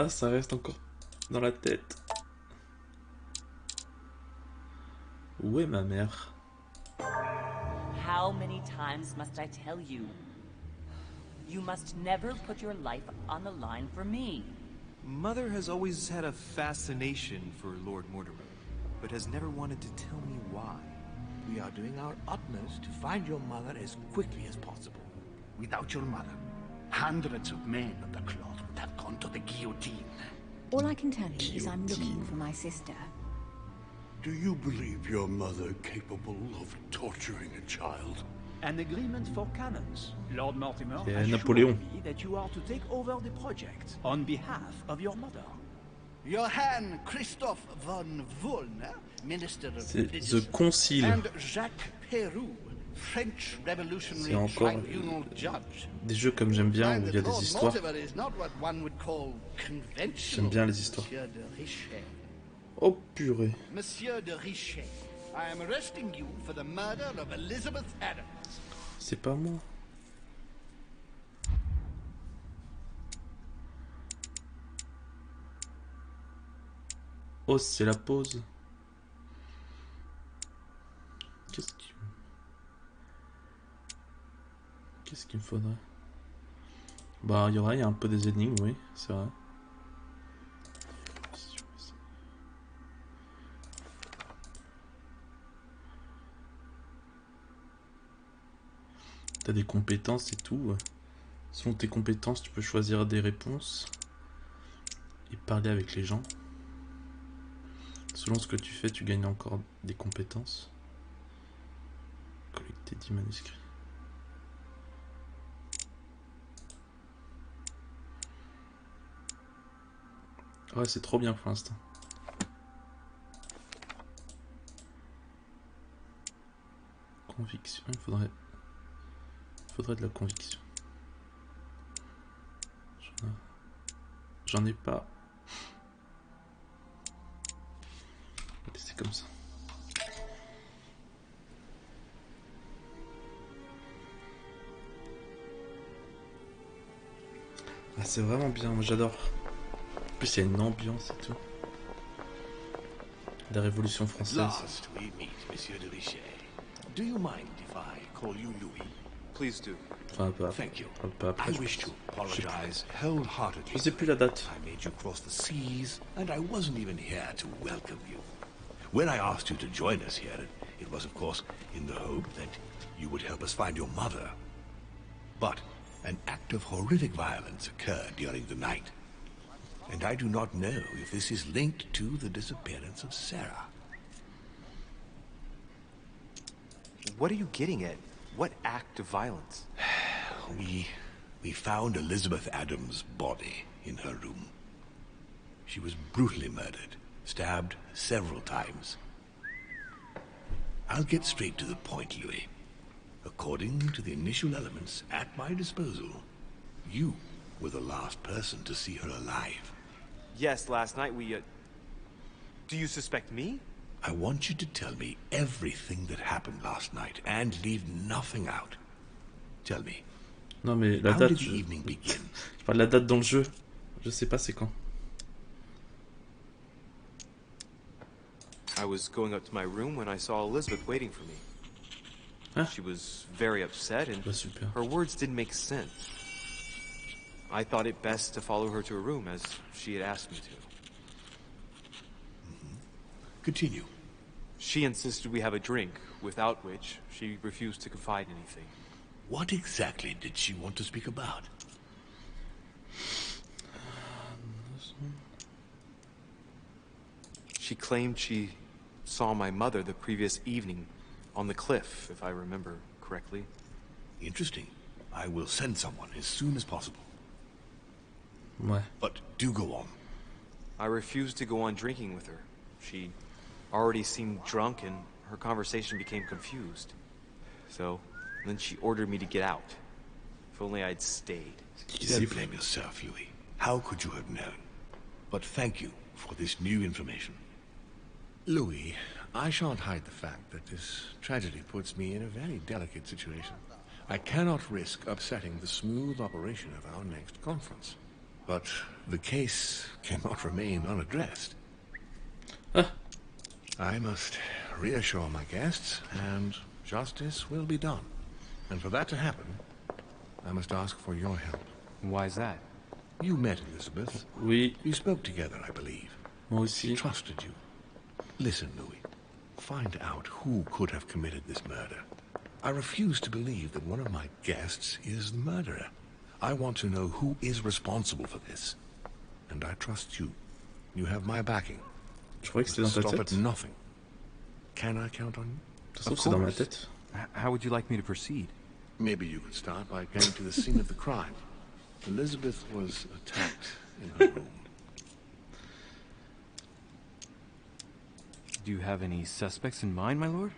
Ah, ça reste encore dans la tête. Où est ma mère? How many times must I tell you? You must never put your life on the line for me. Mother has always had a fascination for Lord Mortimer, but has never wanted to tell me why. We are doing our utmost to find your mother as quickly as possible. Without your mother, hundreds of men of the cloth would have gone to the guillotine. All I can tell you is I'm looking for my sister. Do you believe your mother capable of torturing a child? An agreement for cannons. Lord Mortimer Et assured Napoléon. me that you are to take over the project on behalf of your mother. Johann Christoph von Wollner, Minister of C'est Religion, The Concile. and Jacques Peroux, French C'est Revolutionary encore Tribunal Judge. des jeux comme j'aime bien où il y a des Lord histoires. Mortimer is not what one would call conventional, J'aime bien les histoires. Monsieur de Richet. Oh purée. Monsieur de Richet, I am arresting you for the murder of Elizabeth Adams. C'est pas moi. Oh, c'est la pause. Qu'est-ce qu'il me faudrait? Bah, il y a un peu des énigmes, oui, c'est vrai. T'as des compétences et tout. Selon tes compétences, tu peux choisir des réponses et parler avec les gens. Selon ce que tu fais, tu gagnes encore des compétences. Collecter 10 manuscrits. Ouais, c'est trop bien pour l'instant. Conviction, il faudrait de la conviction. J'en ai pas. C'est comme ça. Ah, c'est vraiment bien, moi j'adore. En plus, il y a une ambiance et tout. La Révolution française. Last we meet, Monsieur de Richet. Do you mind if I call you Louis? Please do. Enfin, un peu après. Thank you. Un peu après, I je wish to pense. apologize wholeheartedly. Je sais plus la date. I made you cross the seas, and I wasn't even here to welcome you. When I asked you to join us here, it was, of course, in the hope that you would help us find your mother. But an act of horrific violence occurred during the night. And I do not know if this is linked to the disappearance of Sarah. What are you getting at? What act of violence? We found Elizabeth Adams' body in her room. She was brutally murdered, stabbed several times. I'll get straight to the point, Louis. According to the initial elements at my disposal, you were the last person to see her alive. Yes, last night we, Do you suspect me? I want you to tell me everything that happened last night and leave nothing out. Tell me. Non mais la How date, did the evening begin? je parle de la date dans le jeu. Je sais pas c'est quand. I was going up to my room when I saw Elizabeth waiting for me. Huh? She was very upset and Bah, super. her words didn't make sense. I thought it best to follow her to her room as she had asked me to. Continue. She insisted we have a drink, without which she refused to confide anything. What exactly did she want to speak about? She claimed she saw my mother the previous evening on the cliff, if I remember correctly. Interesting. I will send someone as soon as possible. Ouais. But do go on. I refused to go on drinking with her. She already seemed drunk and her conversation became confused. So, then she ordered me to get out. If only I'd stayed. Don't blame yourself, Louis. How could you have known? But thank you for this new information. Louis, I shan't hide the fact that this tragedy puts me in a very delicate situation. I cannot risk upsetting the smooth operation of our next conference. But the case cannot remain unaddressed. Ah, I must reassure my guests, and justice will be done. And for that to happen, I must ask for your help. Why is that? You met Elizabeth. oui, You spoke together, I believe. moi She aussi. trusted you. Listen, Louis. Find out who could have committed this murder. I refuse to believe that one of my guests is the murderer. I want to know who is responsible for this. And I trust you. You have my backing. Je croyais que c'était dans ta Stop tête. at nothing. Can I count on you? Ça se trouve, c'est dans ma course. tête. How would you like me to proceed? Maybe you could start by going to the scene of the crime. Elizabeth was attacked in her room. Do you have any suspects in mind, my lord?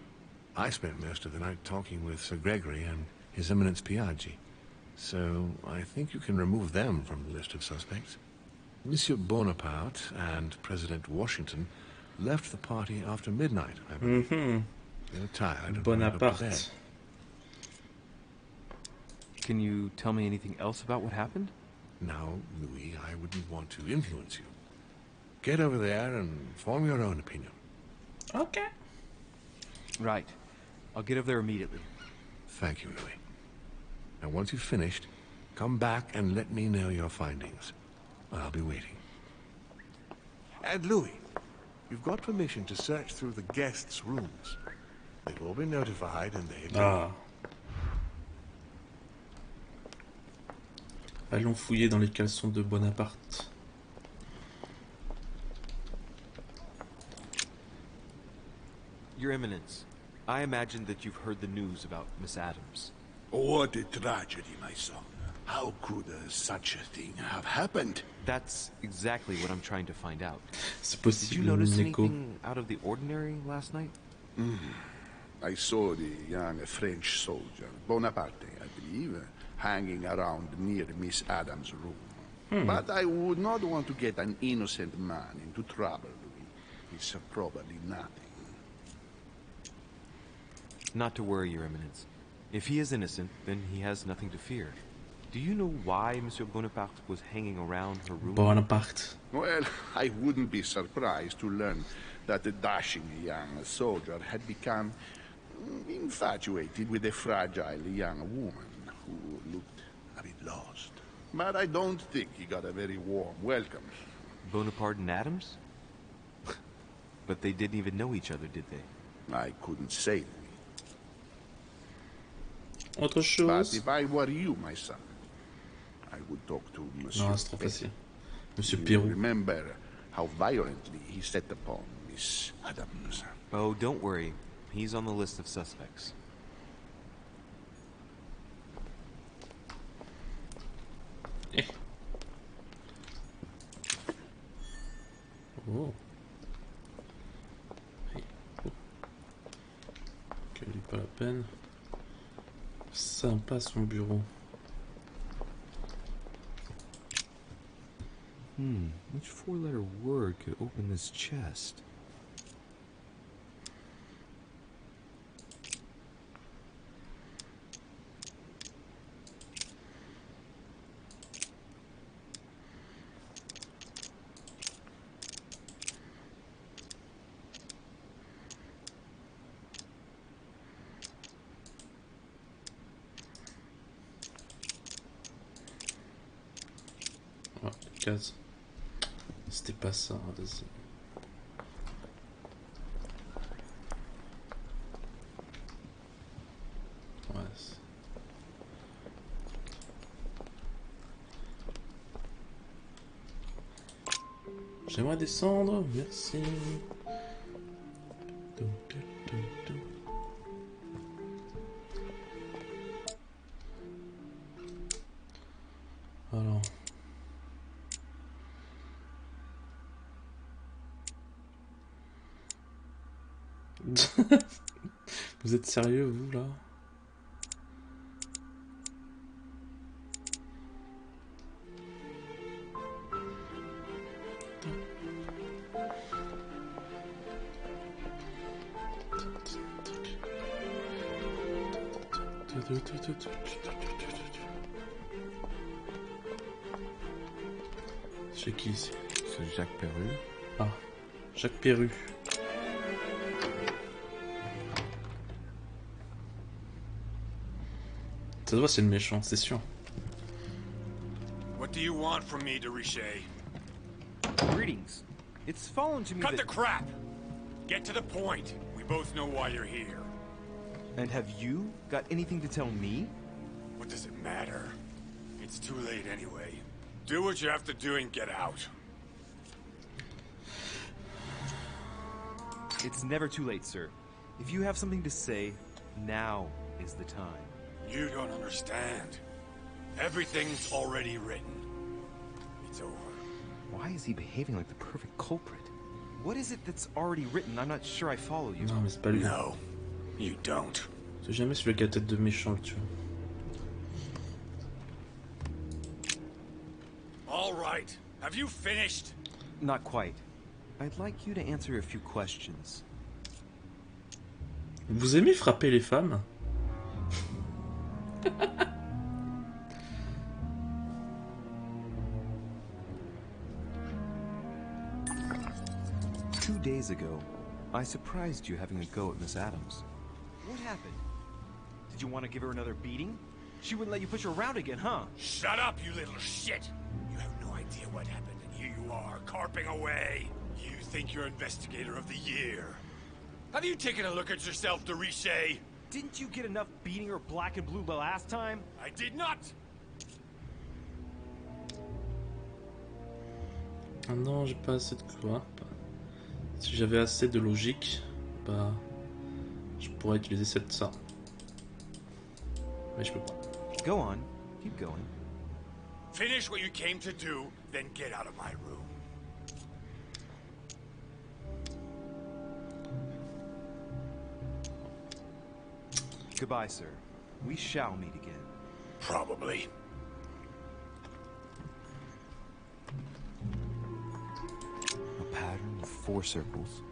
I spent most of the night talking with Sir Gregory and His Eminence Piaggi. So I think you can remove them from the list of suspects. Monsieur Bonaparte and President Washington left the party after midnight, I believe. They were tired and went up to bed. Bonaparte. Can you tell me anything else about what happened? Now, Louis, I wouldn't want to influence you. Get over there and form your own opinion. Ok. Right. I'll get over there immediately. Thank you, Louis. Now, once you've finished, come back and let me know your findings. I'll be waiting. And Louis, you've got permission to search through the guests' rooms. They've all been notified and they agree. Ah. Allons fouiller dans les caleçons de Bonaparte. Your Eminence, I imagine that you've heard the news about Miss Adams. What a tragedy, my son. How could such a thing have happened? That's exactly what I'm trying to find out. C'est Did you possible, notice Nico. anything out of the ordinary last night? I saw the young French soldier, Bonaparte, I believe, hanging around near Miss Adams' room. But I would not want to get an innocent man into trouble, Louis. It's probably nothing. Not to worry, Your Eminence. If he is innocent, then he has nothing to fear. Do you know why Monsieur Bonaparte was hanging around her room? Bonaparte. Well, I wouldn't be surprised to learn that the dashing young soldier had become infatuated with a fragile young woman who looked a bit lost. But I don't think he got a very warm welcome. Bonaparte and Adams? But they didn't even know each other, did they? I couldn't say. Autre But chose. if I were you, my son, I would talk to Monsieur. Non, c'est trop facile. Monsieur You Pirou. remember how violently he set upon Miss Adams. Oh, don't worry. He's on the list of suspects. Eh. Oh. Hey. Oh. Quelle pas la peine. Sympa son bureau. Which four-letter word could open this chest? Ah, case. C'était pas ça, vas-y. Ouais. J'aimerais descendre, merci. Alors. Vous êtes sérieux, vous, là? C'est qui ici? C'est Jacques Perru. Ah, Jacques Perru. Ça se voit, c'est le méchant, c'est sûr. What do you want from me, de Richet? Greetings. It's fallen to me Cut that... the crap! Get to the point. We both know why you're here. And have you got anything to tell me? What does it matter? It's too late anyway. Do what you have to do and get out. It's never too late, sir. If you have something to say, now is the time. You don't understand. Everything's already written. It's over. Why is he behaving like the perfect culprit? What is it that's already written? I'm not sure I follow you. Non, mais c'est pas lui. No, you don't. C'est jamais celui qui a tête de méchant que tu vois. All right. Have you finished? Not quite. I'd like you to answer a few questions. Vous aimez frapper les femmes? 2 days ago, I surprised you having a go at Miss Adams. What happened? Did you want to give her another beating? She wouldn't let you push her around again, huh? Shut up, you little shit! You have no idea what happened, and here you are, carping away. You think you're investigator of the year. Have you taken a look at yourself, de Richet? Didn't you get enough beating her black and blue the last time? I did not! Ah non, j'ai pas assez de quoi. Si j'avais assez de logique, bah, je pourrais utiliser ça. Mais je peux pas. Go on, keep going. Finish what you came to do, then get out of my room. Goodbye, sir. We shall meet again. Probably. A pattern of 4 circles.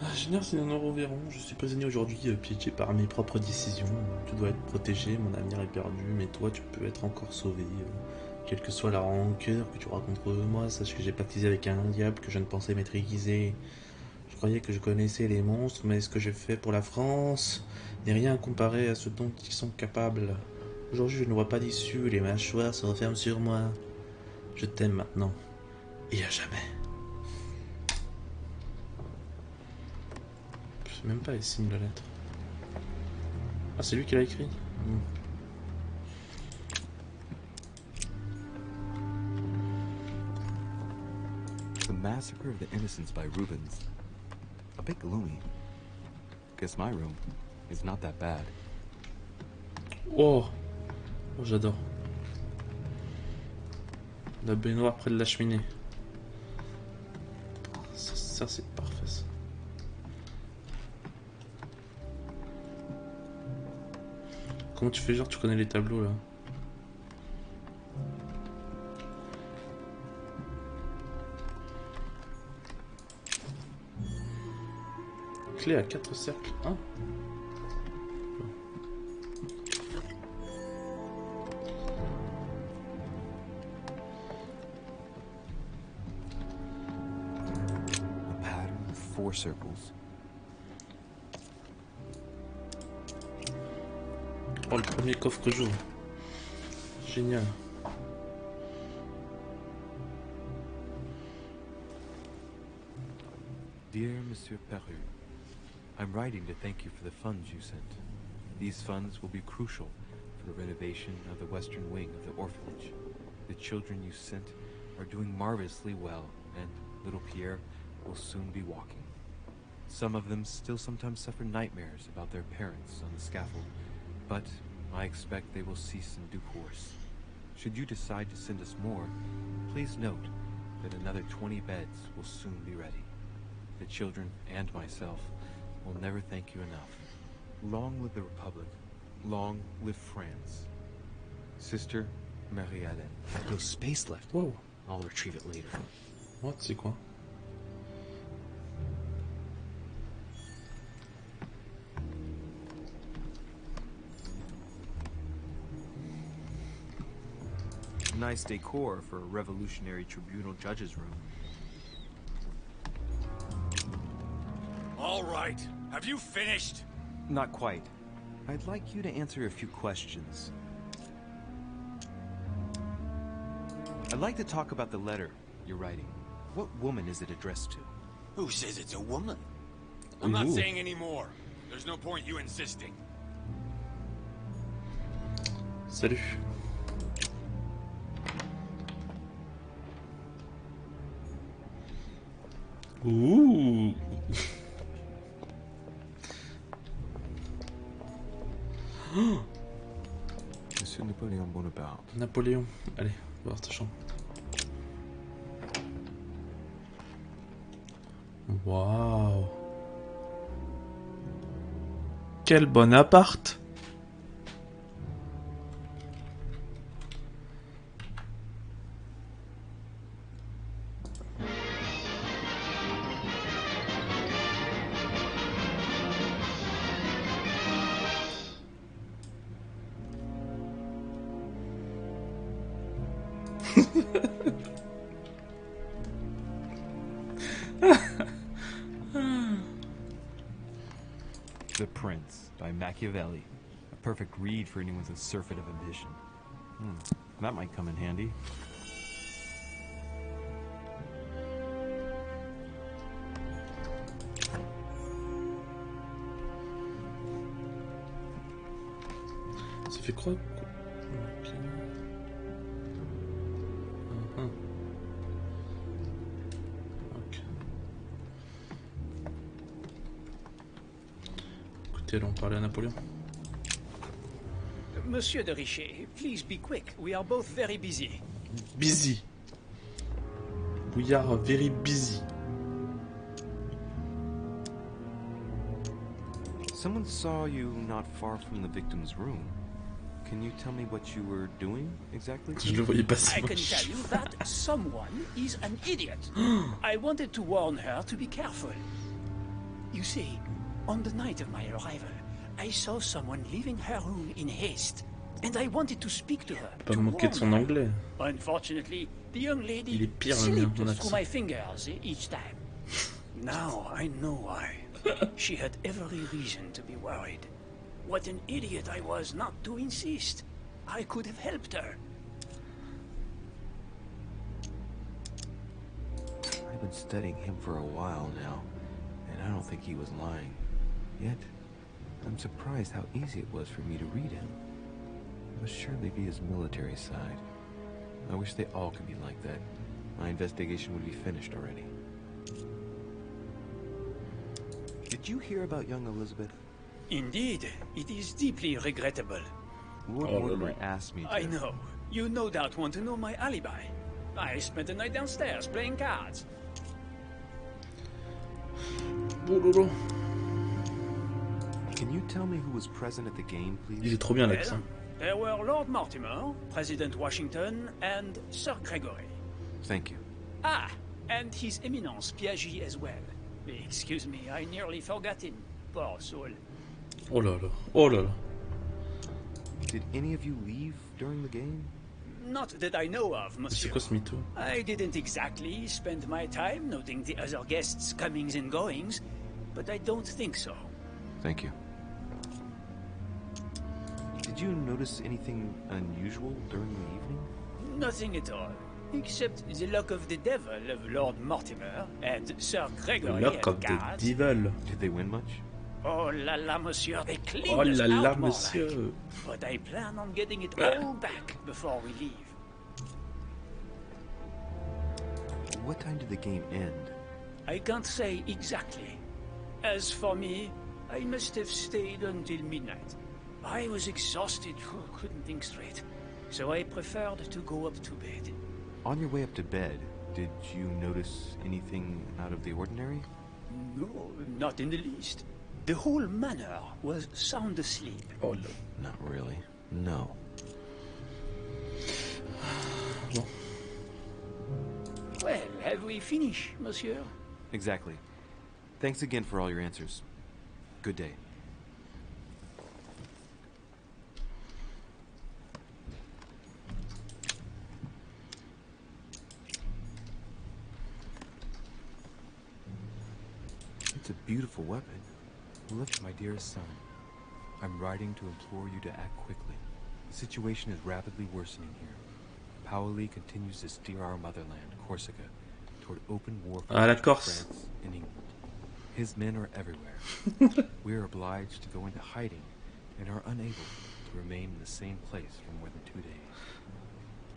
Ingénieur, si nous nous reverrons, je suis prisonnier aujourd'hui, piégé par mes propres décisions. Tu dois être protégé, mon avenir est perdu, mais toi tu peux être encore sauvé. Quelle que soit la rancœur que tu auras contre moi, sache que j'ai pactisé avec un diable que je ne pensais maîtriser. Je croyais que je connaissais les monstres, mais ce que j'ai fait pour la France n'est rien comparé à ce dont ils sont capables. Aujourd'hui, je ne vois pas d'issue, les mâchoires se referment sur moi. Je t'aime maintenant, et à jamais. Je sais même pas les signes de la lettre. Ah, c'est lui qui l'a écrit. The Massacre of the Innocents by Rubens. A bit gloomy. Guess my room is not that bad. Oh, oh j'adore. La baignoire près de la cheminée. Ça c'est parfait ça. Comment tu fais genre tu connais les tableaux là? Clé à 4 cercles. Hein? A pattern of 4 circles. Oh, le premier coffre que j'ouvre. Génial. Dear Monsieur Perru, I'm writing to thank you for the funds you sent. These funds will be crucial for the renovation of the western wing of the orphanage. The children you sent are doing marvelously well, and little Pierre will soon be walking. Some of them still sometimes suffer nightmares about their parents on the scaffold, but I expect they will cease in due course. Should you decide to send us more, please note that another 20 beds will soon be ready. The children and myself will never thank you enough. Long live the Republic. Long live France. Sister Marie-Hélène. I've no space left. Wow. I'll retrieve it later. What, c'est quoi? nice decor for a revolutionary tribunal judge's room. All right. Have you finished? Not quite. I'd like you to answer a few questions. I'd like to talk about the letter you're writing. What woman is it addressed to? Who says it's a woman? I'm not saying any more. There's no point you insisting. Salut. Ouh. Monsieur Napoléon Bonaparte. Napoléon. Allez, va voir ta chambre. Waouh. Quel bon appart. The Prince by Machiavelli. A perfect read for anyone with a surfeit of ambition. That might come in handy. Ça fait quoi? Ok. Ok. Écoutez, allons parler à Napoléon. Monsieur de Richet, please be quick. We are both very busy. Busy. We are very busy. Someone saw you not far from the victim's room. Can you tell me what you were doing exactly? Je le voyais passer. I can tell you that someone is an idiot. I wanted to warn her to be careful. You see, on the night of my arrival, I saw someone leaving her room in haste, and I wanted to speak to her. Pas me moquer de son anglais. Unfortunately, the young lady Il est pire le mien, slipped mon through accent. my fingers each time. Now I know why. She had every reason to be worried. What an idiot I was not to insist. I could have helped her. I've been studying him for a while now, and I don't think he was lying. Yet, I'm surprised how easy it was for me to read him. It must surely be his military side. I wish they all could be like that. My investigation would be finished already. Did you hear about young Elizabeth? Indeed, it is deeply regrettable. Lord Mortimer asked me to... I know. You no doubt want to know my alibi. I spent the night downstairs playing cards. Can you tell me who was present at the game, please? Il est trop bien l'accent. There were Lord Mortimer, President Washington, and Sir Gregory. Thank you. Ah, and His Eminence Piaggi as well. Excuse me, I nearly forgot him. Poor soul. Oh là là. Oh là là. Did any of you leave during the game? Not that I know of, monsieur. C'est quoi ce mytho? I didn't exactly spend my time noting the other guests' comings and goings, but I don't think so. Thank you. Did you notice anything unusual during the evening? Nothing at all, except the luck of the devil of Lord Mortimer and Sir Gregory Luck of at the cards. devil. Did they win much? Oh la la, monsieur, they cleaned Oh us là là, out more monsieur. like. But I plan on getting it all back before we leave. What time did the game end? I can't say exactly. As for me, I must have stayed until midnight. I was exhausted, couldn't think straight. So I preferred to go up to bed. On your way up to bed, did you notice anything out of the ordinary? No, not in the least. The whole manor was sound asleep. Oh là. Not really. No. Bon. Well, have we finished, monsieur? Exactly. Thanks again for all your answers. Good day. It's a beautiful weapon. Look, my dearest son. I'm writing to implore you to act quickly. The situation is rapidly worsening here. Paoli continues to steer our motherland, Corsica, toward open warfare with France and England. His men are everywhere. We are obliged to go into hiding and are unable to remain in the same place for more than 2 days.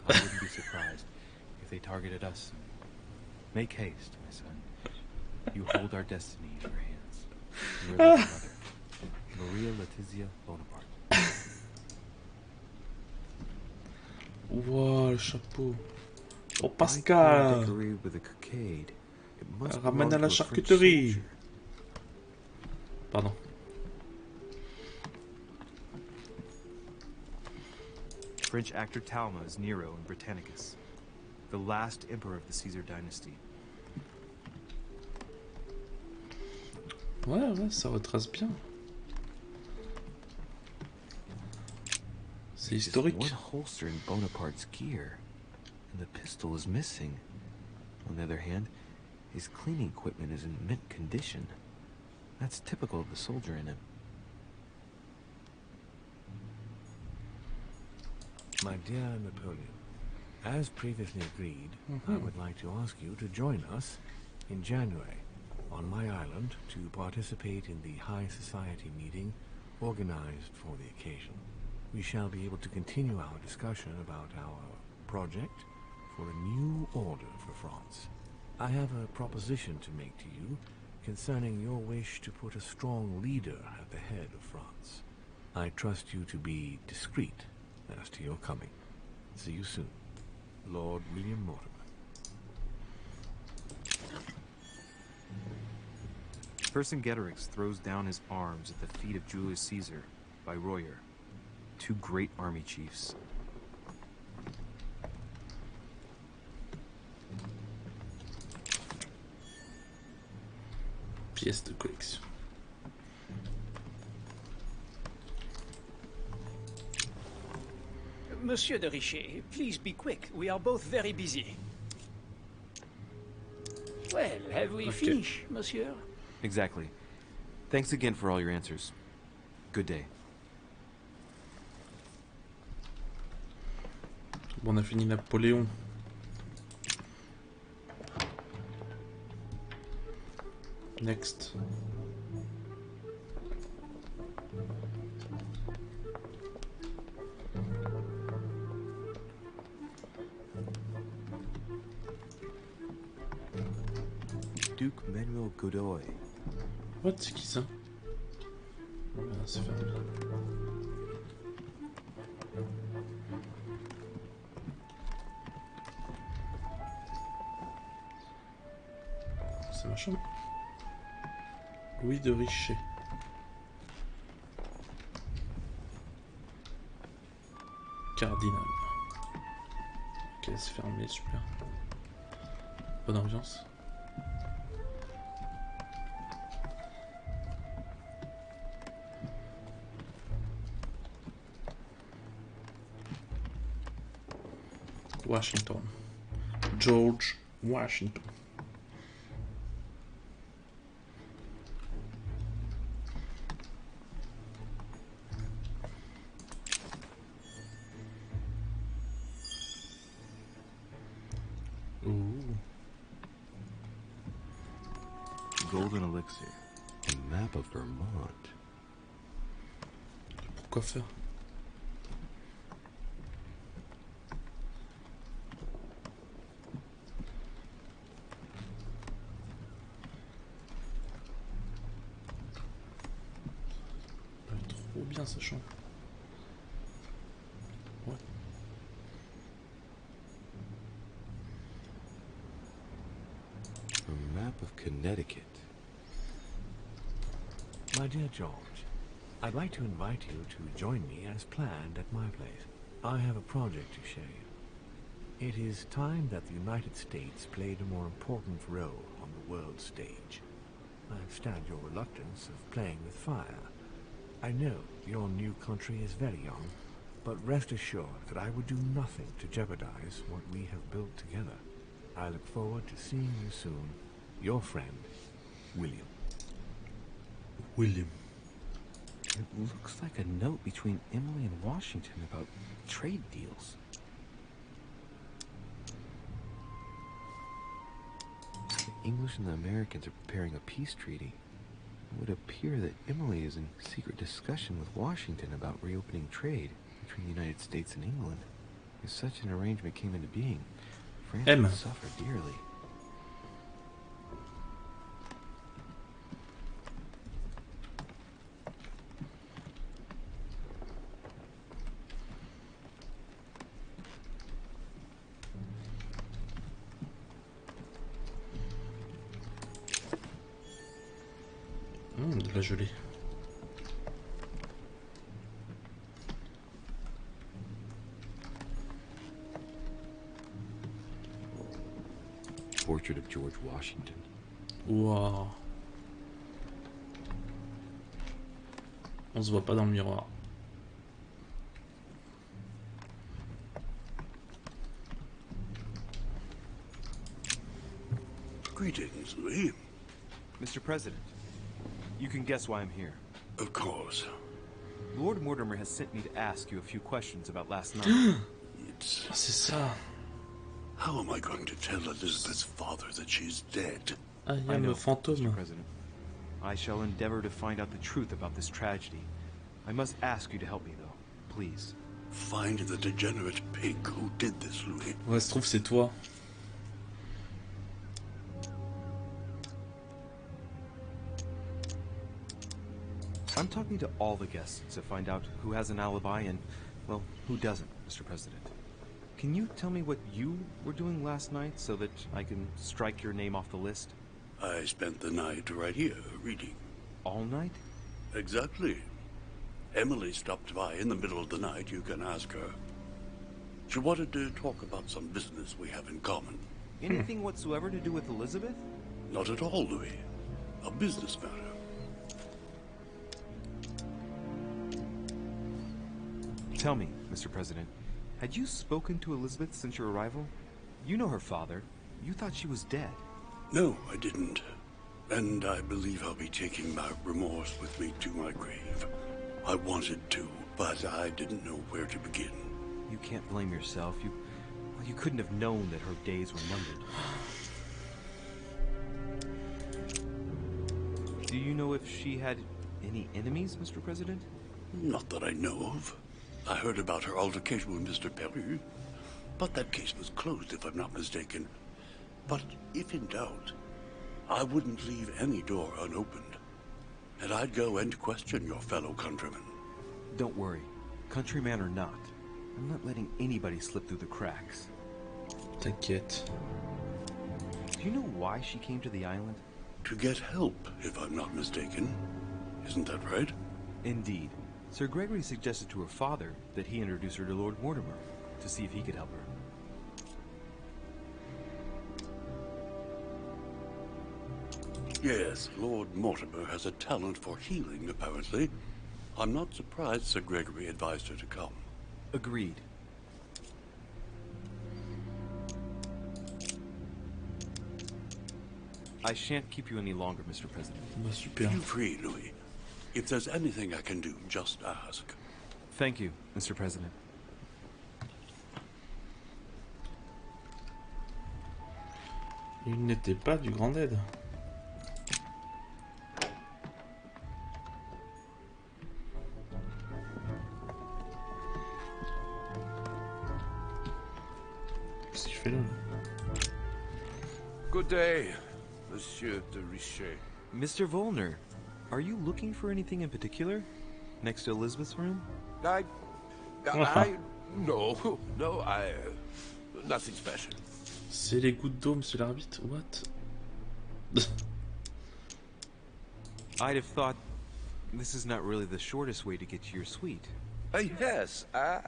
I wouldn't be surprised if they targeted us soon. Make haste, my son. You hold our destiny in your hands. Your loving mother, Maria Letizia Bonaparte. Wow, le chapeau. Oh, Pascal. Ramène à la charcuterie. Pardon. French actor Talma is Nero in Britannicus, the last emperor of the Caesar dynasty. Ouais, ouais, ça retrace bien. C'est historique. One holster in Bonaparte's gear, and the pistol is missing. On the other hand, his cleaning equipment is in mint condition. That's typical of the soldier in him. My dear Napoleon, as previously agreed, I would like to ask you to join us in January on my island to participate in the High Society meeting organized for the occasion. We shall be able to continue our discussion about our project for a new order for France. I have a proposition to make to you concerning your wish to put a strong leader at the head of France. I trust you to be discreet as to your coming. See you soon. Lord William Mortimer. Vercingetorix throws down his arms at the feet of Julius Caesar by Royer, two great army chiefs. Pièce de collection. Monsieur de Richet, please be quick. We are both very busy. Well, have we finished, monsieur? Exactly. Thanks again for all your answers. Good day. Bon, on a fini Napoléon. Next. Duke Manuel Godoy. What, c'est qui ça? Oh, ben, c'est fermé. C'est machin. Louis de Richet. Cardinal. Ok, c'est fermé, super. Bonne ambiance. Washington. George Washington. Ooh. Golden Elixir. A map of Vermont. Pourquoi faire? Trop bien ce chant. Ouais. A map of Connecticut. My dear George, I'd like to invite you to join me as planned at my place. I have a project to show you. It is time that the United States played a more important role on the world stage. I understand your reluctance of playing with fire. I know your new country is very young, but rest assured that I would do nothing to jeopardize what we have built together. I look forward to seeing you soon. Your friend, William. William. It looks like a note between Emily and Washington about trade deals. The English and the Americans are preparing a peace treaty. It would appear that Emily is in secret discussion with Washington about reopening trade between the United States and England. If such an arrangement came into being, France would suffer dearly. De la gelée. Portrait of George Washington. Waouh. On se voit pas dans le miroir. Greetings, Louis. Mr. President, you can guess why I'm here. Of course. Lord Mortimer has sent me to ask you a few questions about last night. C'est ça. How am I going to tell Elizabeth's father that she's dead? Ah, il y a le fantôme. Mr. President. I shall endeavor to find out the truth about this tragedy. I must ask you to help me, though. Please. Find the degenerate pig who did this, Louis. Ouais, se trouve, c'est toi. I'm talking to all the guests to find out who has an alibi and, well, who doesn't, Mr. President. Can you tell me what you were doing last night so that I can strike your name off the list? I spent the night right here, reading. All night? Exactly. Emily stopped by in the middle of the night, you can ask her. She wanted to talk about some business we have in common. Anything whatsoever to do with Elizabeth? Not at all, Louis. A business matter. Tell me, Mr. President, had you spoken to Elizabeth since your arrival? You know her father. You thought she was dead. No, I didn't. And I believe I'll be taking my remorse with me to my grave. I wanted to, but I didn't know where to begin. You can't blame yourself. You couldn't have known that her days were numbered. Do you know if she had any enemies, Mr. President? Not that I know of. I heard about her altercation with Mr. Perry, but that case was closed if I'm not mistaken. But if in doubt, I wouldn't leave any door unopened. And I'd go and question your fellow countrymen. Don't worry. Countryman or not, I'm not letting anybody slip through the cracks. T'inquiète. Do you know why she came to the island? To get help, if I'm not mistaken. Isn't that right? Indeed. Sir Gregory suggested to her father that he introduce her to Lord Mortimer to see if he could help her. Yes, Lord Mortimer has a talent for healing, apparently. I'm not surprised Sir Gregory advised her to come. Agreed. I shan't keep you any longer, Mr. President. Bah, super. Feel free, Louis. If there's anything I can do, just ask. Thank you, Mr. President. Il n'était pas du grand aide. Qu'est-ce qu'il fait là? Good day, Monsieur de Richet. Mr. Volner, are you looking for anything in particular? Next to Elizabeth's room? No, nothing special. C'est les gouttes d'eau, monsieur l'arbitre. What? I'd have thought this is not really the shortest way to get to your suite. Yes, I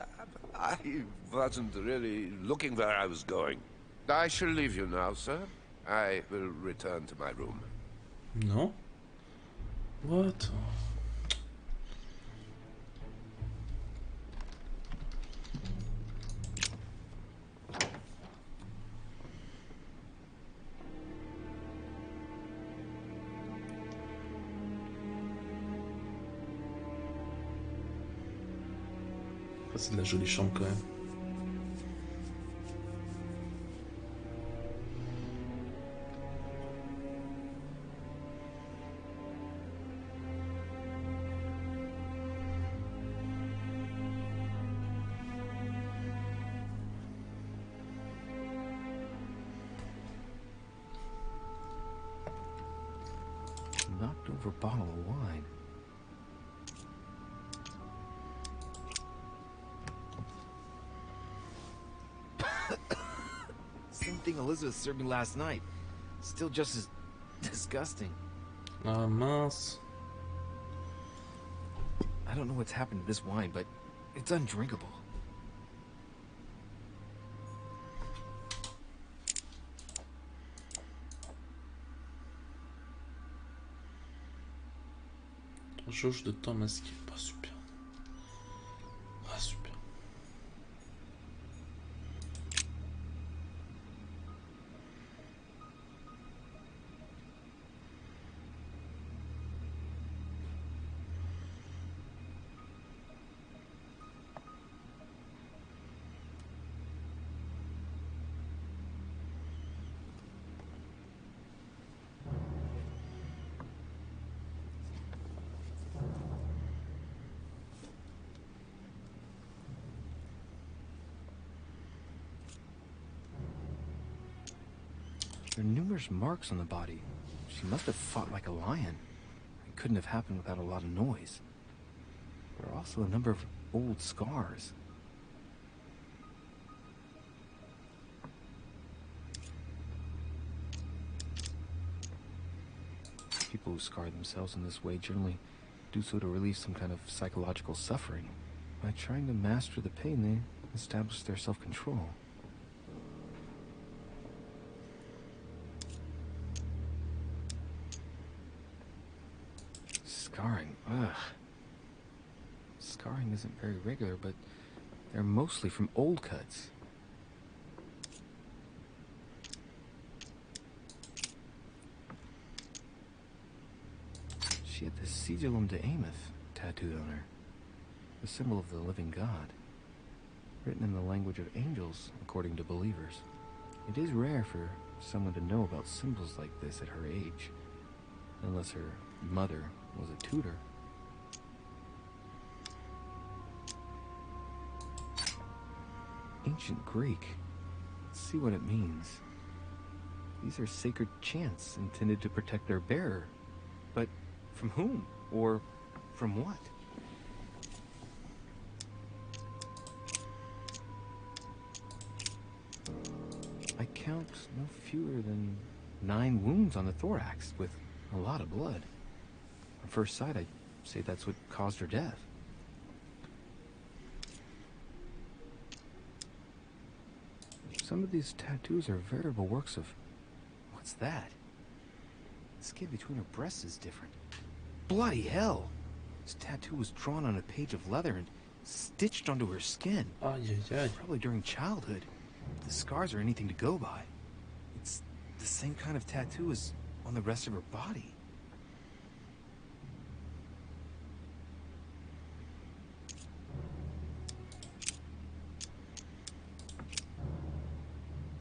wasn't really looking where I was going. I shall leave you now, sir. I will return to my room. Non? What? c'est de la jolie chambre quand même. Knocked over bottle of wine. Same thing Elizabeth served me last night. Still just as disgusting. Ah mince. I don't know what's happened to this wine, but it's undrinkable. Jauge de temps masqué. Pas super. Ah super. There are numerous marks on the body. She must have fought like a lion. It couldn't have happened without a lot of noise. There are also a number of old scars. People who scar themselves in this way generally do so to relieve some kind of psychological suffering. By trying to master the pain, they establish their self-control. Scarring, ugh. Scarring isn't very regular, but they're mostly from old cuts. She had the Sigillum de Ameth tattooed on her, the symbol of the living God, written in the language of angels, according to believers. It is rare for someone to know about symbols like this at her age, unless her mother was a tutor. Ancient Greek. Let's see what it means. These are sacred chants intended to protect their bearer. But from whom? Or from what? I count no fewer than 9 wounds on the thorax, with a lot of blood. On first sight, I'd say that's what caused her death. Some of these tattoos are veritable works of... What's that? The skin between her breasts is different. Bloody hell! This tattoo was drawn on a page of leather and stitched onto her skin. Probably during childhood. If the scars are anything to go by. It's the same kind of tattoo as on the rest of her body.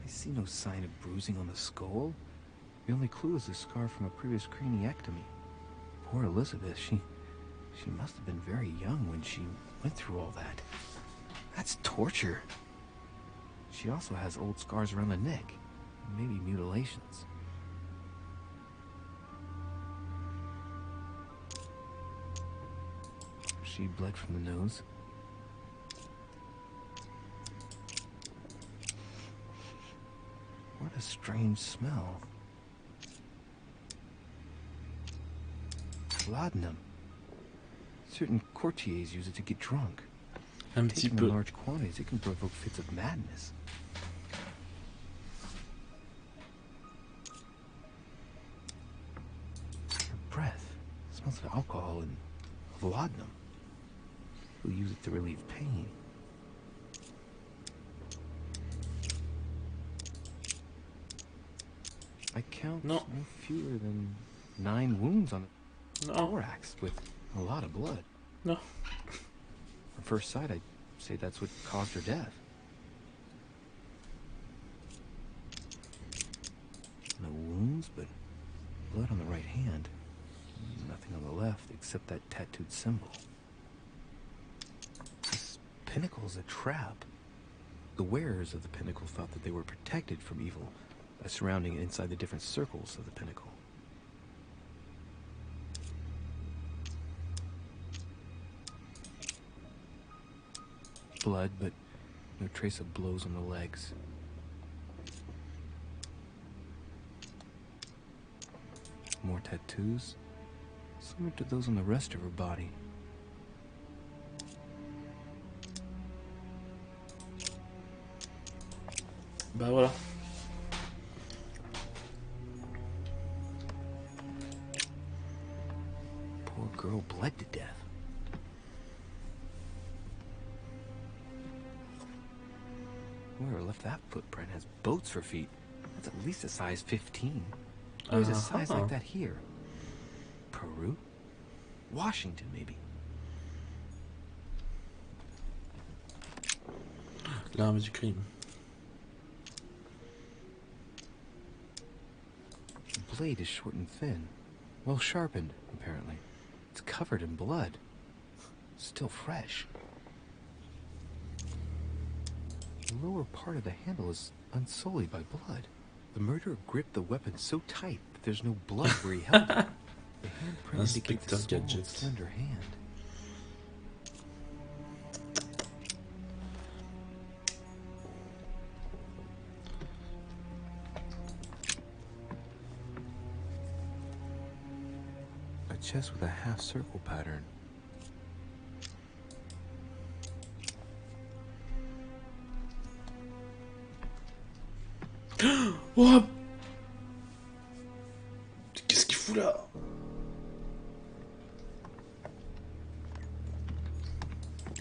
I see no sign of bruising on the skull. The only clue is a scar from a previous craniectomy. Poor Elizabeth, she must have been very young when she went through all that. That's torture. She also has old scars around the neck, maybe mutilations. She bled from the nose. What a strange smell. Laudanum. Certain courtiers use it to get drunk. Taken in large quantities, it can provoke fits of madness. Her breath smells of alcohol and of laudanum. People use it to relieve pain. I count no fewer than 9 wounds on the thorax with a lot of blood. No. On first sight, I'd say that's what caused her death. No wounds, but blood on the right hand. Nothing on the left except that tattooed symbol. This pinnacle is a trap. The wearers of the pinnacle thought that they were protected from evil by surrounding it inside the different circles of the pinnacle. Blood, but no trace of blows on the legs. More tattoos, similar to those on the rest of her body. Bah voilà. Poor girl bled to death. Whoever left that footprint has boats for feet. That's at least a size 15. There's a size like that here. Peru? Washington, maybe. L'arme du crime. The blade is short and thin. Well sharpened, apparently. It's covered in blood. Still fresh. The lower part of the handle is unsullied by blood. The murderer gripped the weapon so tight that there's no blood where he held it. The handprint indicates a small, slender hand. A chest with a half-circle pattern. Oh, qu'est-ce qu'il fout là?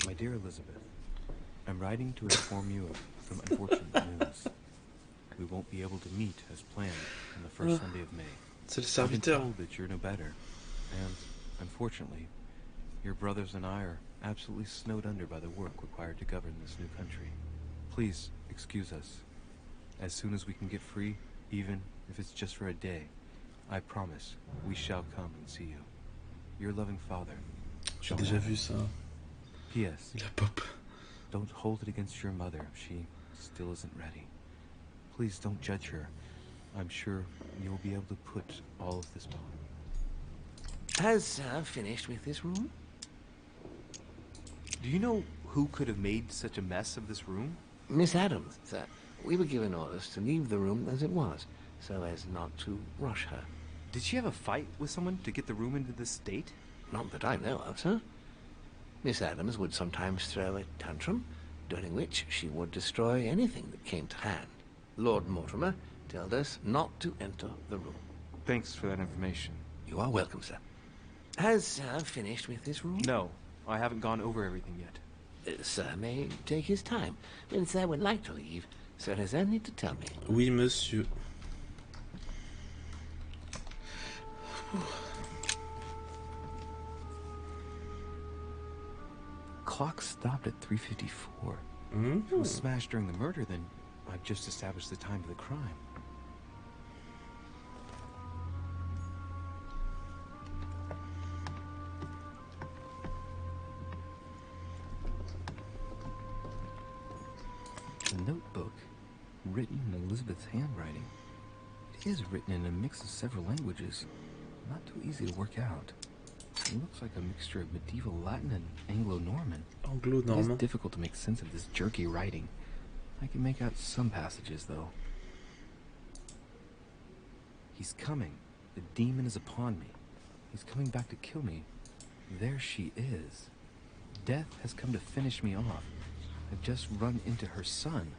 My dear Elizabeth, I'm writing to inform you of some unfortunate news. We won't be able to meet as planned on the first Sunday of May. C'est le I've been serviteur. told that you're no better, and unfortunately, your brothers and I are absolutely snowed under by the work required to govern this new country. Please excuse us. As soon as we can get free, even if it's just for a day, I promise we shall come and see you. Your loving father. J'ai déjà vu ça. P.S. La pop. Don't hold it against your mother. She still isn't ready. Please don't judge her. I'm sure you'll be able to put all of this behind. Has Sam finished with this room? Do you know who could have made such a mess of this room? Miss Adams, sir. We were given orders to leave the room as it was, so as not to rush her. Did she have a fight with someone to get the room into this state? Not that I know of, sir. Miss Adams would sometimes throw a tantrum, during which she would destroy anything that came to hand. Lord Mortimer told us not to enter the room. Thanks for that information. You are welcome, sir. Has Sam finished with this room? No, I haven't gone over everything yet. Sir may take his time. When Sir would like to leave, Sir has only to tell me. Oui, monsieur. Clock stopped at 3:54. If it was smashed during the murder, then I've just established the time of the crime. The notebook, written in Elizabeth's handwriting. It is written in a mix of several languages. Not too easy to work out. It looks like a mixture of medieval Latin and Anglo-Norman. It is difficult to make sense of this jerky writing. I can make out some passages, though. He's coming. The demon is upon me. He's coming back to kill me. There she is. Death has come to finish me off. I've just run into her son.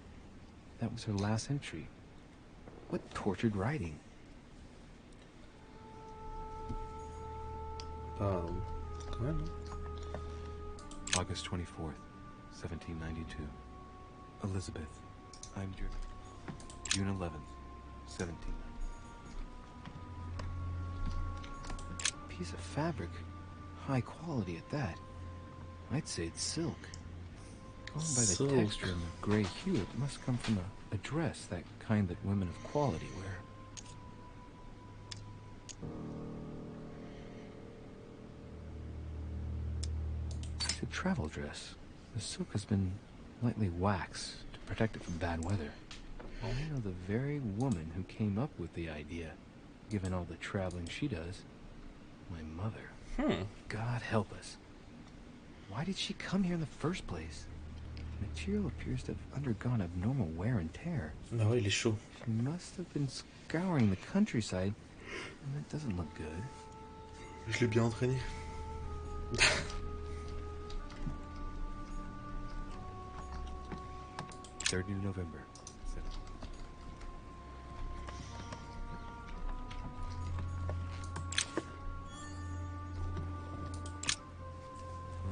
That was her last entry. What tortured writing. Quand même. August 24th, 1792. Elizabeth, I'm June 11th, 1790. Piece of fabric. High quality at that. I'd say it's silk. Going by the texture and the gray hue, it must come from a dress, that kind that women of quality wear. It's a travel dress. The silk has been lightly waxed to protect it from bad weather. I know the very woman who came up with the idea, given all the traveling she does. My mother. God help us. Why did she come here in the first place? The material appears to have undergone abnormal wear and tear. No, il est chaud. She must have been scouring the countryside, and that doesn't look good. Je l'ai bien entraîné. 30 November.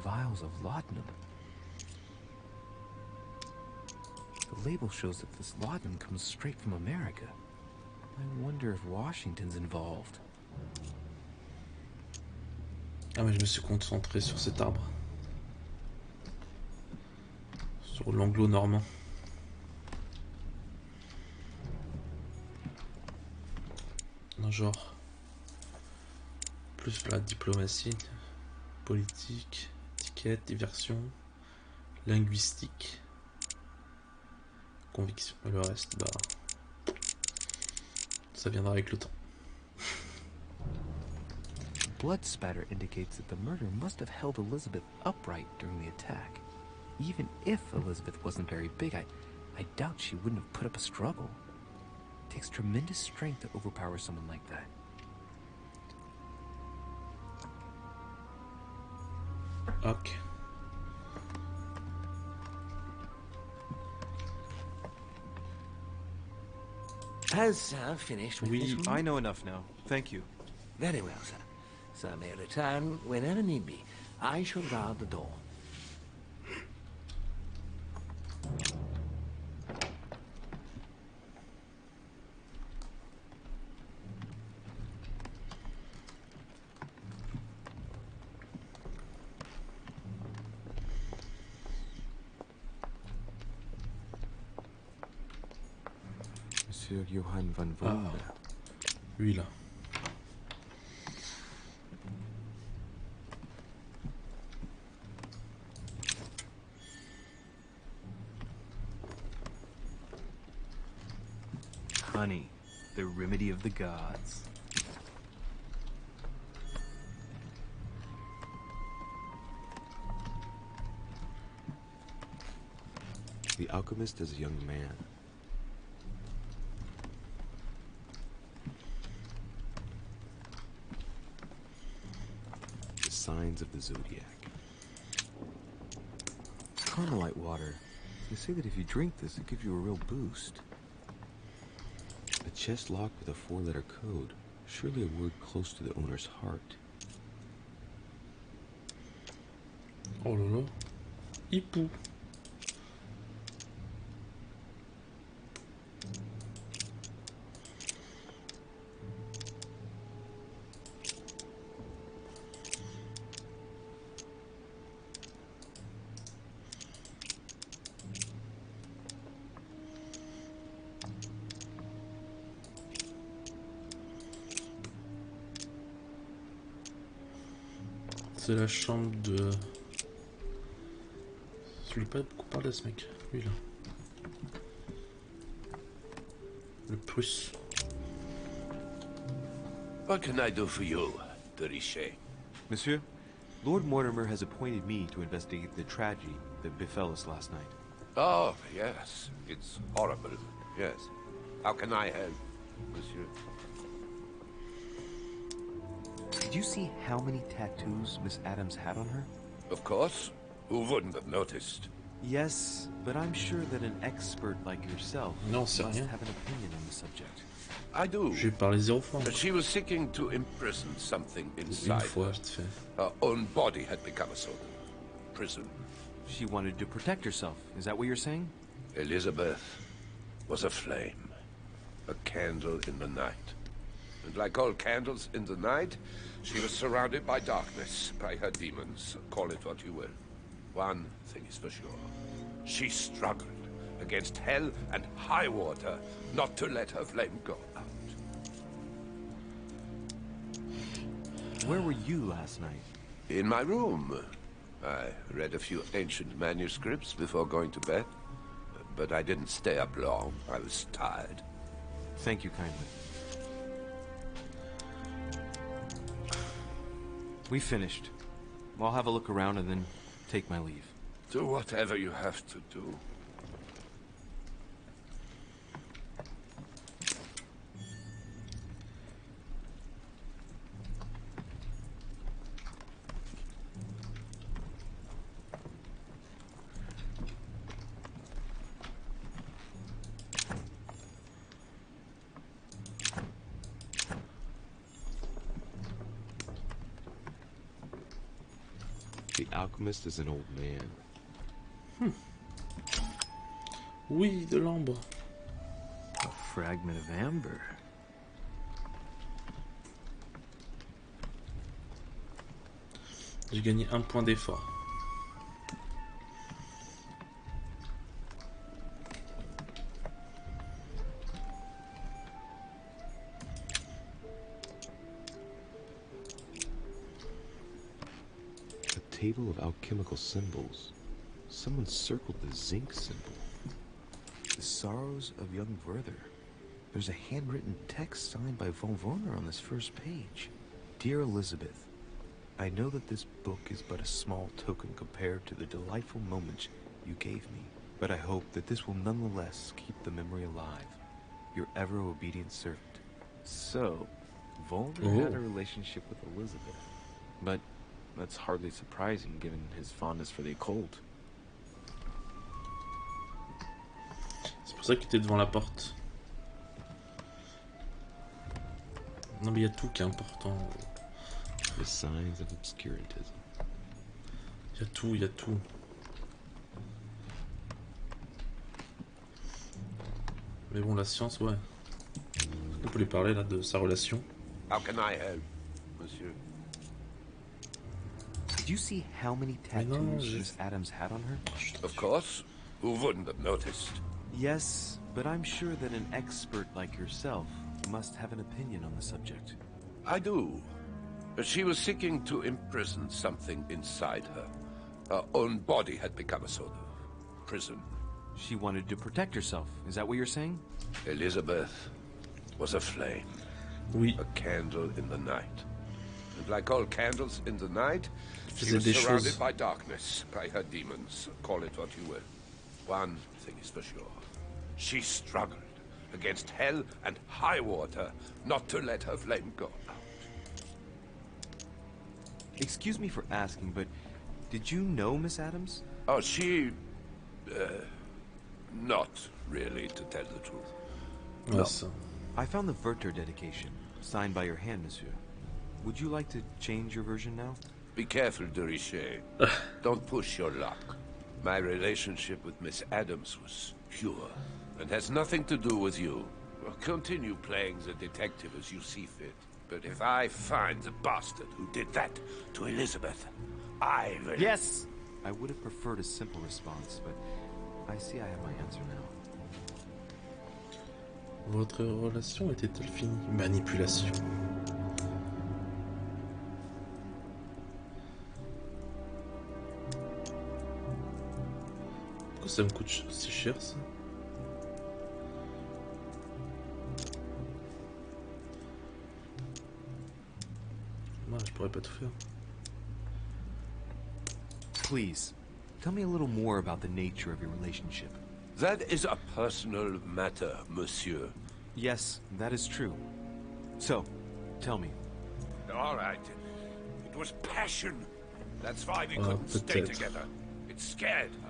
Vials of laudanum. The label shows that this laudanum comes straight from America. I wonder if Washington's involved. Ah mais je me suis concentré sur cet arbre. Sur l'anglo-normand. Un genre plus la diplomatie, politique, étiquette, diversion, linguistique, conviction. Et le reste, bah, ça viendra avec le temps. Blood spatter indicates that the murder must have held Elizabeth upright during the attack. Even if Elizabeth wasn't very big, I doubt she wouldn't have put up a struggle. It takes tremendous strength to overpower someone like that. Ok. Has Sir finished with this one? I know enough now. Thank you. Very well, sir. Sir may return whenever need be. I shall guard the door. Monsieur Johann van Wolde. Lui là. Honey, the remedy of the gods. The alchemist is a young man. The signs of the zodiac. Carmelite water. They say that if you drink this, it gives you a real boost. A chest locked with a 4-letter code. Surely a word close to the owner's heart. Oh là là. Hipou. C'est la chambre de... Je lui ai pas beaucoup parlé à ce mec, lui là. Le Prusse. What can I do for you, de Richet? Monsieur, Lord Mortimer has appointed me to investigate the tragedy that befell us last night. Oh, yes. It's horrible. Yes. How can I help, monsieur? Did you see how many tattoos Miss Adams had on her? Of course. Who wouldn't have noticed? Yes, but I'm sure that an expert like yourself must have rien. an opinion on the subject. I do. J'ai parlé 0 fois. But she was seeking to imprison something Une inside fois, her. vite fait. Her own body had become a sort of prison. She wanted to protect herself. Is that what you're saying? Elizabeth was a flame. A candle in the night. And like all candles in the night, she was surrounded by darkness, by her demons. Call it what you will. One thing is for sure. She struggled against hell and high water not to let her flame go out. Where were you last night? In my room. I read a few ancient manuscripts before going to bed. But I didn't stay up long. I was tired. Thank you kindly. We finished. I'll have a look around and then take my leave. Do whatever you have to do. The alchemist is an old man. Oui, de l'ambre. A fragment of amber. J'ai gagné 1 point d'effort. Table of alchemical symbols. Someone circled the zinc symbol. The Sorrows of Young Werther. There's a handwritten text signed by von Werner on this first page. Dear Elizabeth, I know that this book is but a small token compared to the delightful moments you gave me, but I hope that this will nonetheless keep the memory alive. Your ever-obedient servant. So, Werner had a relationship with Elizabeth, but that's hardly surprising given his fondness for the occult. C'est pour ça qu'il était devant la porte. Non mais il y a tout qui est important. The signs of obscurantism. Il y a tout, il y a tout. Mais bon, la science, ouais. On peut lui parler là de sa relation. How can I help, monsieur? Did you see how many tattoos Miss Adams had on her? Of course. Who wouldn't have noticed? Yes, but I'm sure that an expert like yourself must have an opinion on the subject. I do. She was seeking to imprison something inside her. Her own body had become a sort of prison. She wanted to protect herself. Is that what you're saying? Elizabeth was a flame. Oui. A candle in the night. And like all candles in the night, she was des surrounded choses. by darkness, by her demons. Call it what you will. One thing is for sure. She struggled against hell and high water not to let her flame go out. Excuse me for asking, but did you know Miss Adams? Oh, she... not really, to tell the truth. Ouais, ça. I found the Werther dedication, signed by your hand, monsieur. Would you like to change your version now? Be careful, de Richet. Don't push your luck. My relationship with Miss Adams was pure, and has nothing to do with you. Continue playing the detective as you see fit. But if I find the bastard who did that to Elizabeth, I will... Yes! I would have preferred a simple response, but I see I have my answer now. Votre relation était-elle finie? Manipulation. Pourquoi ça me coûte si cher ça? Non, je pourrais pas tout faire. Please, tell me a little more about the nature of your relationship. That is a personal matter, monsieur. Yes, that is true. So, tell me. All right. It was passion. That's why we couldn't stay peut-être. together. It scared her.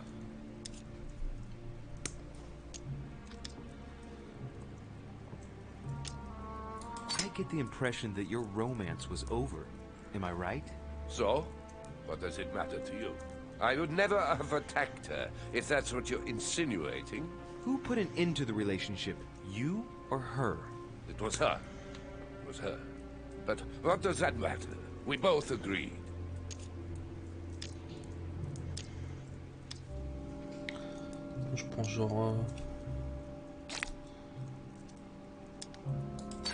I get the impression that your romance was over. Am I right? So? What does it matter to you? I would never have attacked her, if that's what you're insinuating. Who put an end to the relationship? You or her? It was her. It was her. But what does that matter? We both agreed. Je prends genre...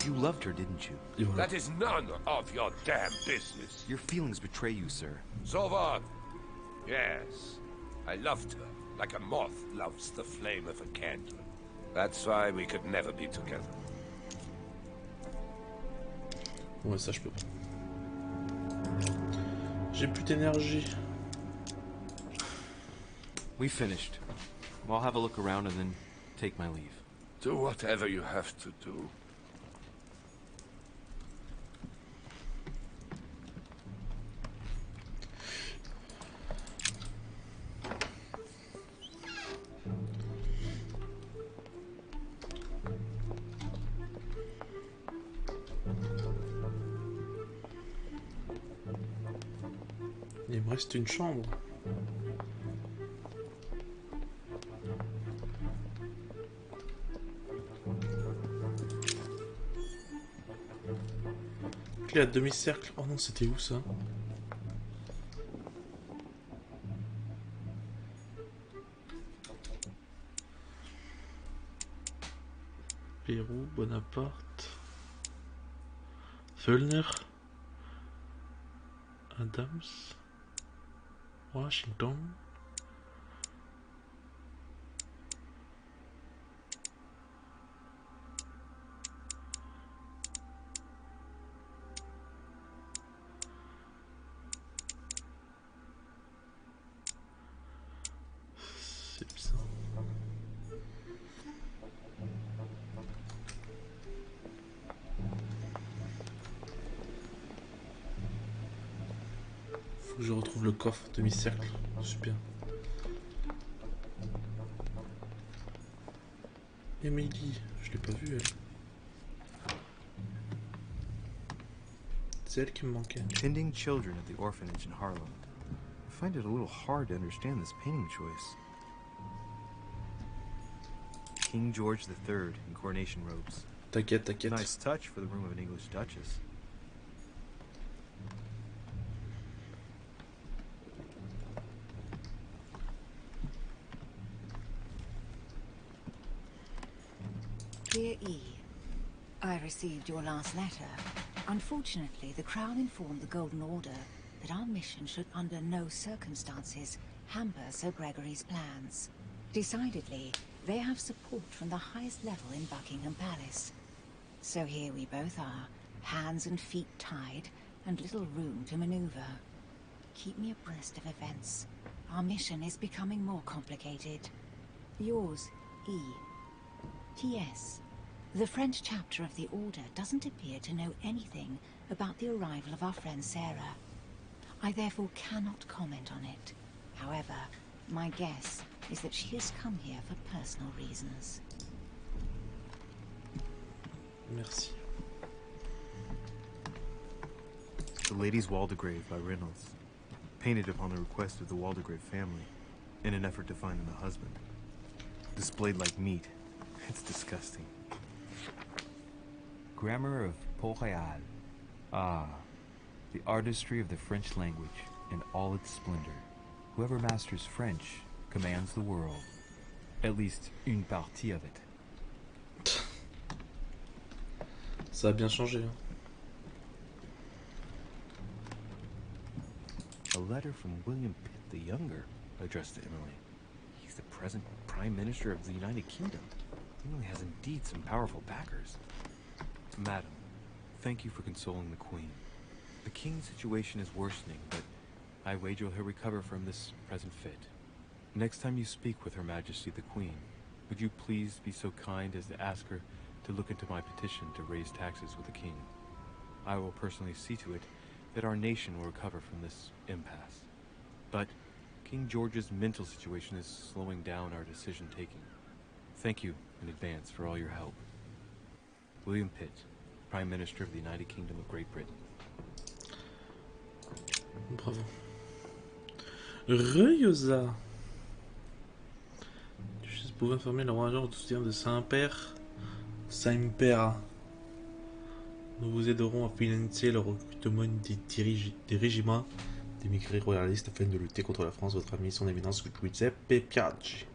You loved her, didn't you? Et voilà. That is none of your damn business. Your feelings betray you, sir. So what? Yes, I loved her, like a moth loves the flame of a candle. That's why we could never be together. Ouais, ça je peux pas. J'ai plus d'énergie. We finished. I'll have a look around and then take my leave. Do whatever you have to do. Il me reste une chambre. Clé à demi-cercle. Oh non, c'était où ça? Pérou, Bonaparte, Völner, Adams, Washington. C'est bizarre. Faut que je retrouve le coffre demi-cercle. Super. Emily, je l'ai pas vue elle. C'est elle qui me manquait. Tending children at the orphanage in Harlem. I find it a little hard to understand this painting choice. King George III in coronation robes. T'inquiète, t'inquiète. Nice touch for the room of an English duchess. Dear E, I received your last letter. Unfortunately, the Crown informed the Golden Order that our mission should under no circumstances hamper Sir Gregory's plans. Decidedly, they have support from the highest level in Buckingham Palace. So here we both are, hands and feet tied, and little room to maneuver. Keep me abreast of events. Our mission is becoming more complicated. Yours, E. P.S. The French chapter of the Order doesn't appear to know anything about the arrival of our friend Sarah. I therefore cannot comment on it. However, my guess is that she has come here for personal reasons. Merci. The Lady's Waldegrave by Reynolds. Painted upon the request of the Waldegrave family, in an effort to find them a husband. Displayed like meat. It's disgusting. Grammar of Port Royal. Ah, the artistry of the French language in all its splendor. Whoever masters French commands the world. At least une partie of it. Ça a bien changé. Hein. A letter from William Pitt the Younger, addressed to Emily. He's the present Prime Minister of the United Kingdom. Emily has indeed some powerful backers. Madam, thank you for consoling the Queen. The King's situation is worsening, but I wager he'll recover from this present fit. Next time you speak with Her Majesty the Queen, would you please be so kind as to ask her to look into my petition to raise taxes with the King? I will personally see to it that our nation will recover from this impasse. But King George's mental situation is slowing down our decision-taking. Thank you in advance for all your help. William Pitt, Prime Minister of the United Kingdom of Great Britain. Bravo. Ryosa. Je pouvais informer le roi George du soutien de Saint-Père. Saint-Père. Nous vous aiderons à financer le recrutement des régiments d'émigrés royalistes afin de lutter contre la France. Votre ami, son éminence Giuseppe Piaggi.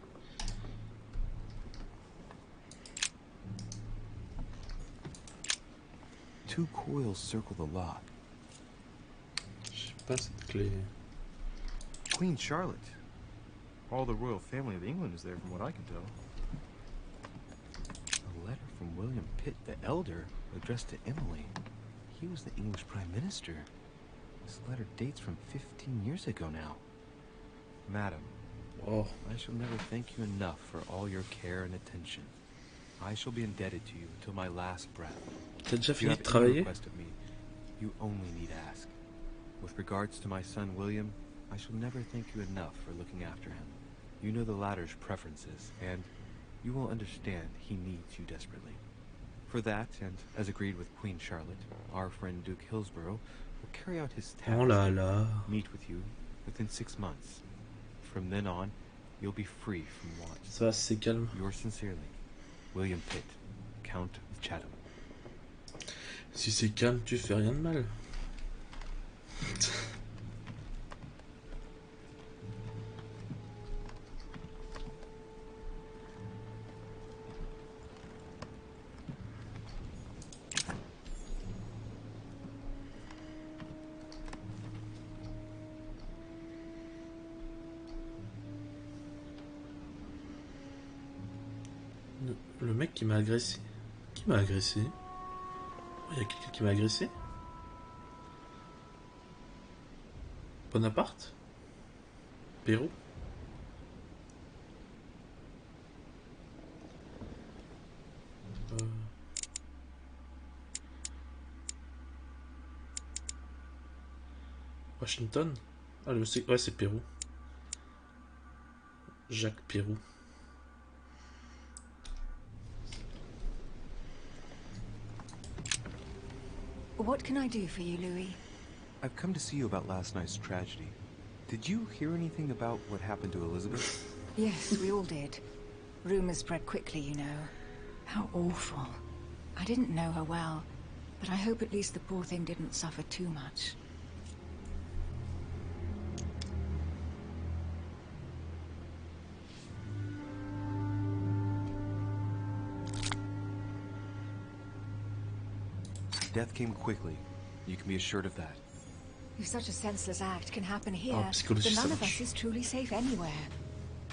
2 coils circle the lock. Je sais pas cette clé. Queen Charlotte. All the royal family of England is there from what I can tell. A letter from William Pitt the Elder, addressed to Emily. He was the English Prime Minister. This letter dates from 15 years ago now. Madam, I shall never thank you enough for all your care and attention. I shall be indebted to you until my last breath. T'as déjà If you fini have de any travailler? request of me, you only need ask. With regards to my son William, I shall never thank you enough for looking after him. You know the latter's preferences, and you will understand he needs you desperately. For that, and as agreed with Queen Charlotte, our friend Duke Hillsborough will carry out his task Oh là là. meet with you within 6 months. From then on, you'll be free from want. Ça va, c'est calme. Yours sincerely, William Pitt, Count of Chatham. Si c'est calme, tu fais rien de mal. Le mec qui m'a agressé. Qui m'a agressé? Il y a quelqu'un qui m'a agressé? Bonaparte? Pérou? Washington? Ah, ouais, c'est Pérou. Jacques Pérou. What can I do for you, Louis? I've come to see you about last night's tragedy. Did you hear anything about what happened to Elizabeth? Yes, we all did. Rumors spread quickly, you know. How awful. I didn't know her well, but I hope at least the poor thing didn't suffer too much. Death came quickly. You can be assured of that. If such a senseless act can happen here, psychologie, then ça none of marche. us is truly safe anywhere.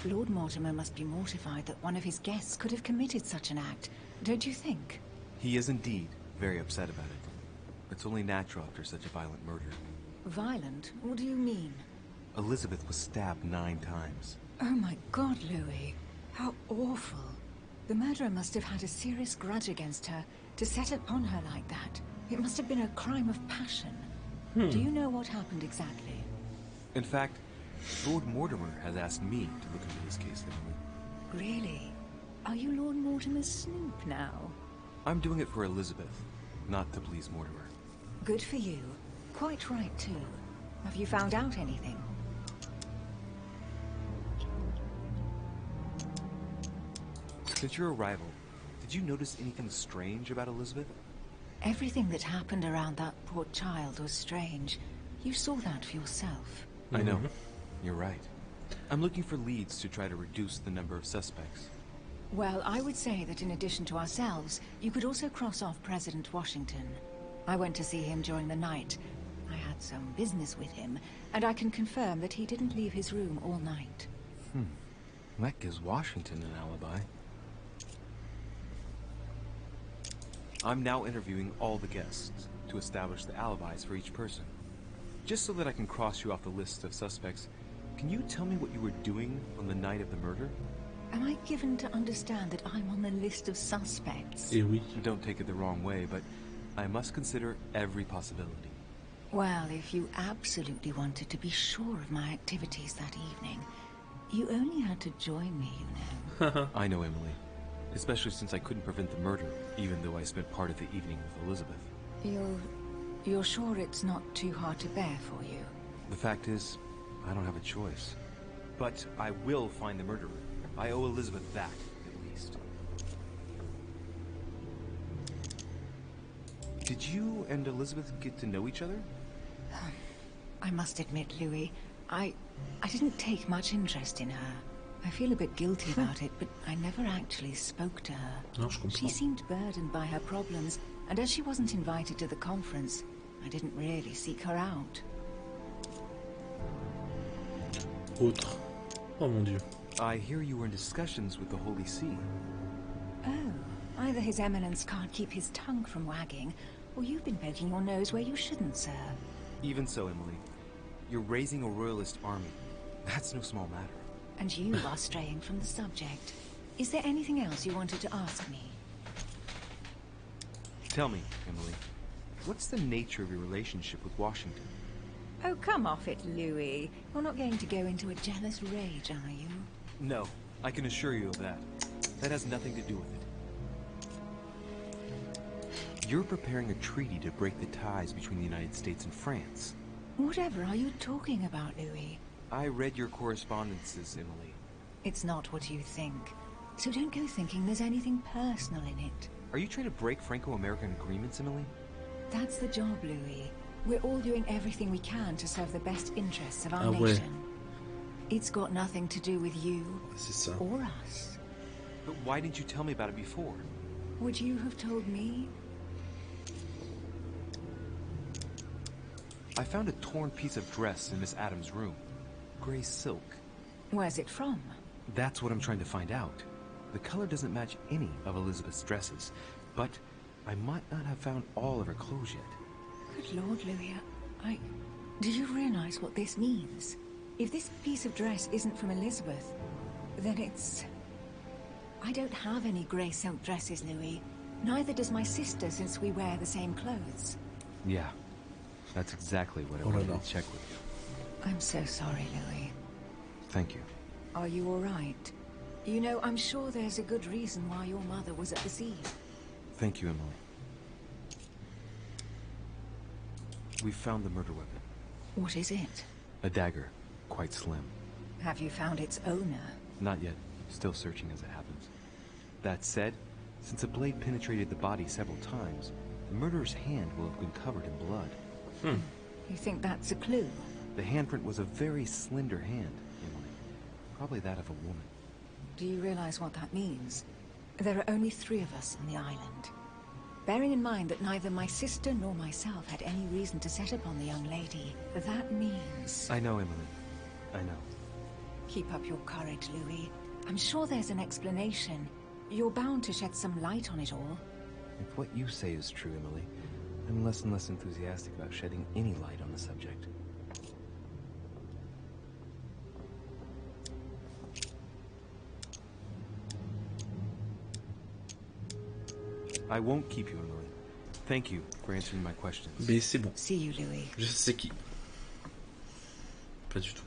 Lord Mortimer must be mortified that one of his guests could have committed such an act, don't you think? He is indeed very upset about it. It's only natural after such a violent murder. Violent? What do you mean? Elizabeth was stabbed 9 times. Oh my God, Louis. How awful. The murderer must have had a serious grudge against her to set upon her like that. It must have been a crime of passion. Do you know what happened exactly? In fact, Lord Mortimer has asked me to look into this case, Emily. Really? Are you Lord Mortimer's snoop now? I'm doing it for Elizabeth, not to please Mortimer. Good for you. Quite right, too. Have you found out anything? Since your arrival, did you notice anything strange about Elizabeth? Everything that happened around that poor child was strange. You saw that for yourself. I know. You're right. I'm looking for leads to try to reduce the number of suspects. Well, I would say that in addition to ourselves, you could also cross off President Washington. I went to see him during the night. I had some business with him, and I can confirm that he didn't leave his room all night. That gives Washington an alibi. I'm now interviewing all the guests to establish the alibis for each person. Just so that I can cross you off the list of suspects, can you tell me what you were doing on the night of the murder? Am I given to understand that I'm on the list of suspects? Eh oui. Don't take it the wrong way, but I must consider every possibility. Well, if you absolutely wanted to be sure of my activities that evening, you only had to join me, you know. I know, Emily. Especially since I couldn't prevent the murder, even though I spent part of the evening with Elizabeth. You're sure it's not too hard to bear for you? The fact is, I don't have a choice. But I will find the murderer. I owe Elizabeth that, at least. Did you and Elizabeth get to know each other? I must admit, Louis, I didn't take much interest in her. I feel a bit guilty about it, but I never actually spoke to her. Non, je comprends. She seemed burdened by her problems, And as she wasn't invited to the conference, I didn't really seek her out. Autre. Oh mon Dieu. I hear you were in discussions with the Holy See. Oh, either His Eminence can't keep his tongue from wagging, or you've been poking your nose where you shouldn't, sir. Even so, Emily, you're raising a royalist army. That's no small matter. And you are straying from the subject. Is there anything else you wanted to ask me? Tell me, Emily, what's the nature of your relationship with Washington? Oh, come off it, Louis. You're not going to go into a jealous rage, are you? No, I can assure you of that. That has nothing to do with it. You're preparing a treaty to break the ties between the United States and France. Whatever are you talking about, Louis? I read your correspondences, Emily. It's not what you think. So don't go thinking there's anything personal in it. Are you trying to break Franco-American agreements, Emily? That's the job, Louis. We're all doing everything we can to serve the best interests of our Ah ouais. nation. It's got nothing to do with you C'est ça. or us. But why didn't you tell me about it before? Would you have told me? I found a torn piece of dress in Miss Adams' room. Gray silk. Where's it from? That's what I'm trying to find out. The color doesn't match any of Elizabeth's dresses, but I might not have found all of her clothes yet. Good Lord, Louis, do you realize what this means? If this piece of dress isn't from Elizabeth, then it's... I don't have any grey silk dresses, Louis. Neither does my sister, since we wear the same clothes. Yeah, that's exactly what I Oh, no, wanted no. to check with you. I'm so sorry, Louis. Thank you. Are you all right? You know, I'm sure there's a good reason why your mother was at the scene. Thank you, Emily. We found the murder weapon. What is it? A dagger, quite slim. Have you found its owner? Not yet. Still searching as it happens. That said, since the blade penetrated the body several times, the murderer's hand will have been covered in blood. You think that's a clue? The handprint was a very slender hand, Emily. Probably that of a woman. Do you realize what that means? There are only 3 of us on the island. Bearing in mind that neither my sister nor myself had any reason to set upon the young lady, that means... I know, Emily. I know. Keep up your courage, Louis. I'm sure there's an explanation. You're bound to shed some light on it all. If what you say is true, Emily, I'm less and less enthusiastic about shedding any light on the subject. I won't keep you, Emily. Thank you for answering my questions. Mais c'est bon. See you, Louis. Je sais qui. Pas du tout.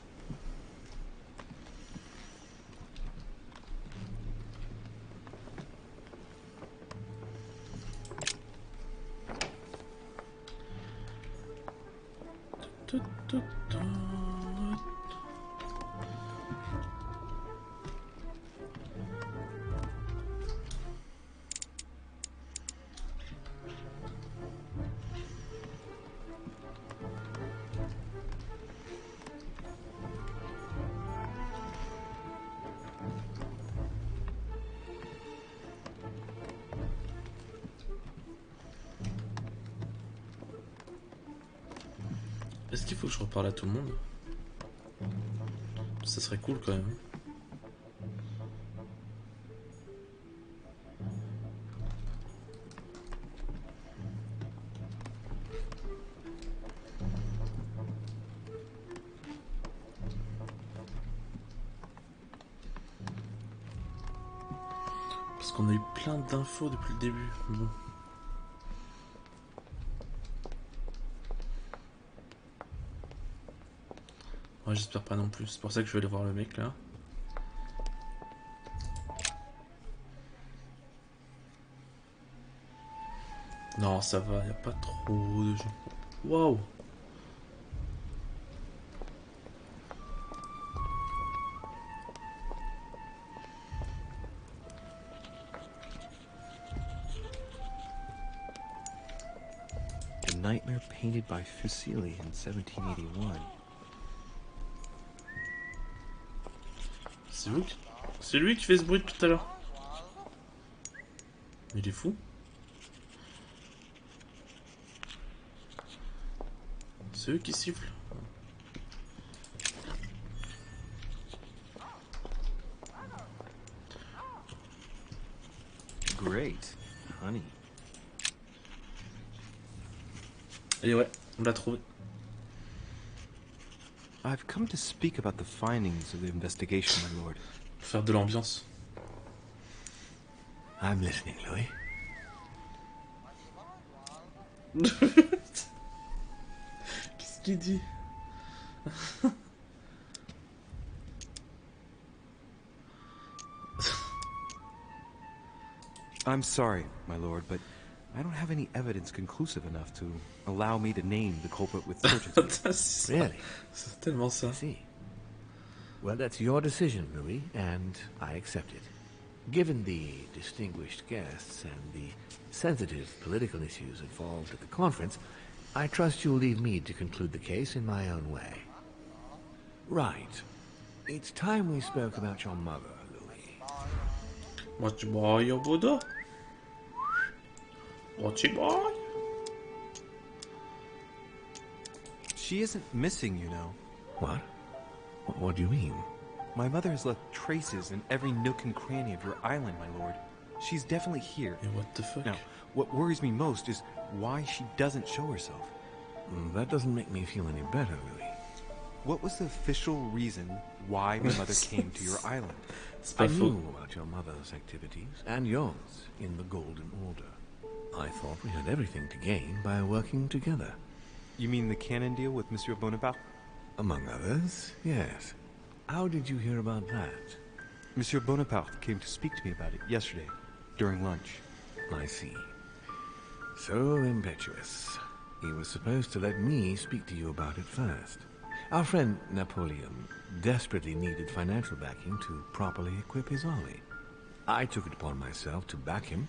Est-ce qu'il faut que je reparle à tout le monde? Ça serait cool quand même. Parce qu'on a eu plein d'infos depuis le début. Bon. Ouais, j'espère pas non plus. C'est pour ça que je vais aller voir le mec là. Non, ça va, y a pas trop de gens. Waouh! A nightmare painted by Fuseli in 1781. C'est lui qui fait ce bruit tout à l'heure. Il est fou. C'est eux qui sifflent. Great, honey. Et ouais, on l'a trouvé. I've come to speak about the findings of the investigation, my lord. Faire de l'ambiance. I'm listening, Louis. Qu'est-ce qu'il dit? I'm sorry, my lord, but I don't have any evidence conclusive enough to allow me to name the culprit with certainty. Really? C'est tellement ça. I see. Well, that's your decision, Louis, and I accept it. Given the distinguished guests and the sensitive political issues involved at the conference, I trust you'll leave me to conclude the case in my own way. Right. It's time we spoke about your mother, Louis. What's boy, your Buddha? What's boy? She isn't missing, you know. What? What do you mean? My mother has left traces in every nook and cranny of your island, my lord. She's definitely here. Yeah, what the fuck? Now, what worries me most is why she doesn't show herself. That doesn't make me feel any better, Louis. What was the official reason why my mother came to your island? I knew about your mother's activities, and yours, in the Golden Order. I thought we had everything to gain by working together. You mean the canon deal with Monsieur Bonaparte? Among others, yes. How did you hear about that? Monsieur Bonaparte came to speak to me about it yesterday, during lunch. I see. So impetuous. He was supposed to let me speak to you about it first. Our friend Napoleon desperately needed financial backing to properly equip his army. I took it upon myself to back him,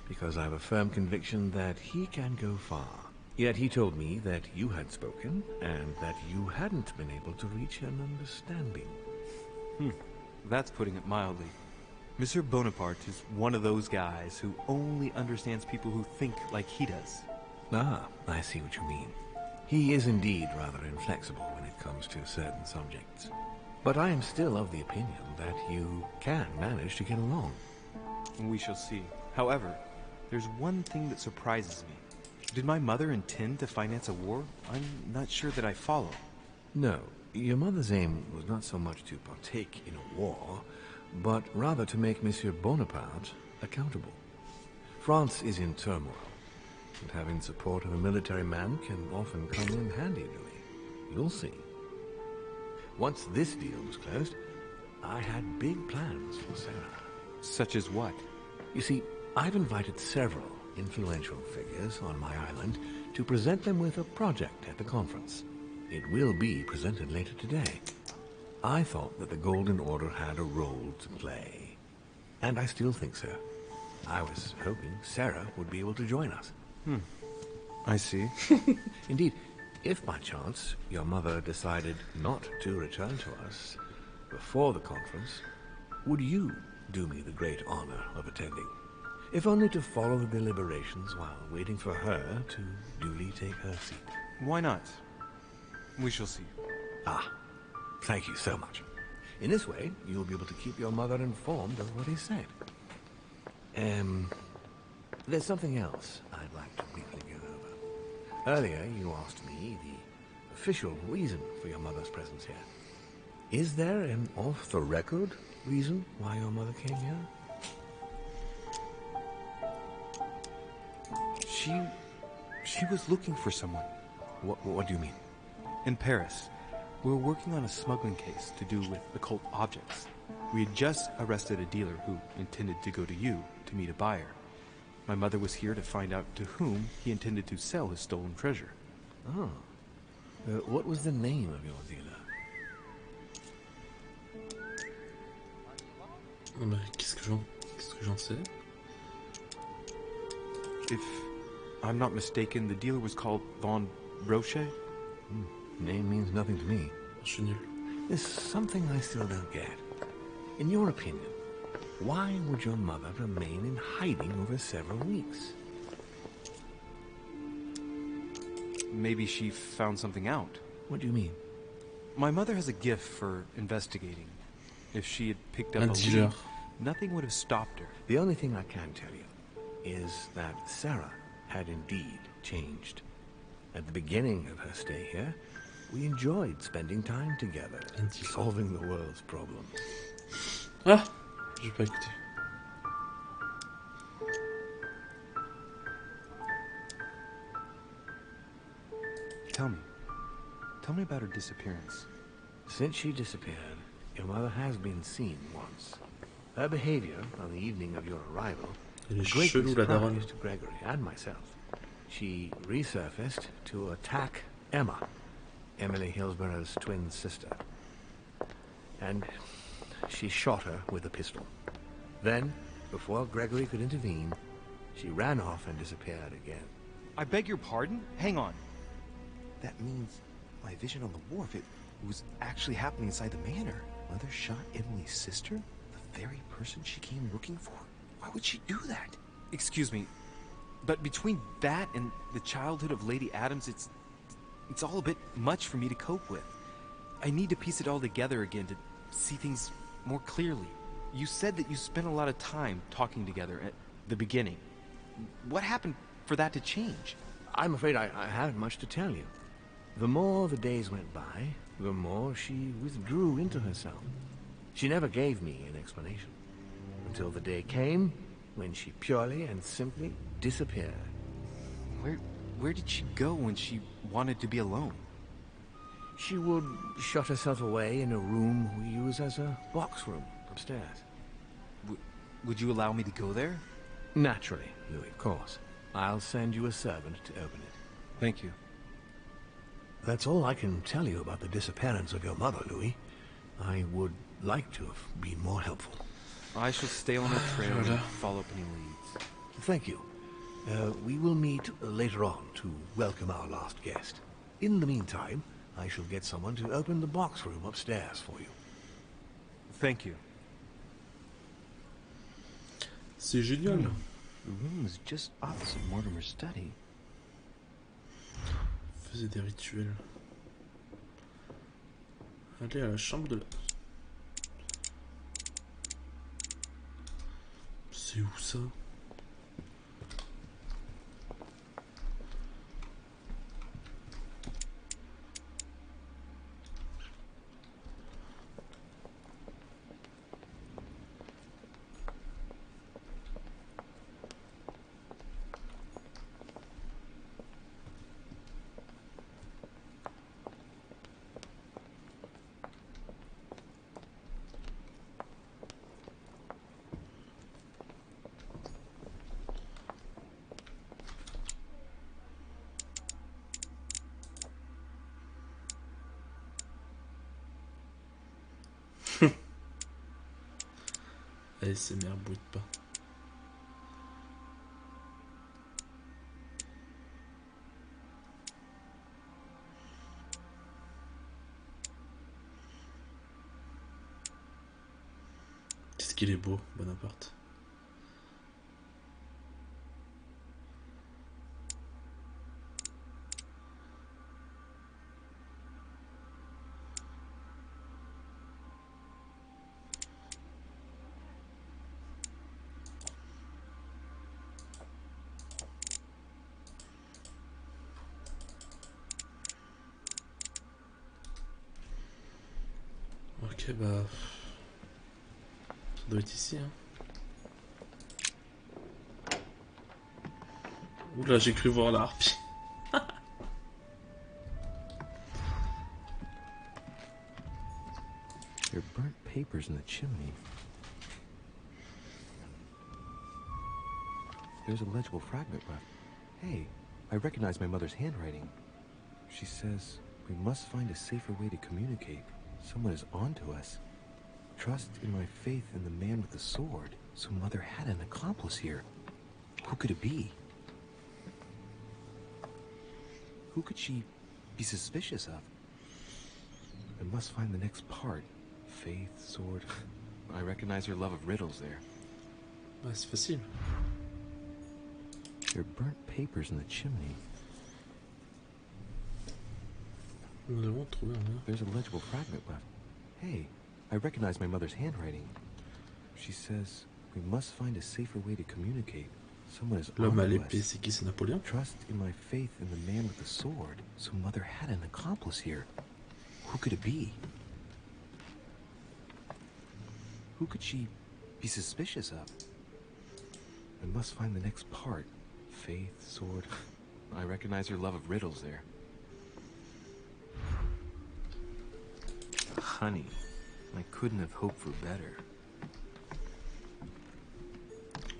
because I have a firm conviction that he can go far. Yet he told me that you had spoken, and that you hadn't been able to reach an understanding. That's putting it mildly. Monsieur Bonaparte is one of those guys who only understands people who think like he does. Ah, I see what you mean. He is indeed rather inflexible when it comes to certain subjects. But I am still of the opinion that you can manage to get along. We shall see. However, there's one thing that surprises me. Did my mother intend to finance a war? I'm not sure that I follow. No, your mother's aim was not so much to partake in a war, but rather to make Monsieur Bonaparte accountable. France is in turmoil, and having support of a military man can often come in handy, Louis. You'll see. Once this deal was closed, I had big plans for Sarah. Such as what? You see, I've invited several influential figures on my island to present them with a project at the conference. It will be presented later today. I thought that the Golden Order had a role to play. And I still think so. I was hoping Sarah would be able to join us. I see. Indeed, if by chance your mother decided not to return to us before the conference, would you do me the great honor of attending? If only to follow the deliberations while waiting for her to duly take her seat. Why not? We shall see. Ah, thank you so much. In this way, you'll be able to keep your mother informed of what he said. There's something else I'd like to briefly go over. Earlier, you asked me the official reason for your mother's presence here. Is there an off-the-record reason why your mother came here? She was looking for someone. What do you mean? In Paris, we were working on a smuggling case to do with occult objects. We had just arrested a dealer who intended to go to you to meet a buyer. My mother was here to find out to whom he intended to sell his stolen treasure. Oh. What was the name of your dealer? Qu'est-ce que j'en sais? If I'm not mistaken, the dealer was called Von Roche? Name means nothing to me. Je suis nul. There's something I still don't get. In your opinion, why would your mother remain in hiding over several weeks? maybe she found something out. What do you mean? My mother has a gift for investigating. If she had picked up Un a dealer. lead, nothing would have stopped her. The only thing I can tell you is that Sarah had indeed changed. At the beginning of her stay here, we enjoyed spending time together and solving the world's problems. Ah, j'ai pas écouté. Tell me about her disappearance. Since she disappeared, your mother has been seen once. Her behavior on the evening of your arrival greatly surprised Gregory and myself. She resurfaced to attack Emma, Emily Hillsborough's twin sister. And she shot her with a pistol. Then, before Gregory could intervene, she ran off and disappeared again. I beg your pardon? Hang on. That means my vision on the wharf, it was actually happening inside the manor. Mother shot Emily's sister? The very person she came looking for? Why would she do that? Excuse me, but between that and the childhood of Lady Adams, it's all a bit much for me to cope with. I need to piece it all together again to see things more clearly. You said that you spent a lot of time talking together at the beginning. What happened for that to change? I'm afraid I haven't much to tell you. The more the days went by, the more she withdrew into herself. She never gave me an explanation. Until the day came when she purely and simply disappeared. Where did she go when she wanted to be alone? She would shut herself away in a room we use as a box room upstairs. Would you allow me to go there? Naturally, Louis, of course. I'll send you a servant to open it. Thank you. That's all I can tell you about the disappearance of your mother, Louis. I would like to have been more helpful. I shall stay on her trail and follow up any leads. Thank you. We will meet later on to welcome our last guest. In the meantime, I shall get someone to open the box room upstairs for you. Thank you. C'est génial. The room was just opposite Mortimer's study. Faisait des rituels. Allez à la chambre de la... C'est où ça? ASMR bruit de pas. Qu'est-ce qu'il est beau, Bonaparte. Ok, bah... ça doit être ici, hein. Oula, j'ai cru voir la harpie. There are burnt papers in the chimney. There's a legible fragment left. Hey, I recognize my mother's handwriting. She says, we must find a safer way to communicate. Someone is on to us. Trust in my faith in the man with the sword. So Mother had an accomplice here. Who could it be? Who could she be suspicious of? I must find the next part. Faith, sword. I recognize your love of riddles there. Bah, c'est facile. There are burnt papers in the chimney. Nous avons trouvé un lien. There's a legible fragment left. Hey, I recognize my mother's handwriting. She says we must find a safer way to communicate. Someone is L'homme à onto l'épée, us. c'est qui? C'est Napoléon? Trust in my faith in the man with the sword. So mother had an accomplice here. Who could it be? Who could she be suspicious of? I must find the next part. Faith, sword. I recognize her love of riddles there. Honey, I couldn't have hoped for better.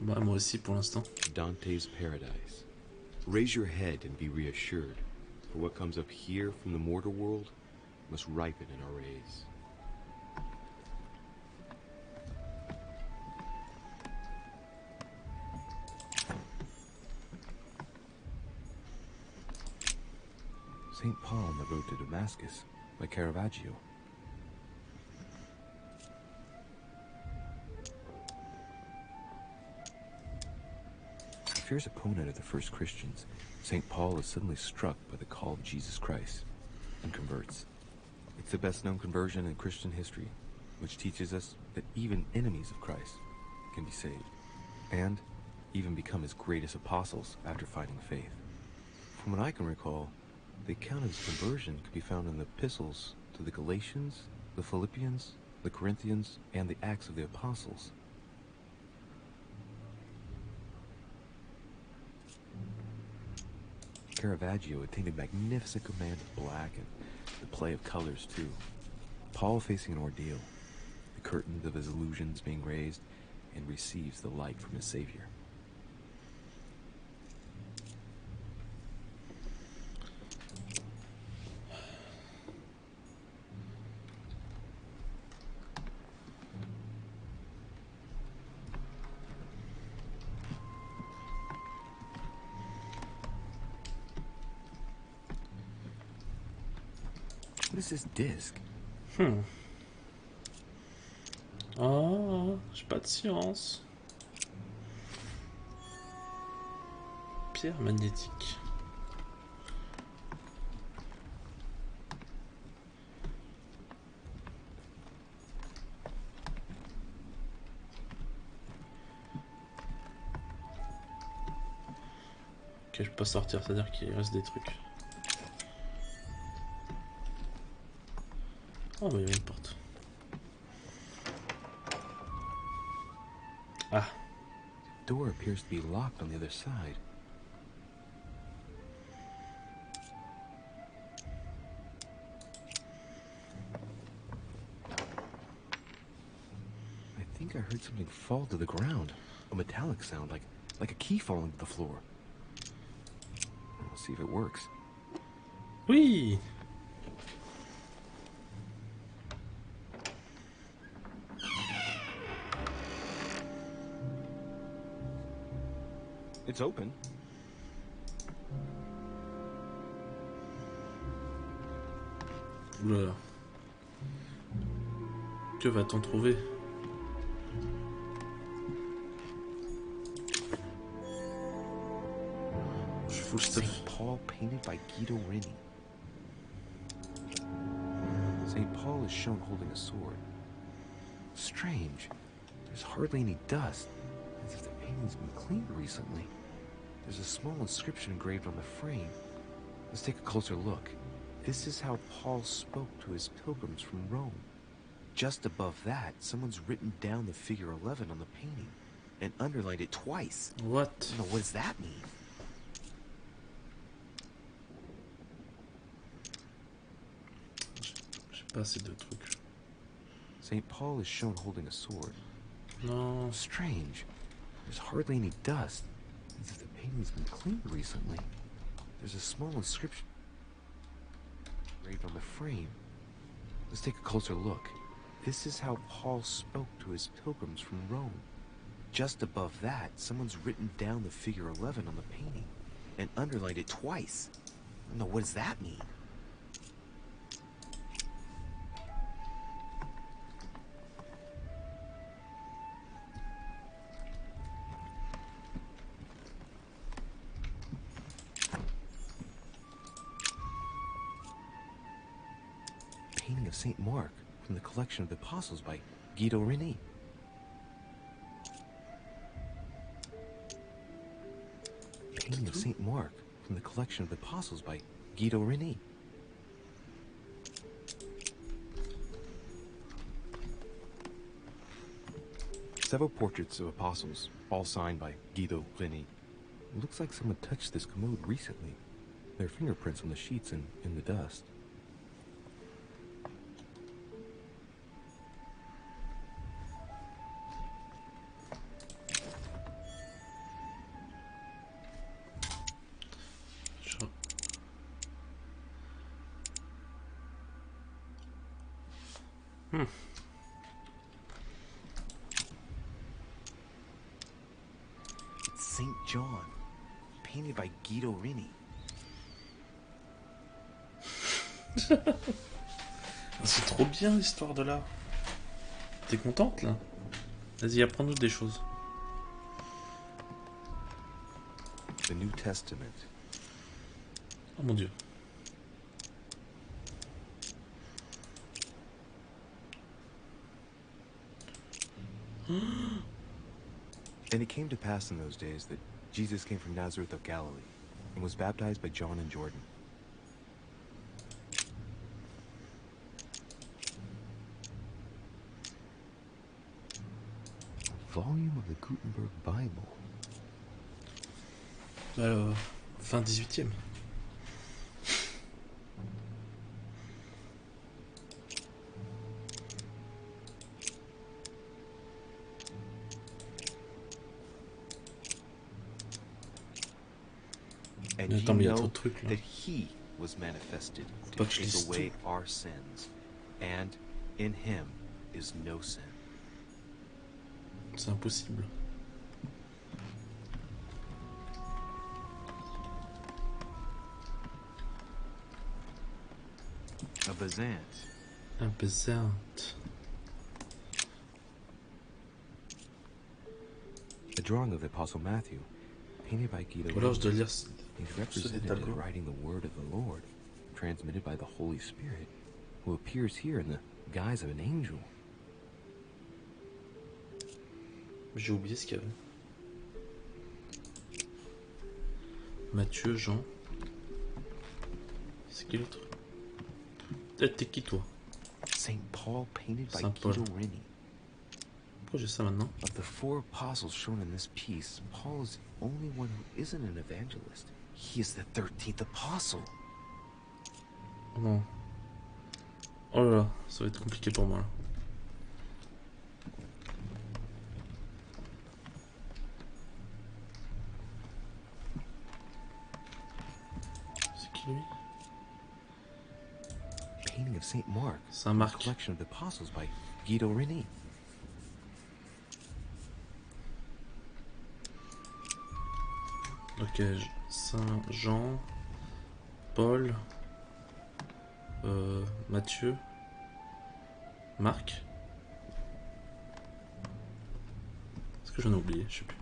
Bah, moi aussi pour l'instant. Dante's paradise. Raise your head and be reassured, for what comes up here from the mortar world must ripen in our rays. St. Paul on the road to Damascus by Caravaggio. A fierce opponent of the first Christians, St. Paul is suddenly struck by the call of Jesus Christ and converts. It's the best known conversion in Christian history, which teaches us that even enemies of Christ can be saved, and even become his greatest apostles after finding faith. From what I can recall, the account of his conversion could be found in the epistles to the Galatians, the Philippians, the Corinthians, and the Acts of the Apostles. Caravaggio attained a magnificent command of black and the play of colors too. Paul facing an ordeal, the curtains of his illusions being raised, and receives the light from his Savior. What is this disc? Oh, j'ai pas de science. Pierre magnétique. Ok, je peux pas sortir, c'est-à-dire qu'il reste des trucs. Oh, bah il y avait une porte. Ah. The door appears to be locked on the other side. I think I heard something fall to the ground. A metallic sound, like a key falling to the floor. We'll see if it works. Oui. It's open. Oula. Que va-t-on trouver? Full stuff. St. Paul painted by Guido Reni. St. Paul is shown holding a sword. Strange. There's hardly any dust, as if the painting's been cleaned recently. There's a small inscription engraved on the frame. Let's take a closer look. This is how Paul spoke to his pilgrims from Rome. Just above that, someone's written down the figure 11 on the painting and underlined it twice. What? Now, what does that mean? J'ai pas assez de trucs. St. Paul is shown holding a sword. No. Strange. There's hardly any dust, as if the painting's been cleaned recently. There's a small inscription engraved on the frame. Let's take a closer look. This is how Paul spoke to his pilgrims from Rome. Just above that, someone's written down the figure 11 on the painting and underlined it twice. Now, what does that mean? Painting of Saint Mark from the collection of the Apostles by Guido Reni. Painting of Saint Mark from the collection of the Apostles by Guido Reni. Several portraits of apostles, all signed by Guido Reni. It looks like someone touched this commode recently. There are fingerprints on the sheets and in the dust. It's Saint John, painted by Guido Reni. C'est trop bien l'histoire de l'art. T'es contente là? Vas-y, apprends-nous des choses. The New Testament. Oh mon Dieu. And it came to pass in those days that Jesus came from Nazareth of Galilee and was baptized by John in Jordan. A volume of the Gutenberg Bible. Fin 18e. And you know that he was manifested to take away our sins, and in him is no sin. C'est impossible. A Bazant. Un Bazant. A drawing of the Apostle Matthew, painted by Guido. Alors je dois lire He's represented as writing the word of the Lord, transmitted by the Holy Spirit, who appears here in the guise of an angel. J'ai oublié ce qu'il y avait. Matthieu, Jean. C'est qui l'autre? T'es qui toi? Saint Paul painted by Saint Paul. Guido Reni. Pourquoi j'ai ça maintenant? Of the four apostles shown in this piece, Paul is the only one who isn't an evangelist. He is the 13th apostle. Oh non. Oh là là, ça va être compliqué pour moi là. C'est qui lui? Painting of Saint Mark. Saint Marc. Collection of the apostles by Guido Reni. Ok, Saint Jean, Paul, Matthieu, Marc. Est-ce que j'en ai oublié? Je sais plus.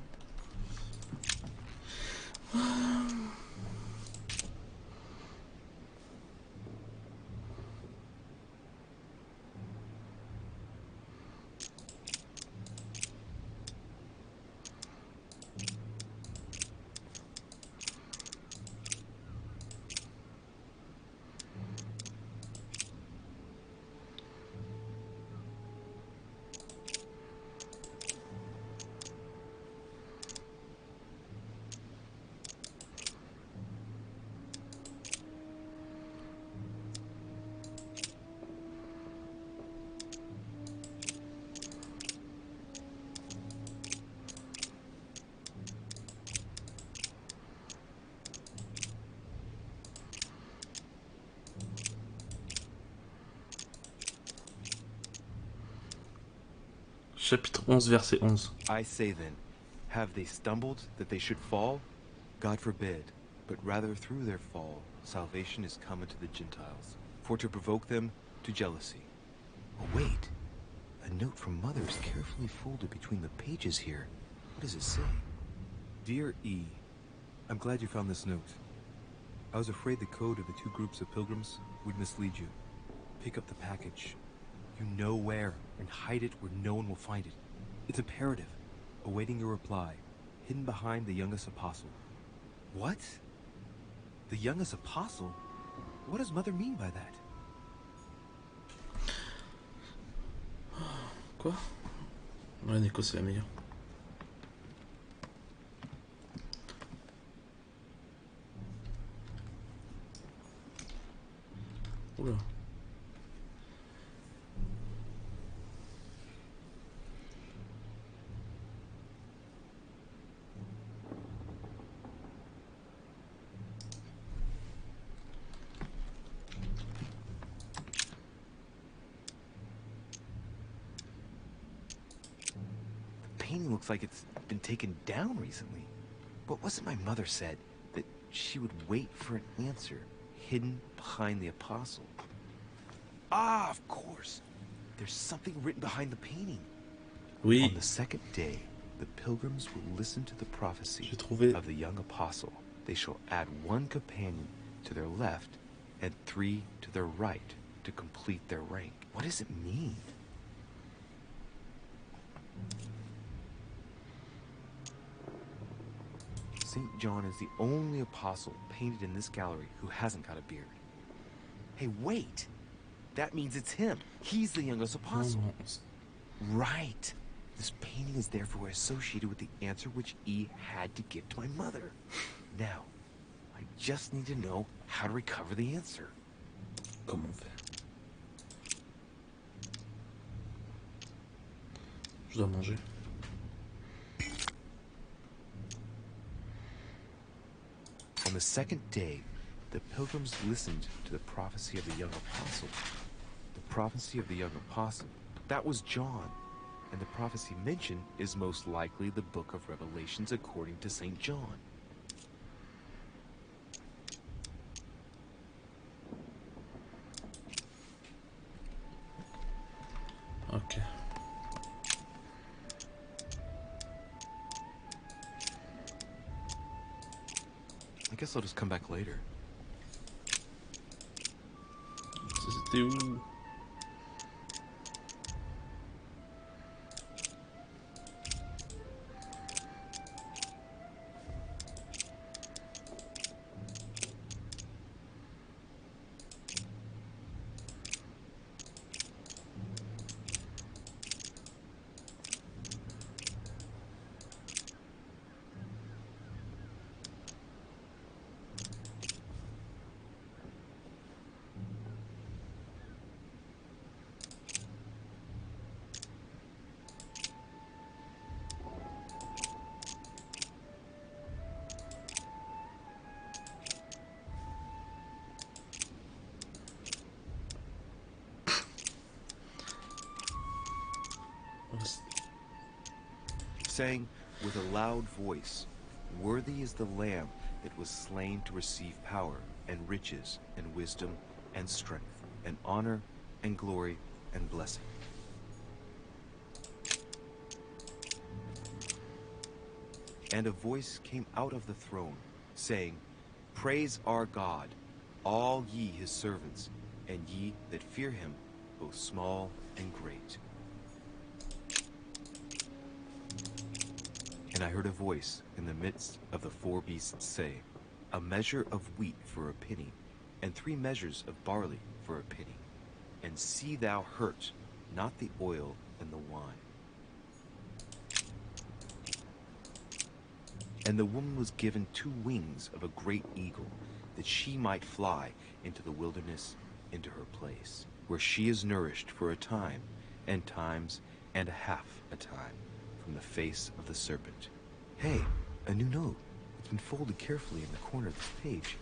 Chapitre 11, verset 11. I say then, have they stumbled that they should fall? God forbid, but rather through their fall, salvation is come unto the Gentiles, for to provoke them to jealousy. Oh, wait. A note from Mother is carefully folded between the pages here. What does it say? Dear E, I'm glad you found this note. I was afraid the code of the two groups of pilgrims would mislead you. Pick up the package. You know where, and hide it where no one will find it. It's imperative. Awaiting your reply. Hidden behind the youngest apostle. What? The youngest apostle? What does Mother mean by that? Quoi? Ouais, Neko, c'est la meilleure. Oula. Painting looks like it's been taken down recently. But wasn't my mother said that she would wait for an answer hidden behind the apostle? Ah, of course. There's something written behind the painting. Oui. On the second day, the pilgrims will listen to the prophecy of the young apostle. They shall add 1 companion to their left and 3 to their right to complete their rank. What does it mean? St. John is the only apostle painted in this gallery who hasn't got a beard. Hey, wait! That means it's him. He's the youngest apostle. Right. This painting is therefore associated with the answer which E had to give to my mother. Now, I just need to know how to recover the answer. Comment on fait? Je dois manger. On the second day, the pilgrims listened to the prophecy of the young apostle. The prophecy of the young apostle, that was John. And the prophecy mentioned is most likely the book of Revelations according to St. John. Okay. I guess I'll just come back later. C'était où? Saying with a loud voice, "Worthy is the Lamb that was slain to receive power and riches and wisdom and strength and honor and glory and blessing." And a voice came out of the throne, saying, "Praise our God, all ye his servants, and ye that fear him, both small and great." And I heard a voice in the midst of the 4 beasts say, "A measure of wheat for a penny, and 3 measures of barley for a penny. And see thou hurt not the oil and the wine." And the woman was given 2 wings of a great eagle, that she might fly into the wilderness, into her place, where she is nourished for a time, and times, and a half a time, from the face of the serpent. Hey, a new note. It's been folded carefully in the corner of this page.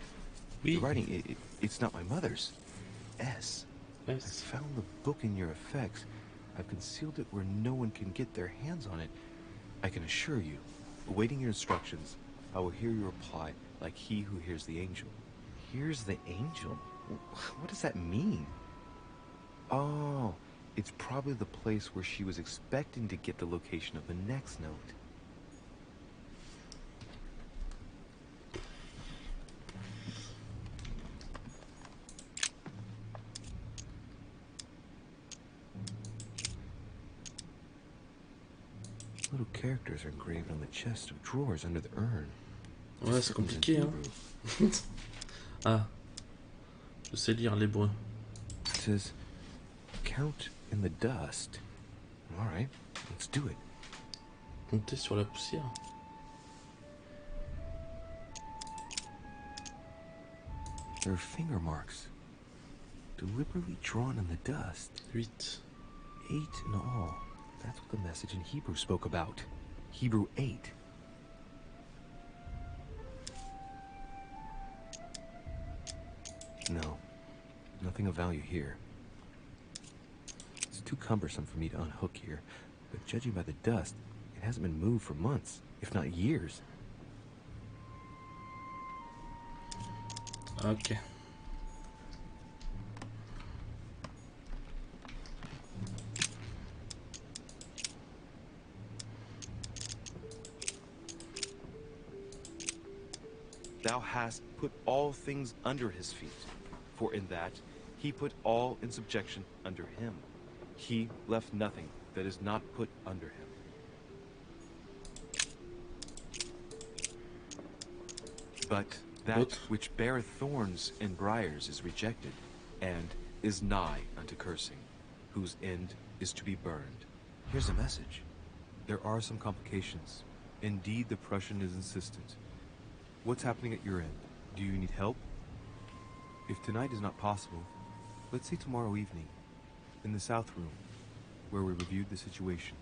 Oui. The writing, it's not my mother's. S. I found the book in your effects. I've concealed it where no one can get their hands on it. I can assure you, awaiting your instructions, I will hear your reply like he who hears the angel. Hears the angel? What does that mean? Oh, it's probably the place where she was expecting to get the location of the next note. Little characters are engraved on the chest of drawers under the urn. Ouais, c'est compliqué, hein. Ah, je sais lire l'hébreu. It says, count in the dust. All right, let's do it. Compter sur la poussière. There are finger marks, deliberately drawn in the dust. 8. 8 in all. That's what the message in Hebrew spoke about. Hebrew 8. No, nothing of value here. It's too cumbersome for me to unhook here, but judging by the dust, it hasn't been moved for months, if not years. Ok. Thou hast put all things under his feet, for in that he put all in subjection under him. He left nothing that is not put under him. But that which beareth thorns and briars is rejected, and is nigh unto cursing, whose end is to be burned. Here's a message. There are some complications. Indeed, the Prussian is insistent. What's happening at your end? Do you need help? If tonight is not possible, let's say tomorrow evening, in the South Room, where we reviewed the situation.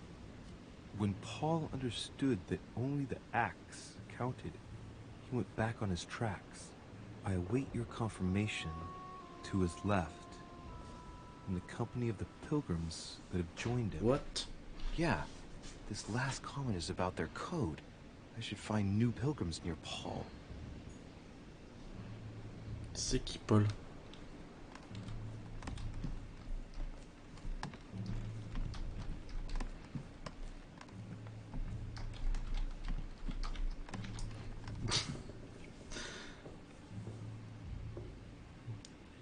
When Paul understood that only the axe counted, he went back on his tracks. I await your confirmation to his left, in the company of the pilgrims that have joined him. What? Yeah, this last comment is about their code. I should find new pilgrims near Paul. C'est qui, Paul?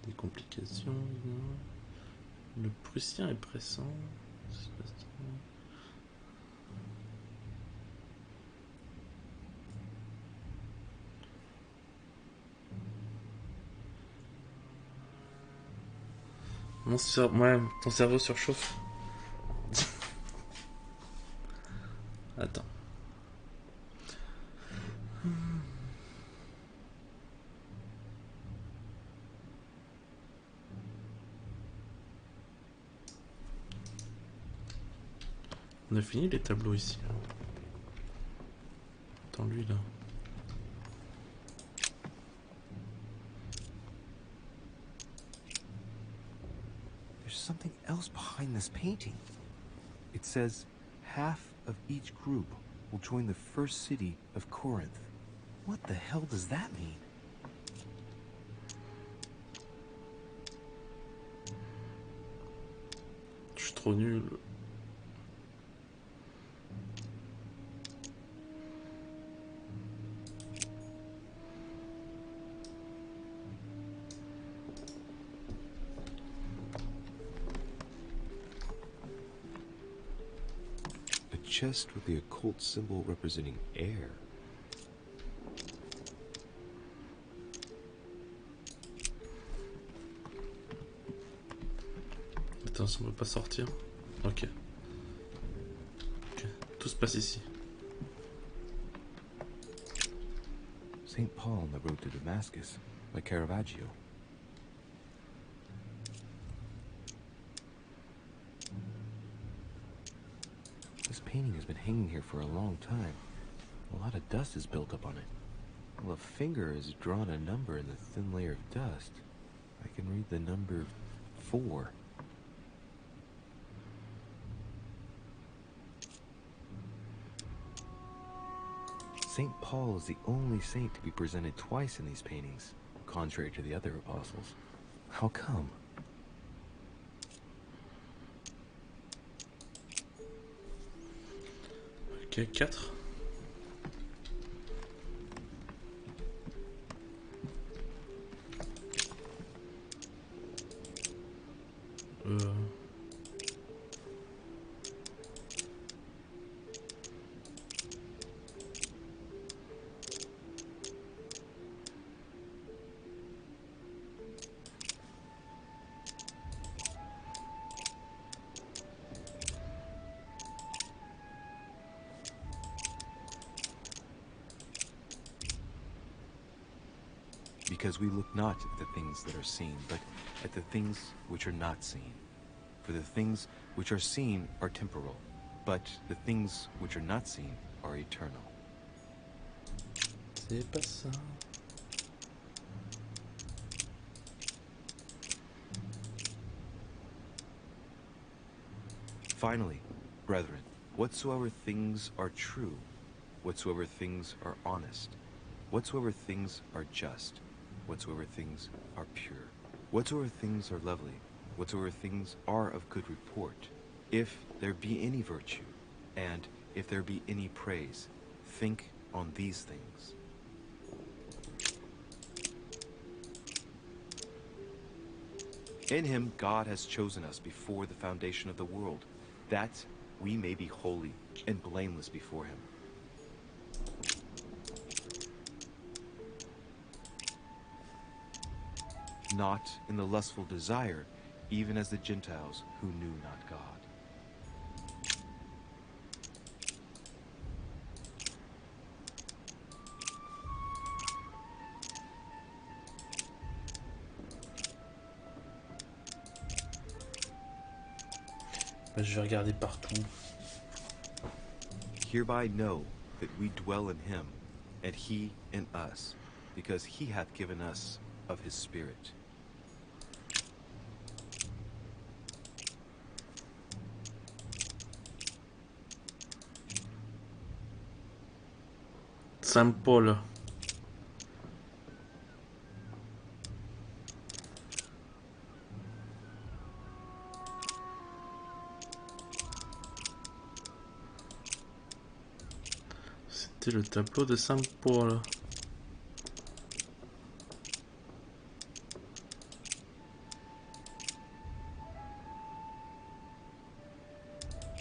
Des complications. Le Prussien est pressant. Ouais, ton cerveau surchauffe. Attends. On a fini les tableaux ici. Attends, lui là. There's something else behind this painting. It says, half of each group will join the first city of Corinth. What the hell does that mean? Je suis trop nul. Chest with the occult symbol representing air. Attends, ça ne peut pas sortir. Ok. Ok. Tout se passe ici. St. Paul on the road to Damascus, by Caravaggio. This painting has been hanging here for a long time. A lot of dust is built up on it. Well, a finger has drawn a number in the thin layer of dust. I can read the number 4. St. Paul is the only saint to be presented twice in these paintings, contrary to the other apostles. How come? Ok, 4. because we look not at the things that are seen, but at the things which are not seen. For the things which are seen are temporal, but the things which are not seen are eternal. C'est pas ça. Finally, brethren, whatsoever things are true, whatsoever things are honest, whatsoever things are just, whatsoever things are pure, whatsoever things are lovely, whatsoever things are of good report, if there be any virtue, and if there be any praise, think on these things. In him God has chosen us before the foundation of the world, that we may be holy and blameless before him. Not in the lustful desire, even as the Gentiles who knew not God. Je vais regarder partout. Hereby know that we dwell in him, and he in us, because he hath given us of his Spirit. Saint Paul. C'était le tableau de Saint Paul.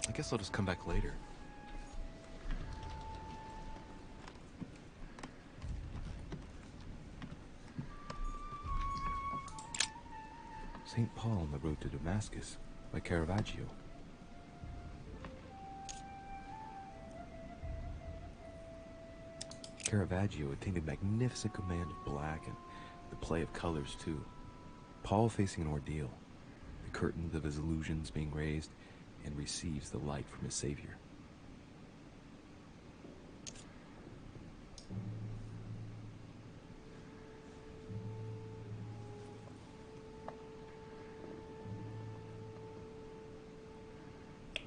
I guess I'll just come back later. St. Paul on the Road to Damascus by Caravaggio. Caravaggio attained a magnificent command of black and the play of colors too. Paul facing an ordeal, the curtains of his illusions being raised, and receives the light from his Savior.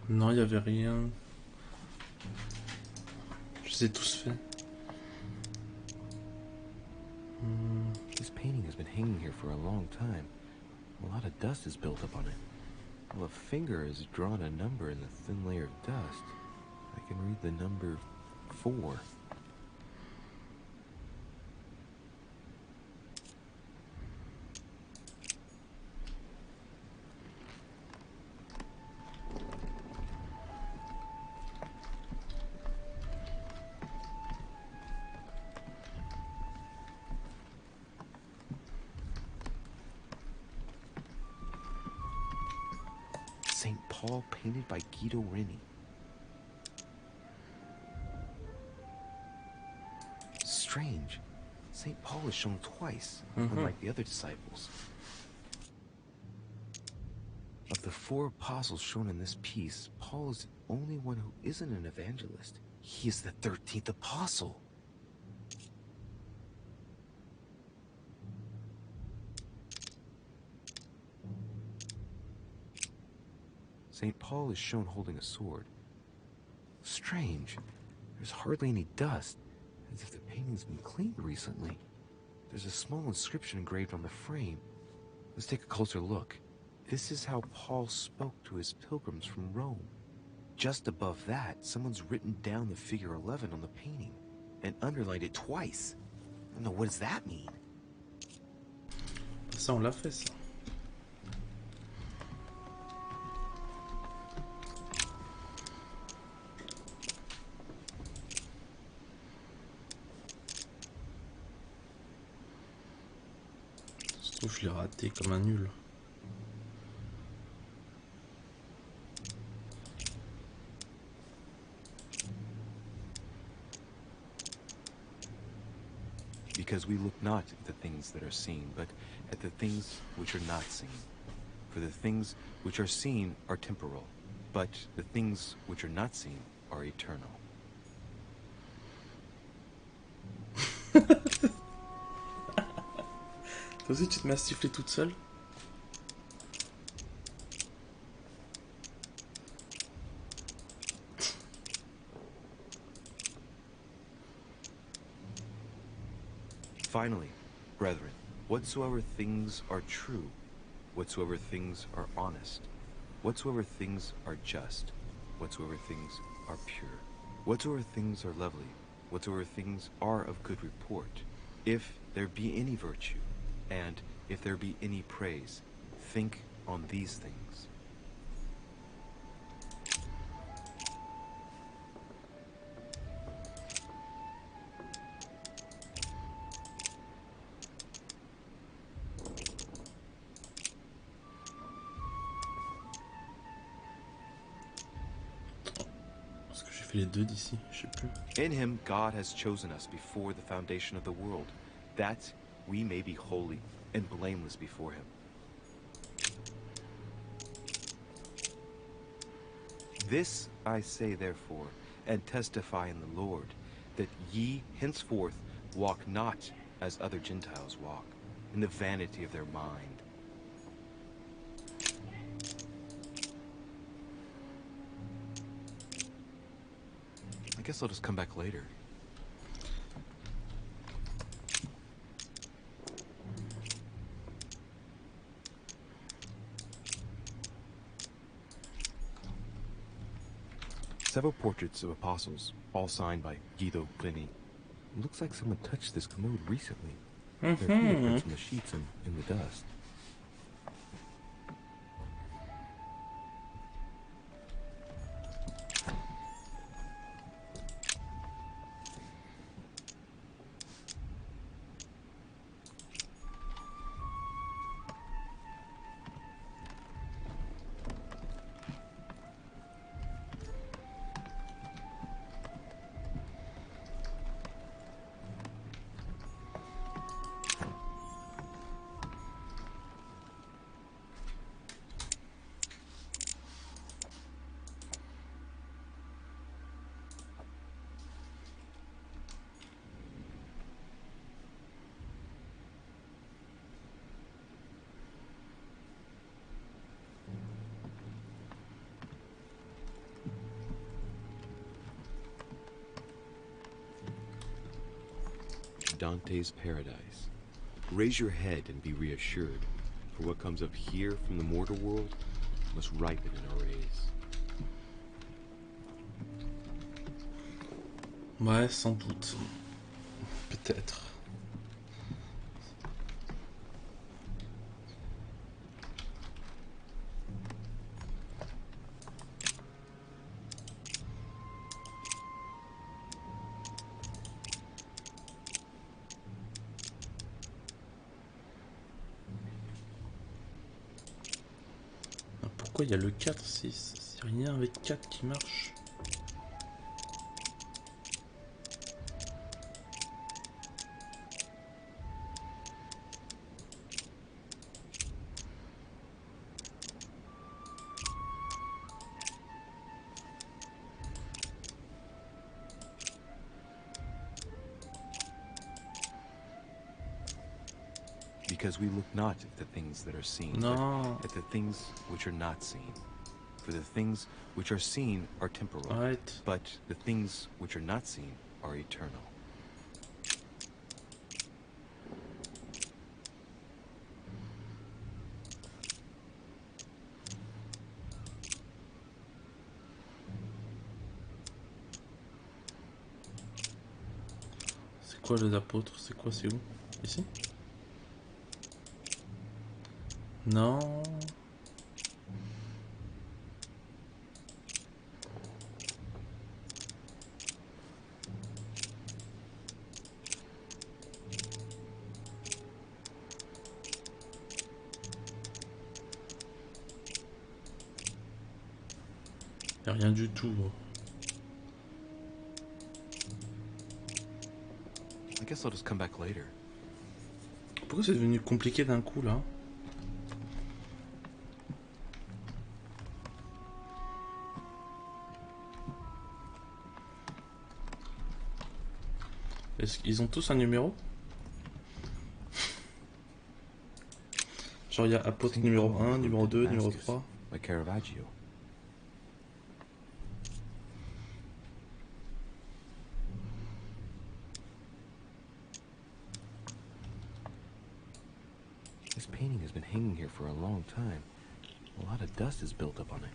Non, il n'y avait rien. Je les ai tous faits. This painting has been hanging here for a long time. A lot of dust is built up on it. Well, a finger has drawn a number in the thin layer of dust. I can read the number 4. St. Paul painted by Guido Reni. Strange. St. Paul is shown twice, unlike the other disciples. Of the 4 apostles shown in this piece, Paul is the only one who isn't an evangelist. He is the 13th apostle. St. Paul is shown holding a sword. Strange. There's hardly any dust, as if the painting's been cleaned recently. There's a small inscription engraved on the frame. Let's take a closer look. This is how Paul spoke to his pilgrims from Rome. Just above that, someone's written down the figure 11 on the painting, and underlined it twice. I don't know, what does that mean? Ça, on l'a fait, ça. Je trouve que je l'ai raté comme un nul. Because we look not at the things that are seen, but at the things which are not seen. For the things which are seen are temporal, but the things which are not seen are eternal. Toi aussi tu te mets à siffler toute seule? Finally, brethren, whatsoever things are true, whatsoever things are honest, whatsoever things are just, whatsoever things are pure, whatsoever things are lovely, whatsoever things are of good report, if there be any virtue, and if there be any praise, think on these things. Est-ce que j'ai fait les deux d'ici? Je sais plus. In him God has chosen us before the foundation of the world, that we may be holy and blameless before him. This I say therefore, and testify in the Lord, that ye henceforth walk not as other Gentiles walk, in the vanity of their mind. I guess I'll just come back later. Several portraits of apostles, all signed by Guido Pliny. It looks like someone touched this commode recently. There are fingerprints on the sheets and in the dust. Dante's paradise. Raise your head and be reassured, for what comes up here from the mortal world must ripen in our rays. Ouais, sans doute. Peut-être. Pourquoi il y a le 4 si c'est rien avec 4 qui marche? Because we look not at the things that are seen, No. but at the things which are not seen. For the things which are seen are temporal, Right. but the things which are not seen are eternal. C'est quoi les apôtres? C'est quoi? C'est où? Ici? Non. Y a rien du tout. I guess I'll just come back later. Pourquoi c'est devenu compliqué d'un coup là? Est-ce qu'ils ont tous un numéro? Genre il y a apôtre numéro 1, numéro 2, numéro 3. By Caravaggio. This painting has been hanging here for a long time. A lot of dust is built up on it.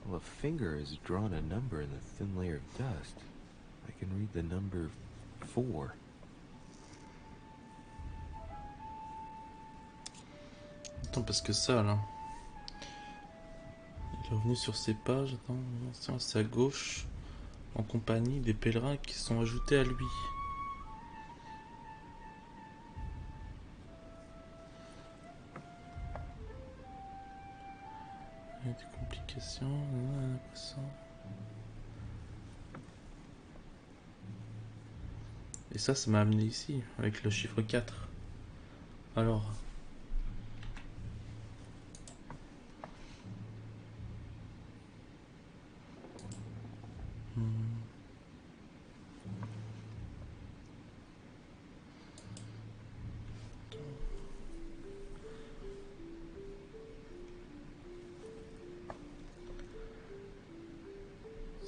Well, a finger has drawn a number in the thin layer of dust. I can read the number 4. Attends, parce que ça là... Il est revenu sur ses pages. Attends, c'est à gauche. En compagnie des pèlerins qui sont ajoutés à lui. Il y a des complications. Et ça m'a amené ici, avec le chiffre 4. Alors...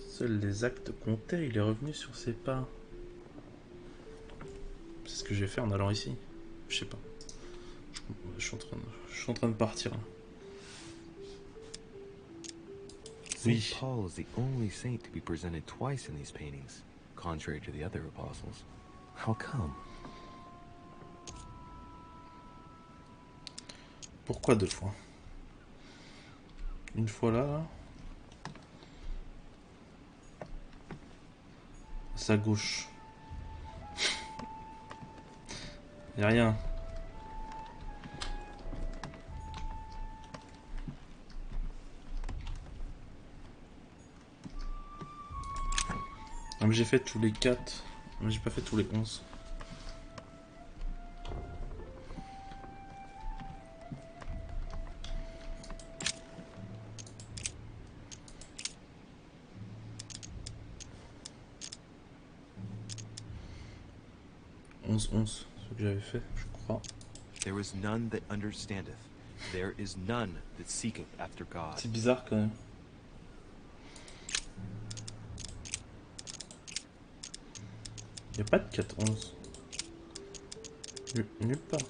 Seuls les actes comptés, il est revenu sur ses pas. C'est ce que j'ai fait en allant ici. Je sais pas. Je suis en train de partir là. Oui. St. Paul is the only saint to be presented twice in these paintings, contrary to the other apostles. How come? Pourquoi 2 fois? Une fois là. À sa gauche. Y'a rien. Ah, mais j'ai fait tous les 4. Mais j'ai pas fait tous les 11. Ce que j'avais fait, je crois. There is none that understandeth. There is none that seeketh after God. C'est bizarre quand même. Il n'y a pas de 4-11. Nulle part.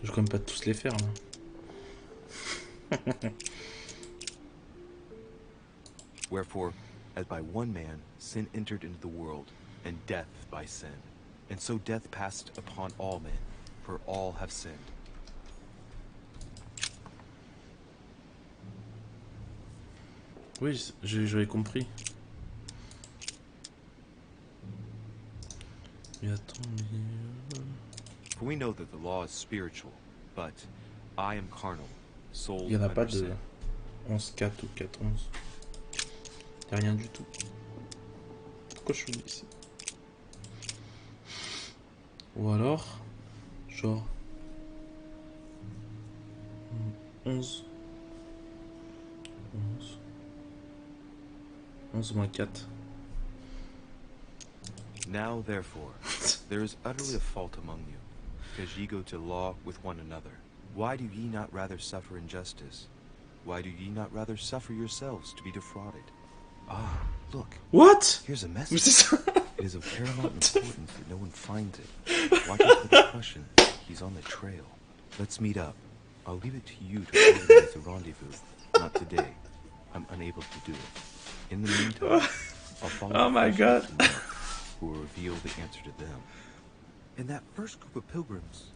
Je vais quand même pas tous les faire là. Wherefore, as by one man sin entered into the world, and death by sin. And so death passed upon all men, for all have sinned. Oui, j'avais compris. Mais attends, mais... For we know that the law is spiritual, but I am carnal, sold Il n'y en a pas under de sin. 11-4 ou 4-11. Il n'y a rien du tout. Pourquoi je suis ici? Ou alors, genre 11 moins 4. Now therefore, there is utterly a fault among you, because ye go to law with one another. Why do ye not rather suffer injustice? Why do ye not rather suffer yourselves to be defrauded? Ah, look. What? Here's a message. It is of paramount importance that no one finds it. Watch out for the Prussian. He's on the trail. Let's meet up. I'll leave it to you to organize a rendezvous. Not today. I'm unable to do it. In the meantime, I'll follow Oh my God. who will reveal the answer to them. In that first group of pilgrims,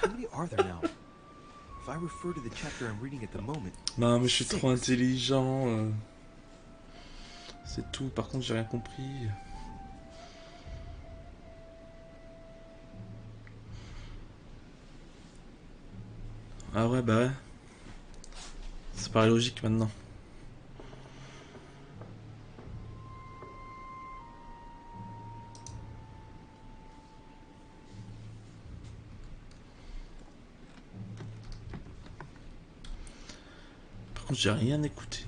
how many are there now? If I refer to the chapter I'm reading at the moment... Non mais je suis trop intelligent. C'est tout, par contre j'ai rien compris. Ah ouais, bah ouais. Ça paraît logique maintenant. Par contre, j'ai rien écouté.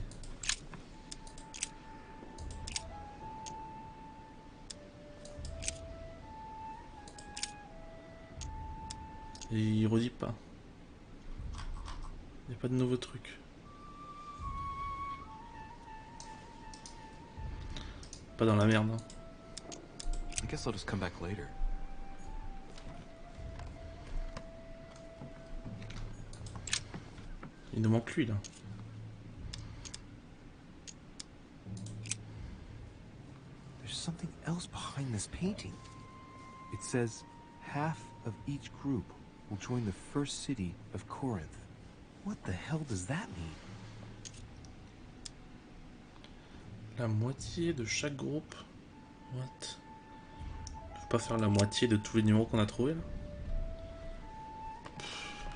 Et il redit pas. Il n'y a pas de nouveaux trucs. Pas dans la merde. Hein. I guess I'll just come back later. Il nous manque lui là. There's something else behind this painting. It says, half of each group will join the first city of Corinth. What the hell does that mean? La moitié de chaque groupe. What? Faut pas faire la moitié de tous les numéros qu'on a trouvés là.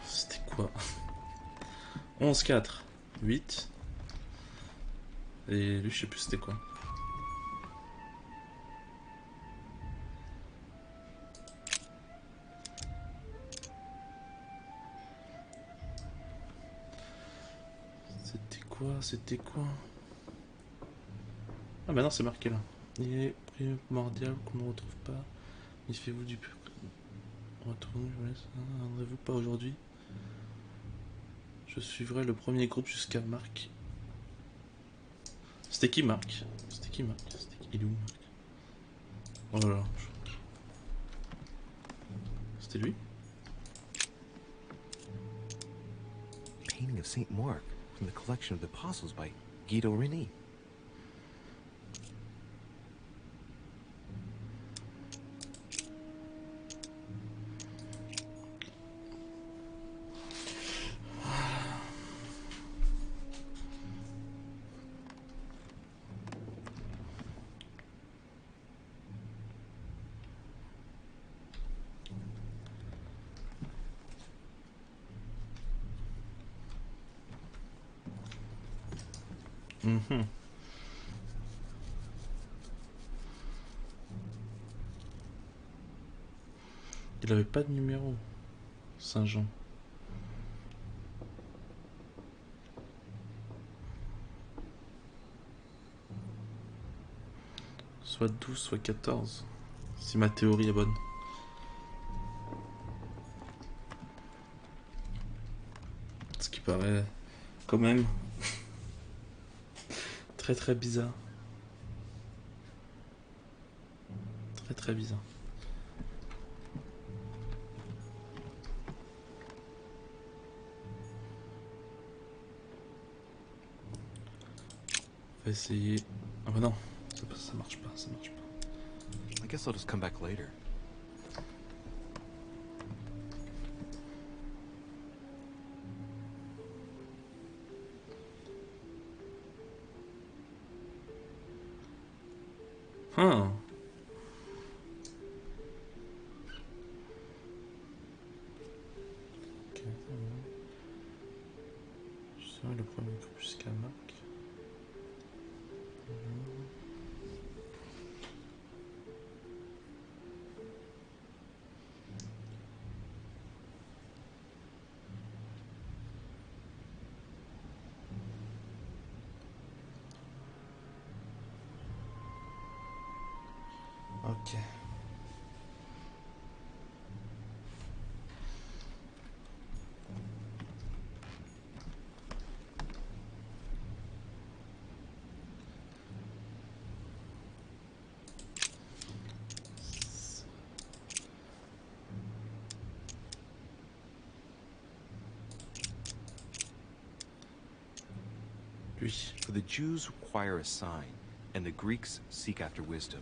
C'était quoi? 11, 4, 8. Et lui, je sais plus c'était quoi. C'était quoi? C'était quoi? Ah bah non, c'est marqué là. Il est primordial qu'on ne retrouve pas. Méfiez-vous du peu. Retournez, rendez-vous pas aujourd'hui. Je suivrai le premier groupe jusqu'à Marc. C'était qui Marc? C'était qui Marc? Il est où Marc? Oh là là. C'était lui? Painting of Saint Mark from the collection of the Apostles by Guido Reni. Mhm. Il avait pas de numéro, Saint-Jean. Soit 12, soit 14. Si ma théorie est bonne. Ce qui paraît quand même très très bizarre. Très très bizarre. On va essayer. Ah bah non, ça marche pas, ça marche pas. I guess I'll just come back later. Huh. Ok, ça va. Je serai le premier groupe jusqu'à Marc. Ok. Lui. For the Jews require a sign, and the Greeks seek after wisdom.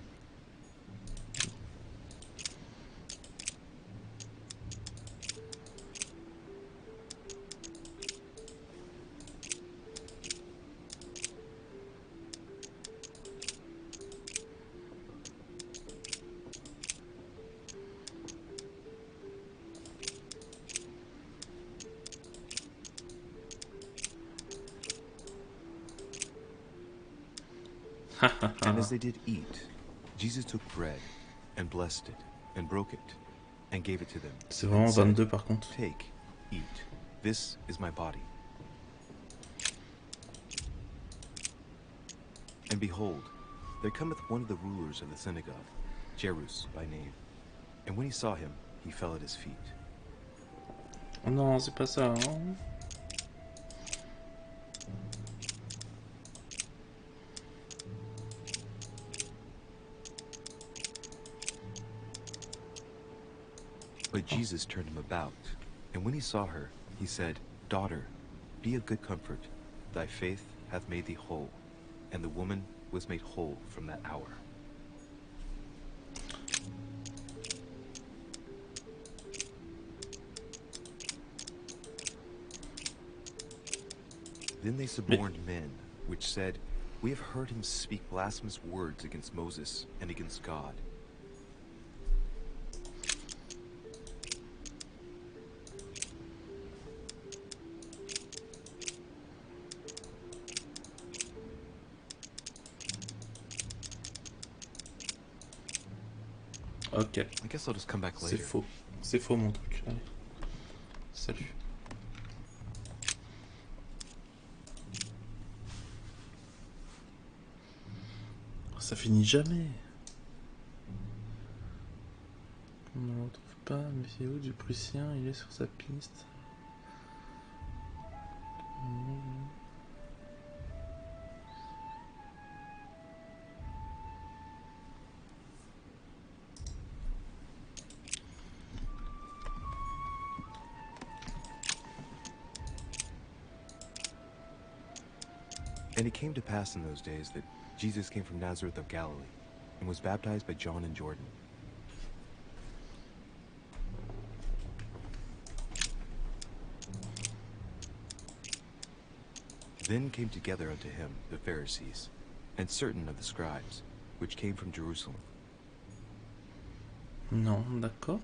And as they did eat, Jesus took bread and blessed it and broke it and gave it to them. C'est vraiment and said, 22 par contre. Take, eat. This is my body. And behold, there cometh one of the rulers of the synagogue, Jairus by name. And when he saw him, he fell at his feet. Oh non, c'est pas ça. Hein. But Jesus turned him about, and when he saw her, he said, Daughter, be of good comfort. Thy faith hath made thee whole. And the woman was made whole from that hour. Then they suborned men, which said, We have heard him speak blasphemous words against Moses and against God. Ok. I guess I'll just come back C'est later. faux. C'est faux mon truc. Allez. Salut. Ça finit jamais. On ne le retrouve pas. Méfiez-vous du Prussien, il est sur sa piste. And it came to pass in those days that Jesus came from Nazareth of Galilee, and was baptized by John in Jordan. Then came together unto him the Pharisees, and certain of the scribes, which came from Jerusalem. Non, d'accord.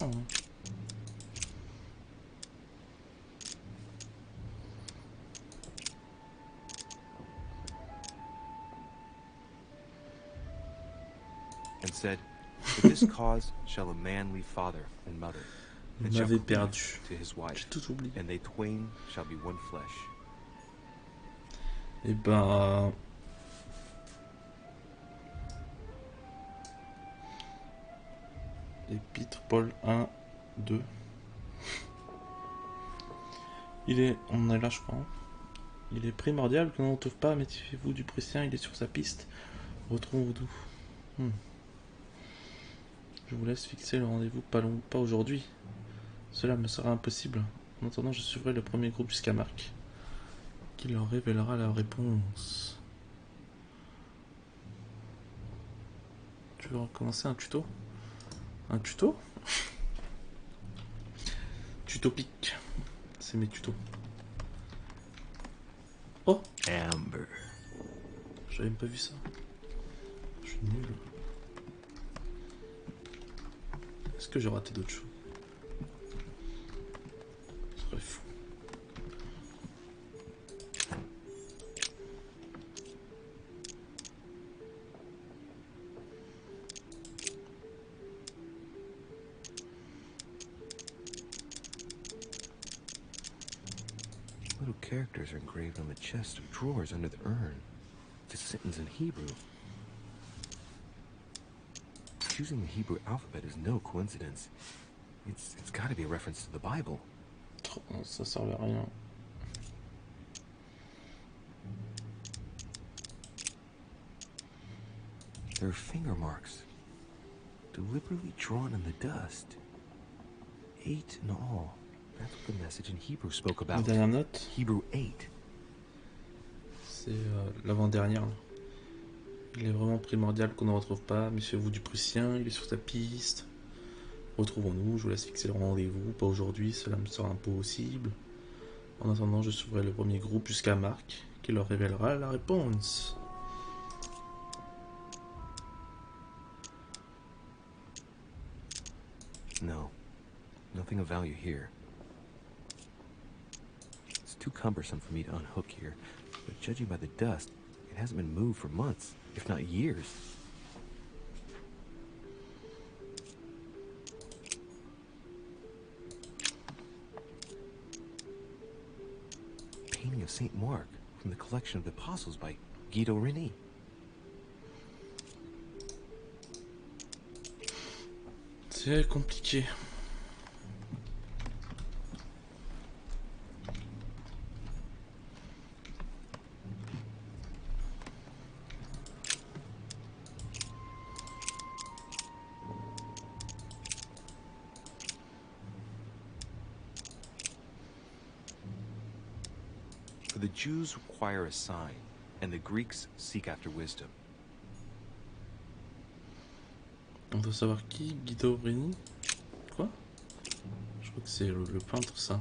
And said, For this cause shall a man leave father and mother, and Vous shall m'avez cleave perdu. to his wife, J'ai tout oublié. and they twain shall be one flesh. Et ben... Épître Paul 1, 2. On est là je crois. Il est primordial que l'on ne trouve pas, méfiez-vous du Prussien, il est sur sa piste. Retrouvons-nous. Je vous laisse fixer le rendez-vous pas aujourd'hui. Cela me sera impossible. En attendant, je suivrai le premier groupe jusqu'à Marc, qui leur révélera la réponse. Tu veux recommencer un tuto? Un tuto? Tutopique. C'est mes tutos. Oh! Amber. J'avais même pas vu ça. Je suis nul. Est-ce que j'ai raté d'autres choses? Ce serait fou. Little characters are engraved on the chest of drawers under the urn. It's a sentence in Hebrew. Choosing the Hebrew alphabet is no coincidence. It's got to be a reference to the Bible. Ça servait à rien. There are finger marks, deliberately drawn in the dust. 8 in all. That's what the message in Hebrew spoke La about. dernière note, Hebrew 8. c'est l'avant-dernière. Il est vraiment primordial qu'on ne retrouve pas. Méfiez-vous du Prussien, il est sur sa piste. Retrouvons-nous, je vous laisse fixer le rendez-vous. Pas aujourd'hui, cela me sera impossible. En attendant, je suivrai le premier groupe jusqu'à Marc, qui leur révélera la réponse. No, nothing of value here. It's too cumbersome for me to unhook here, but judging by the dust, It hasn't been moved for months, if not years. Painting of Saint Mark from the collection of the Apostles by Guido Reni. C'est compliqué. For the Jews require a sign, and the Greeks seek after wisdom. On doit savoir qui, Guido Reni? Quoi? Je crois que c'est le peintre, ça.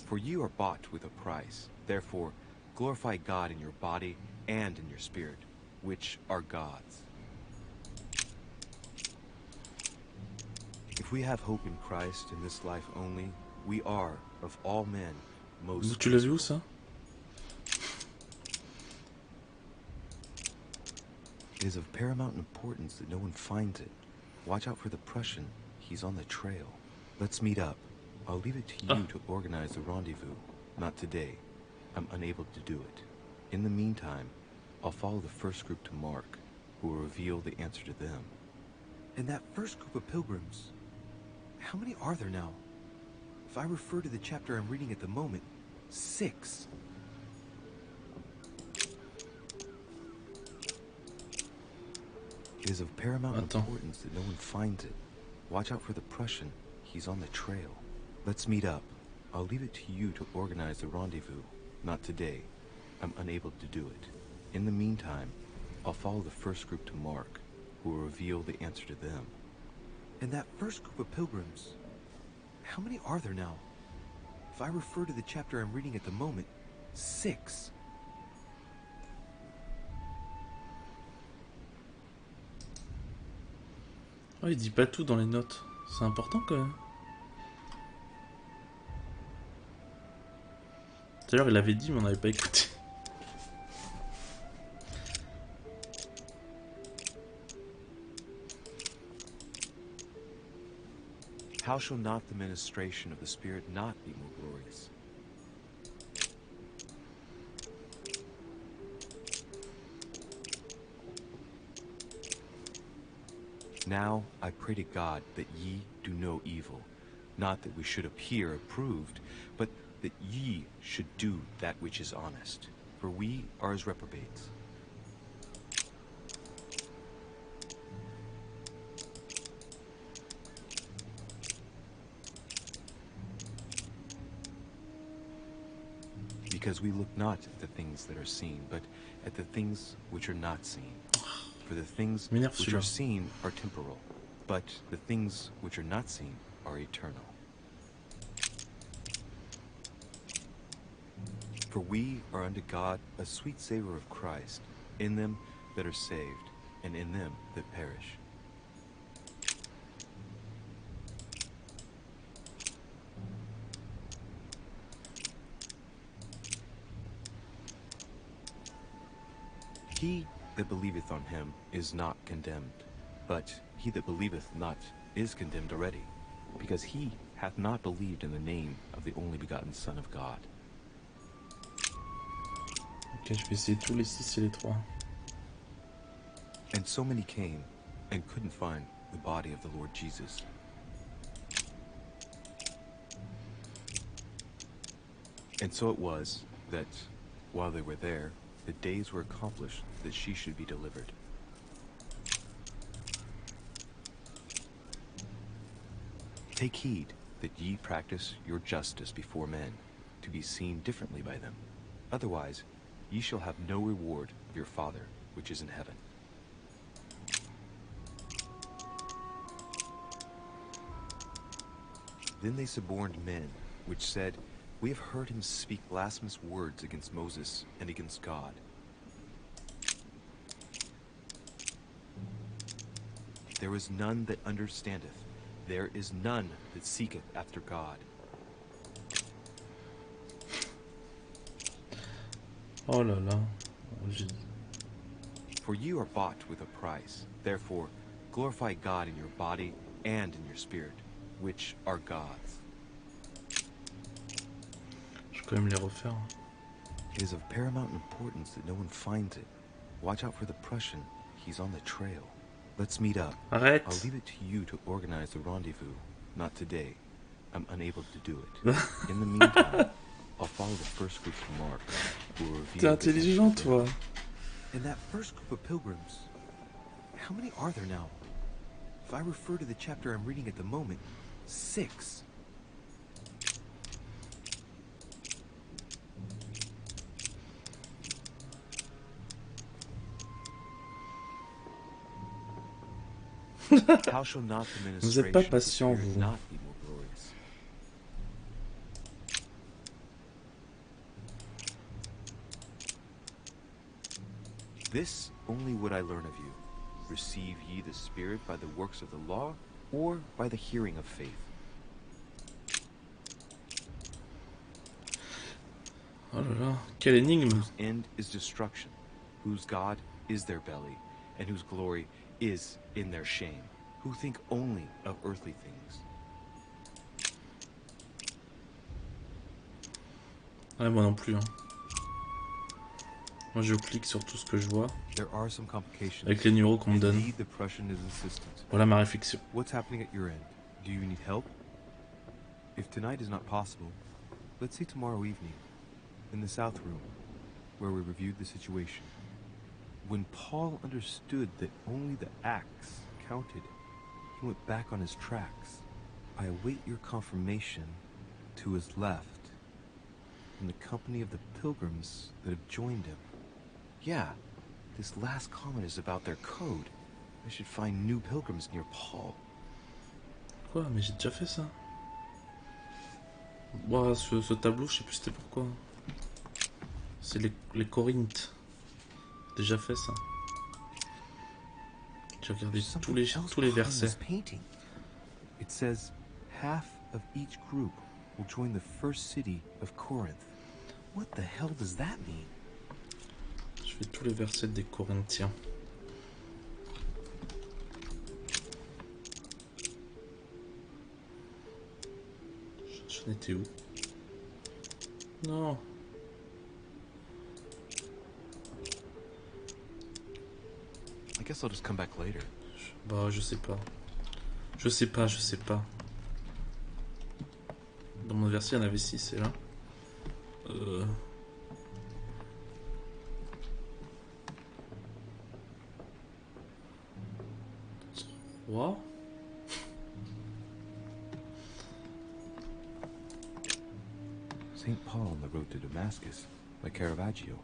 For you are bought with a price. Therefore, glorify God in your body and in your spirit, which are God's. If we have hope in Christ in this life only, we are, of all men, most... Tu l'as vu où, ça? It is of paramount importance that no one finds it. Watch out for the Prussian. He's on the trail. Let's meet up. I'll leave it to you to organize the rendezvous. Not today. I'm unable to do it. In the meantime, I'll follow the first group to Mark, who will reveal the answer to them. And that first group of pilgrims, how many are there now? If I refer to the chapter I'm reading at the moment, 6. It is of paramount importance that no one finds it. Watch out for the Prussian. He's on the trail. Let's meet up. I'll leave it to you to organize the rendezvous. Not today. I'm unable to do it. In the meantime, I'll follow the first group to Mark, who will reveal the answer to them. And that first group of pilgrims, how many are there now? If I refer to the chapter I'm reading at the moment, 6. Oh, il dit pas tout dans les notes. C'est important quand même. Tout à l'heure, il l'avait dit, mais on n'avait pas écouté. How shall not the ministration of the Spirit not be more glorious? Now I pray to God that ye do no evil, not that we should appear approved, but that ye should do that which is honest, for we are as reprobates. Because we look not at the things that are seen, but at the things which are not seen. For the things which are seen are temporal, but the things which are not seen are eternal. For we are unto God a sweet savor of Christ, in them that are saved, and in them that perish. He that believeth on him is not condemned, but he that believeth not is condemned already, because he hath not believed in the name of the only begotten Son of God. Ok, je vais essayer tous les 6 et les 3. And so many came and couldn't find the body of the Lord Jesus. And so it was that, while they were there, the days were accomplished that she should be delivered. Take heed that ye practice your justice before men, to be seen differently by them. Otherwise, ye shall have no reward of your Father which is in heaven. Then they suborned men, which said, We have heard him speak blasphemous words against Moses and against God. There is none that understandeth, there is none that seeketh after God. Oh là là. For you are bought with a price. Therefore, glorify God in your body and in your spirit, which are God's. Je vais quand même les refaire. It is of paramount importance that no one finds it. Watch out for the Prussian. He's on the trail. Let's meet up. Arrête. I'll leave it to you to organize the rendezvous. Not today. I'm unable to do it. In the meantime, I'll follow the first group's mark. T'es intelligent, toi. And that first group of pilgrims, how many are there now? If I refer to the chapter I'm reading at the moment, 6. How shall not the Vous êtes pas ministration of the patient, Spirit vous. not be more glorious? This only would I learn of you. Receive ye the Spirit by the works of the law, or by the hearing of faith? Oh là là, quelle énigme. Whose end is destruction, whose God is their belly, and whose glory is in their shame, who think only of earthly things. Ouais, moi non plus. Hein. Moi je clique sur tout ce que je vois. There are some complications. Avec les numéros qu'on me donne. Indeed, the Prussian is insistent. Voilà ma réflexion. What's happening at your end? Do you need help? If tonight is not possible, let's see tomorrow evening, in the South Room, where we reviewed the situation. When Paul understood that only the axe counted, he went back on his tracks. I await your confirmation to his left, in the company of the pilgrims that have joined him. Yeah, this last comment is about their code. I should find new pilgrims near Paul. Quoi? Mais j'ai déjà fait ça. Ouah, ce tableau, je sais plus c'était pourquoi. C'est les Corinthes. Déjà fait ça. J'ai regardé tous les versets. It says half of each group will join the first city of Corinth. What the hell does that mean? Je fais tous les versets des Corinthiens. J'en étais où? Non. I guess I'll just come back later. Bah, je sais pas. Je sais pas. Dans mon verset, il y en avait 6, c'est là. 3. St. Paul on the road to Damascus, by Caravaggio.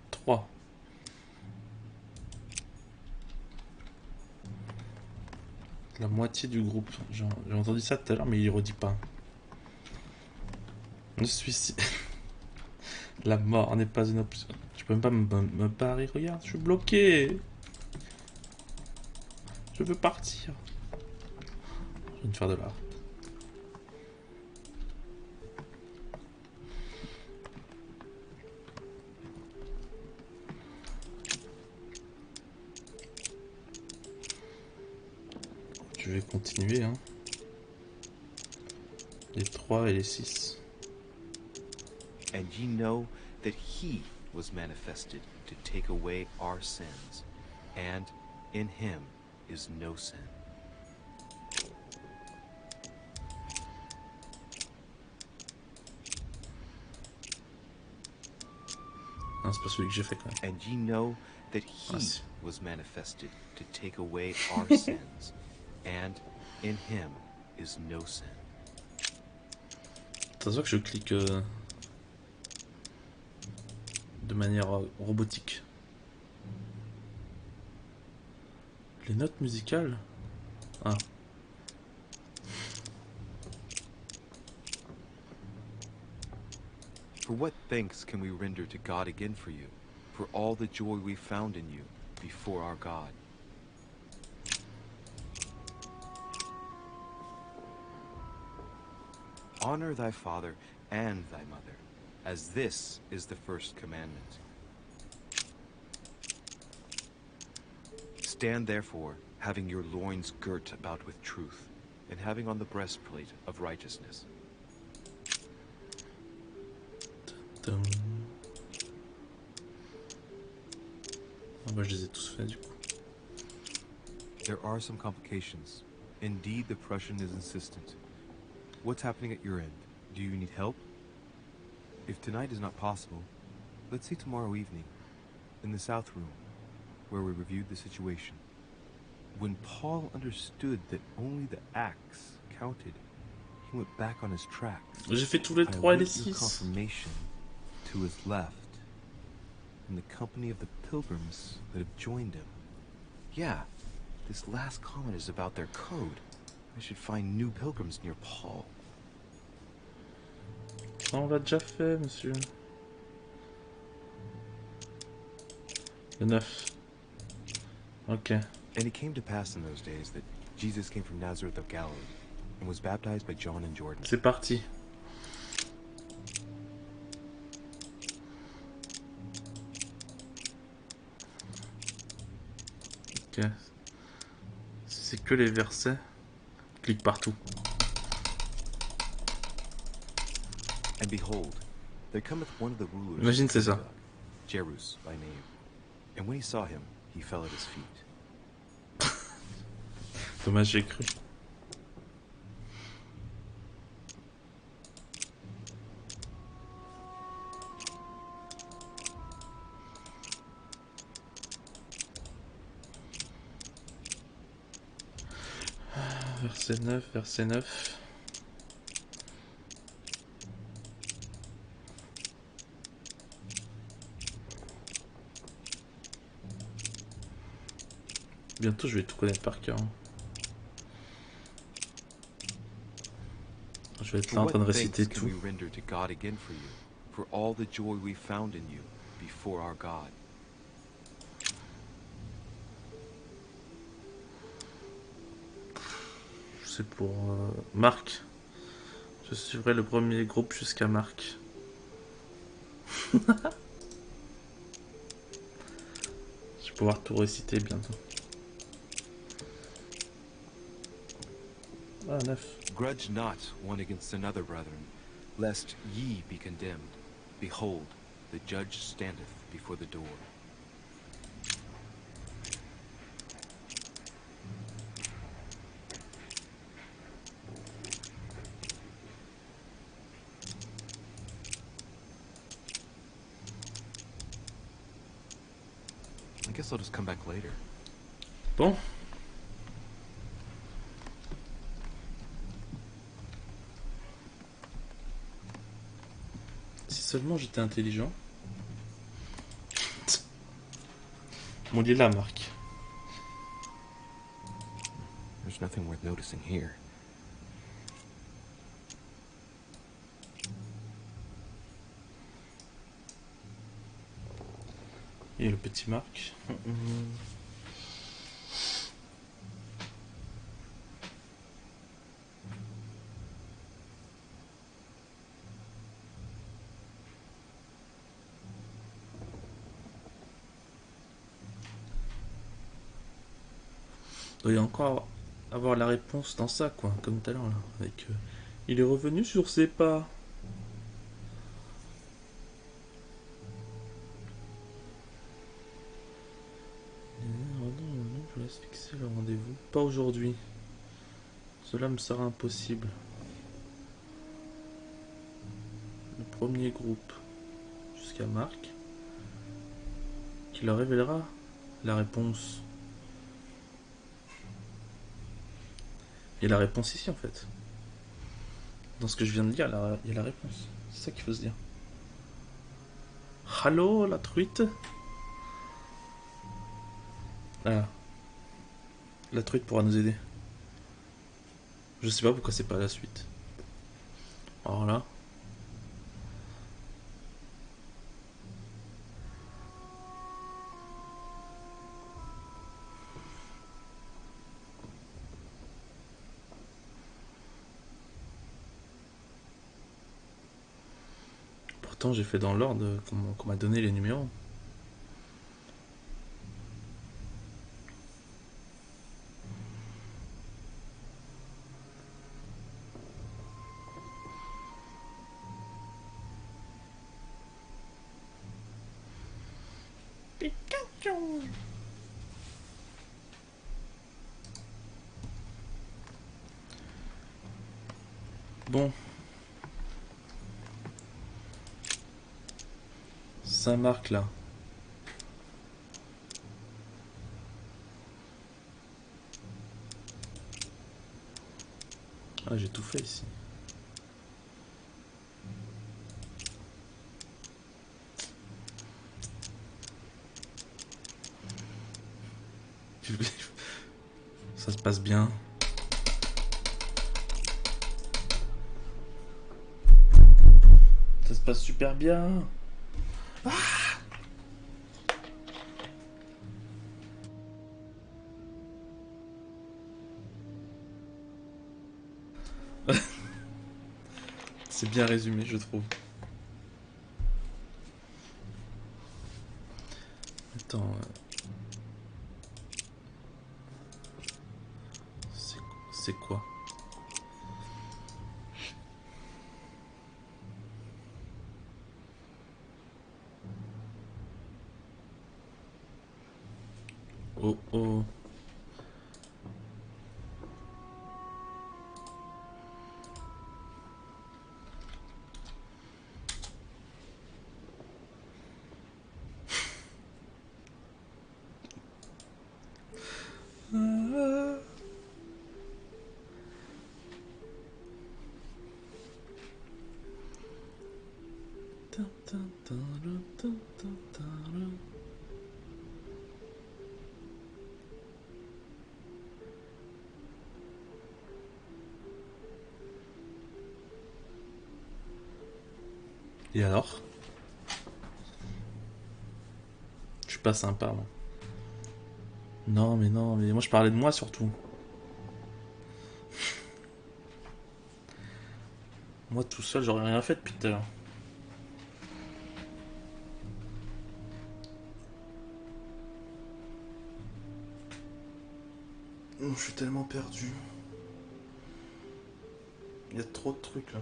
3. La moitié du groupe. J'ai entendu ça tout à l'heure, mais il redit pas. Le suicide. La mort n'est pas une option. Tu peux même pas me barrer. Regarde, je suis bloqué. Je veux partir. Je viens de faire de l'art. Je vais continuer, hein. Les 3 et les 6. And ye know that he was manifested to take away our sins, and in him is no sin. Non, c'est pas celui que j'ai fait quand même. And ye know that he was manifested to take away our sins, and in him is no sin. Ça se voit que je clique de manière robotique. Les notes musicales? Ah. For what thanks can we render to God again for you, for all the joy we found in you before our God? Honor thy father and thy mother, as this is the first commandment. Stand therefore, having your loins girt about with truth, and having on the breastplate of righteousness. Ah bah, je les ai tous faits du coup. There are some complications. Indeed, the Prussian is insistent. What's happening at your end? Do you need help? If tonight is not possible, let's see tomorrow evening, in the South Room, where we reviewed the situation. When Paul understood that only the axe counted, he went back on his tracks. J'ai fait tous les 3 et les I await your 6. confirmation to his left, in the company of the pilgrims that have joined him. Yeah, this last comment is about their code. I should find new pilgrims near Paul. Ça, on l'a déjà fait, monsieur. Le 9. Ok. And it came to pass in those days that Jesus came from Nazareth of Galilee and was baptized by John in Jordan. C'est parti. Ok. C'est que les versets. Clique partout. And behold, there cometh one of the rulers Imagine c'est ça. Jerus by name. And when he saw him, he fell at his feet. Dommage, j'ai cru. Verset 9, verset 9. Bientôt, je vais tout connaître par cœur. Je vais être là en train de réciter tout. C'est pour Marc. Je suivrai le premier groupe jusqu'à Marc. Je vais pouvoir tout réciter bientôt. Ah, 9. Grudge not one against another, brethren, lest ye be condemned. Behold, the judge standeth before the door. I guess I'll just come back later. Bon. Si seulement j'étais intelligent. Bon, il est là, Marc. There's nothing worth noticing here. Et le petit Marc. Il doit y encore avoir la réponse dans ça, quoi, comme tout à l'heure, là. Avec, il est revenu sur ses pas. Je laisse fixer le rendez-vous. Pas aujourd'hui. Cela me sera impossible. Le premier groupe jusqu'à Marc, qui leur révélera la réponse. Il y a la réponse ici en fait. Dans ce que je viens de dire, il y a la réponse. C'est ça qu'il faut se dire. Allô, la truite? Ah. La truite pourra nous aider. Je sais pas pourquoi c'est pas la suite. Alors là. Pourtant, j'ai fait dans l'ordre qu'on m'a donné les numéros. Bon. Ça marque là. Ah, j'ai tout fait ici. Ça se passe bien. Ça se passe super bien. Ah, c'est bien résumé, je trouve. Attends. C'est quoi? Oh oh. Et alors? Je suis pas sympa, moi. Non, mais moi je parlais de moi surtout. Moi tout seul, j'aurais rien fait depuis tout à l'heure. Je suis tellement perdu. Il y a trop de trucs là.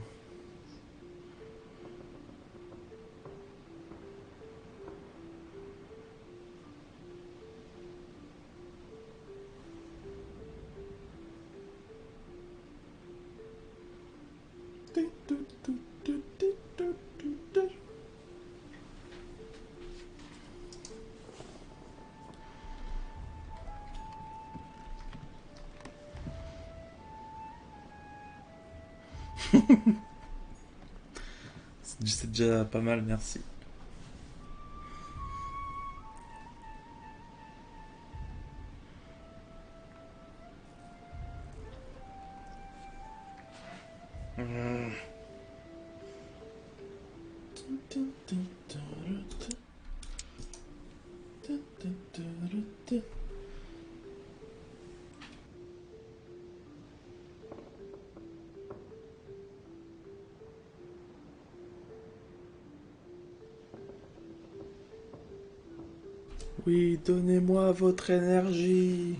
C'est déjà pas mal, merci. Oui, donnez-moi votre énergie.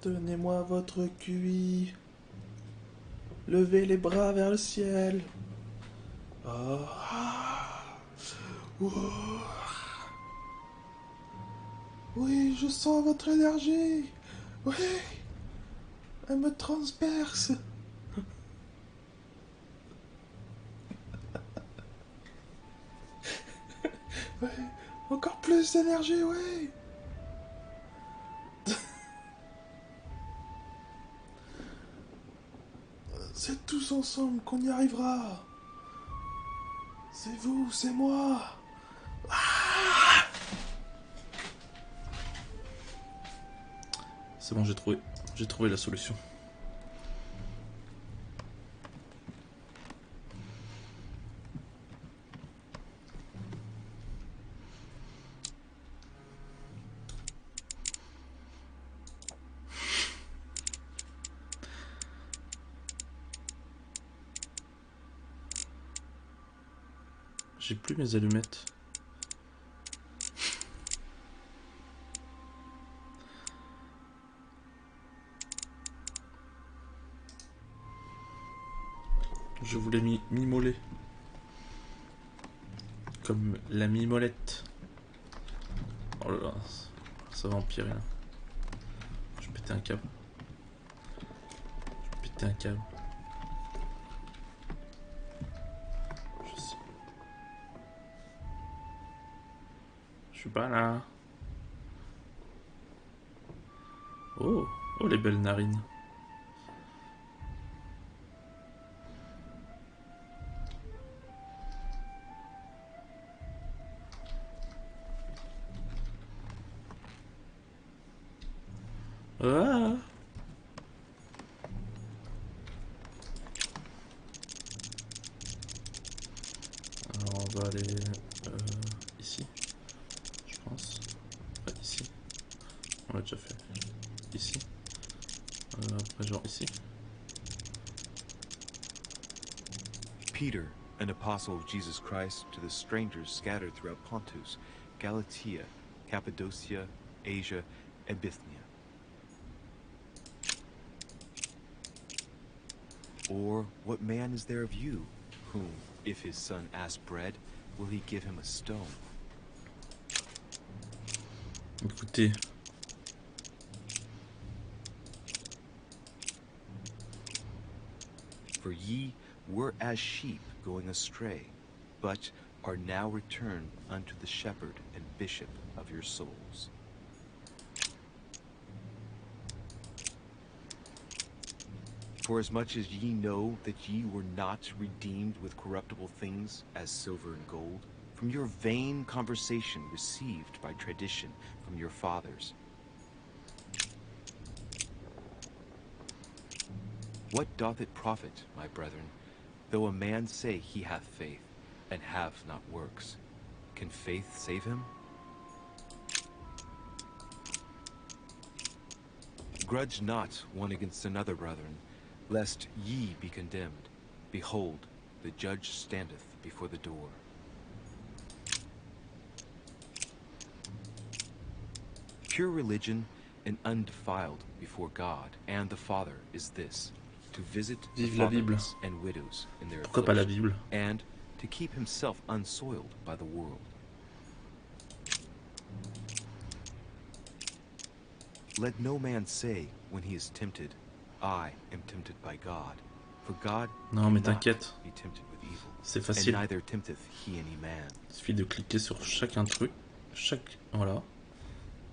Donnez-moi votre QI. Levez les bras vers le ciel. Oh. Oh. Oui, je sens votre énergie. Oui. Elle me transperce. Oui. Encore plus d'énergie, oui. C'est tous ensemble qu'on y arrivera. C'est vous, c'est moi. Ah, c'est bon, j'ai trouvé la solution. J'ai plus mes allumettes. Je voulais mimmoler. Comme la mimolette. Oh là là, ça va empirer là. Je vais péter un câble. Je vais péter un câble. Je suis pas là. Oh, oh les belles narines. Ah. Alors on va aller ici, je pense. Enfin, ici. On l'a déjà fait. Ici. Après genre ici. Peter, an apostle of Jesus Christ, to the strangers scattered throughout Pontus, Galatia, Cappadocia, Asia, and Bithynia. Or what man is there of you, whom, if his son asks bread, will he give him a stone? Écoutez. For ye were as sheep going astray, but are now returned unto the shepherd and bishop of your souls. For as much as ye know that ye were not redeemed with corruptible things as silver and gold, from your vain conversation received by tradition from your fathers. What doth it profit, my brethren, though a man say he hath faith, and have not works? Can faith save him? Grudge not one against another, brethren, lest ye be condemned. Behold, the judge standeth before the door. Pure religion and undefiled before God and the Father is this, to visit the fatherless and widows in their affliction, and to keep himself unsoiled by the world. Let no man say when he is tempted, I am tempted by God, for God cannot be tempted with evil, c'est facile. and neither tempteth he any man. Il suffit de cliquer sur chacun truc, voilà,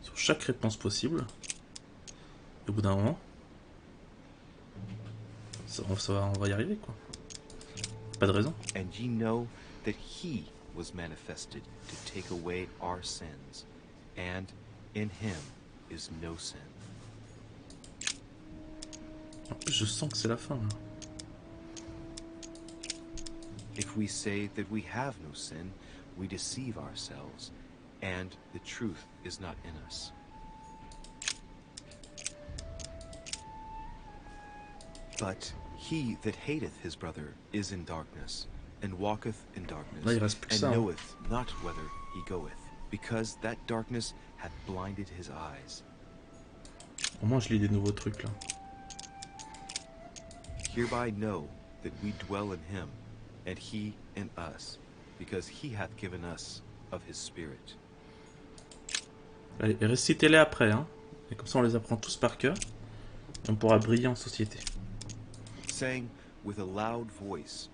sur chaque réponse possible. Et au bout d'un moment, on va y arriver quoi. Pas de raison. And ye know that he was manifested to take away our sins, and in him is no sin. En plus, je sens que c'est la fin. Là. If we say that we have no sin, we deceive ourselves, and the truth is not in us. But he that hateth his brother is in darkness, and walketh in darkness, and knoweth not whither he goeth, because that darkness hath blinded his eyes. Au moins, je lis des nouveaux trucs là. Hereby know that we dwell in him, and he in us, because he hath given us of his Spirit. Allez, récitez-les après, hein. Et comme ça, on les apprend tous par cœur. Et on pourra briller en société. Saying with a loud voice,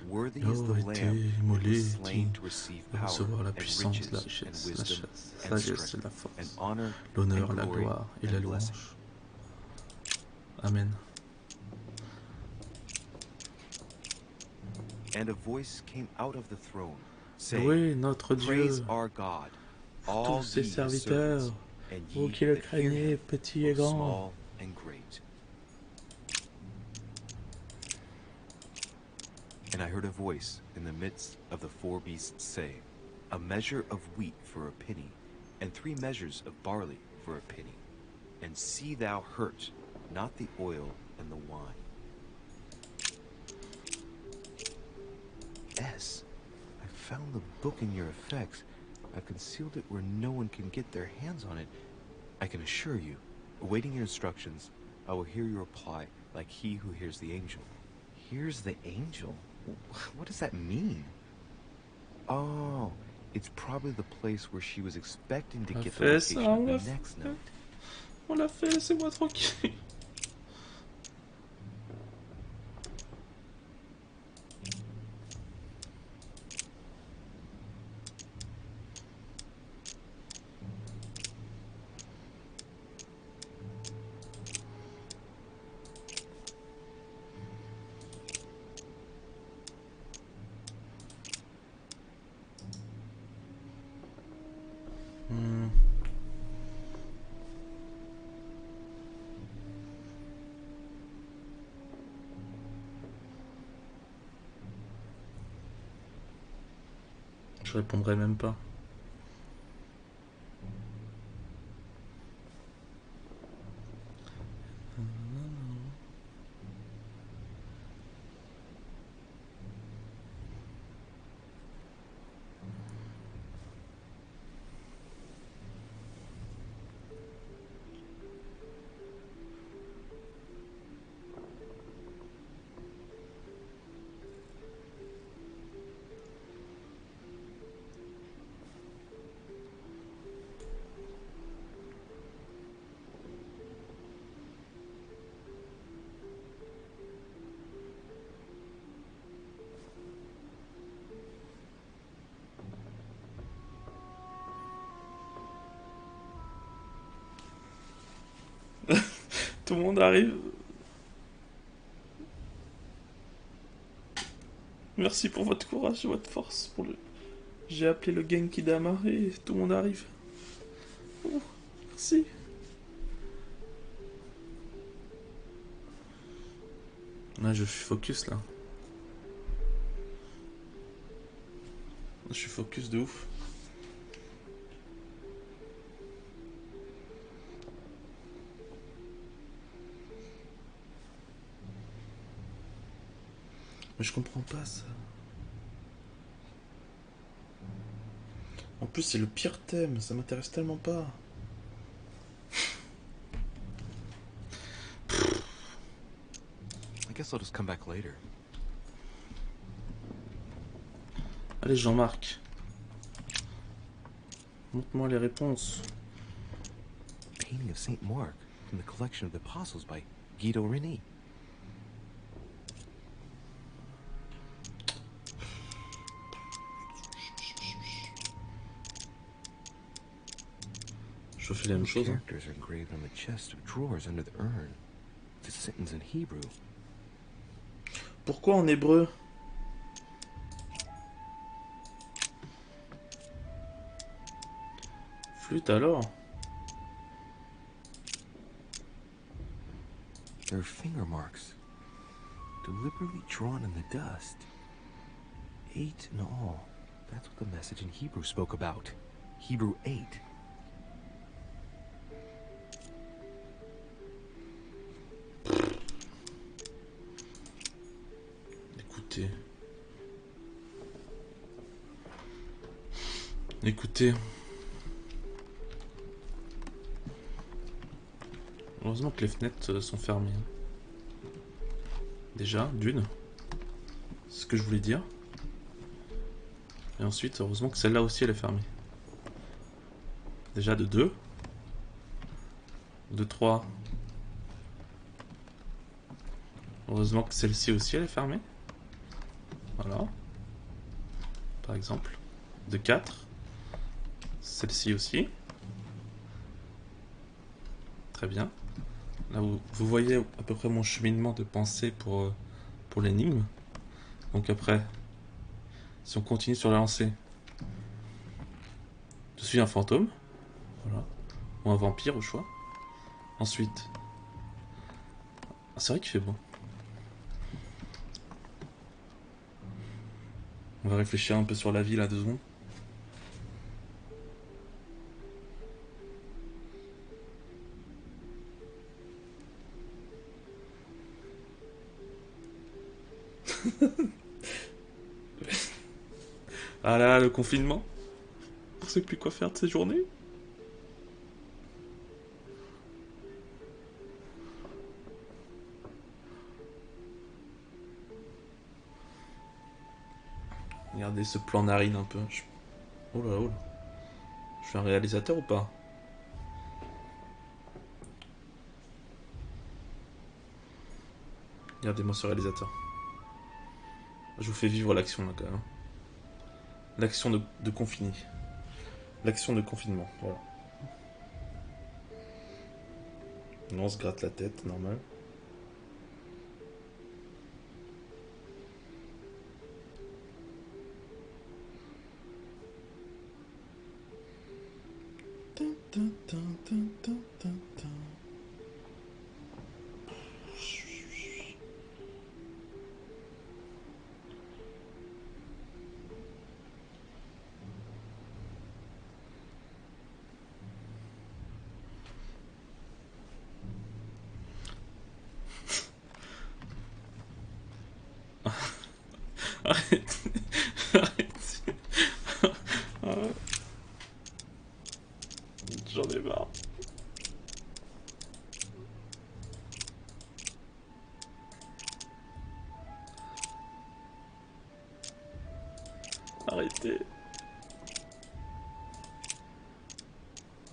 worthy is the Lamb that was slain to receive power, and riches, and wisdom, and strength, and honor, l'honneur, and la glory, gloire et la and blessing. louange. Amen. And a voice came out of the throne, saying, Louez notre Dieu, Praise our God, all tous ses ye his serviteurs, servants, and vous ye qui le that fear craignez, him, petits et both grands. small and great. And I heard a voice in the midst of the four beasts say, A measure of wheat for a penny, and 3 measures of barley for a penny. And see thou hurt not the oil and the wine. I found the book in your effects. I've concealed it where no one can get their hands on it. I can assure you, awaiting your instructions, I will hear your reply like he who hears the angel. Hears the angel? What does that mean? Oh, it's probably the place where she was expecting to get the location of the next note. On l'a fait, laissez-moi tranquille. Je répondrai même pas. Tout le monde arrive. Merci pour votre courage et votre force. J'ai appelé le Genki Dama et tout le monde arrive. Oh, merci. Là, je suis focus là. Je suis focus de ouf. Mais je comprends pas ça. En plus, c'est le pire thème, ça m'intéresse tellement pas. I guess I'll just come back later. Allez, Jean-Marc. Montre-moi les réponses. Painting of Saint Mark from the collection of the Apostles by Guido Reni. Je fais la même chose. Hein. Characters are engraved on the chest of drawers under the urn. The sentence in Hebrew. Pourquoi en hébreu? Flûte alors? There are finger marks, deliberately drawn in the dust. 8 in all. That's what the message in Hebrew spoke about. Hebrew 8. Écoutez. Heureusement que les fenêtres sont fermées. Déjà, d'une. C'est ce que je voulais dire. Et ensuite, heureusement que celle-là aussi elle est fermée. Déjà de 2. De 3. Heureusement que celle-ci aussi elle est fermée. Voilà. Par exemple. De 4. Celle-ci aussi. Très bien. Là, vous voyez à peu près mon cheminement de pensée pour l'énigme. Donc après, si on continue sur la lancée, je suis un fantôme. Voilà. Ou un vampire au choix. Ensuite, c'est vrai qu'il fait beau. On va réfléchir un peu sur la vie là 2 secondes. Ah là, le confinement. On sait plus quoi faire de ces journées. Regardez ce plan narine un peu. Oh là oh là. Je suis un réalisateur ou pas? Regardez-moi ce réalisateur. Je vous fais vivre l'action là quand même. L'action de confinement. L'action de confinement, voilà. On se gratte la tête, normal. Arrête. Arrête. J'en ai marre. Arrêtez.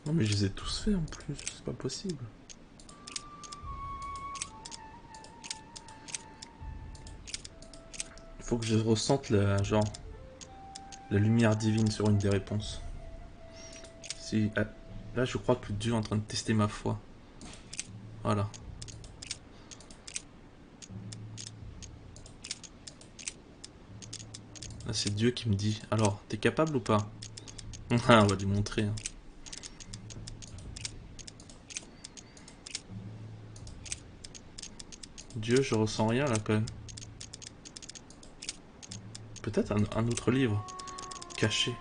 Non mais je les ai tous faits en plus, c'est pas possible. Il faut que je ressente la lumière divine sur une des réponses. Si, là je crois que Dieu est en train de tester ma foi. Voilà. Là c'est Dieu qui me dit, alors t'es capable ou pas? Ah, on va lui montrer. Hein. Dieu, je ressens rien là quand même. Peut-être un autre livre caché.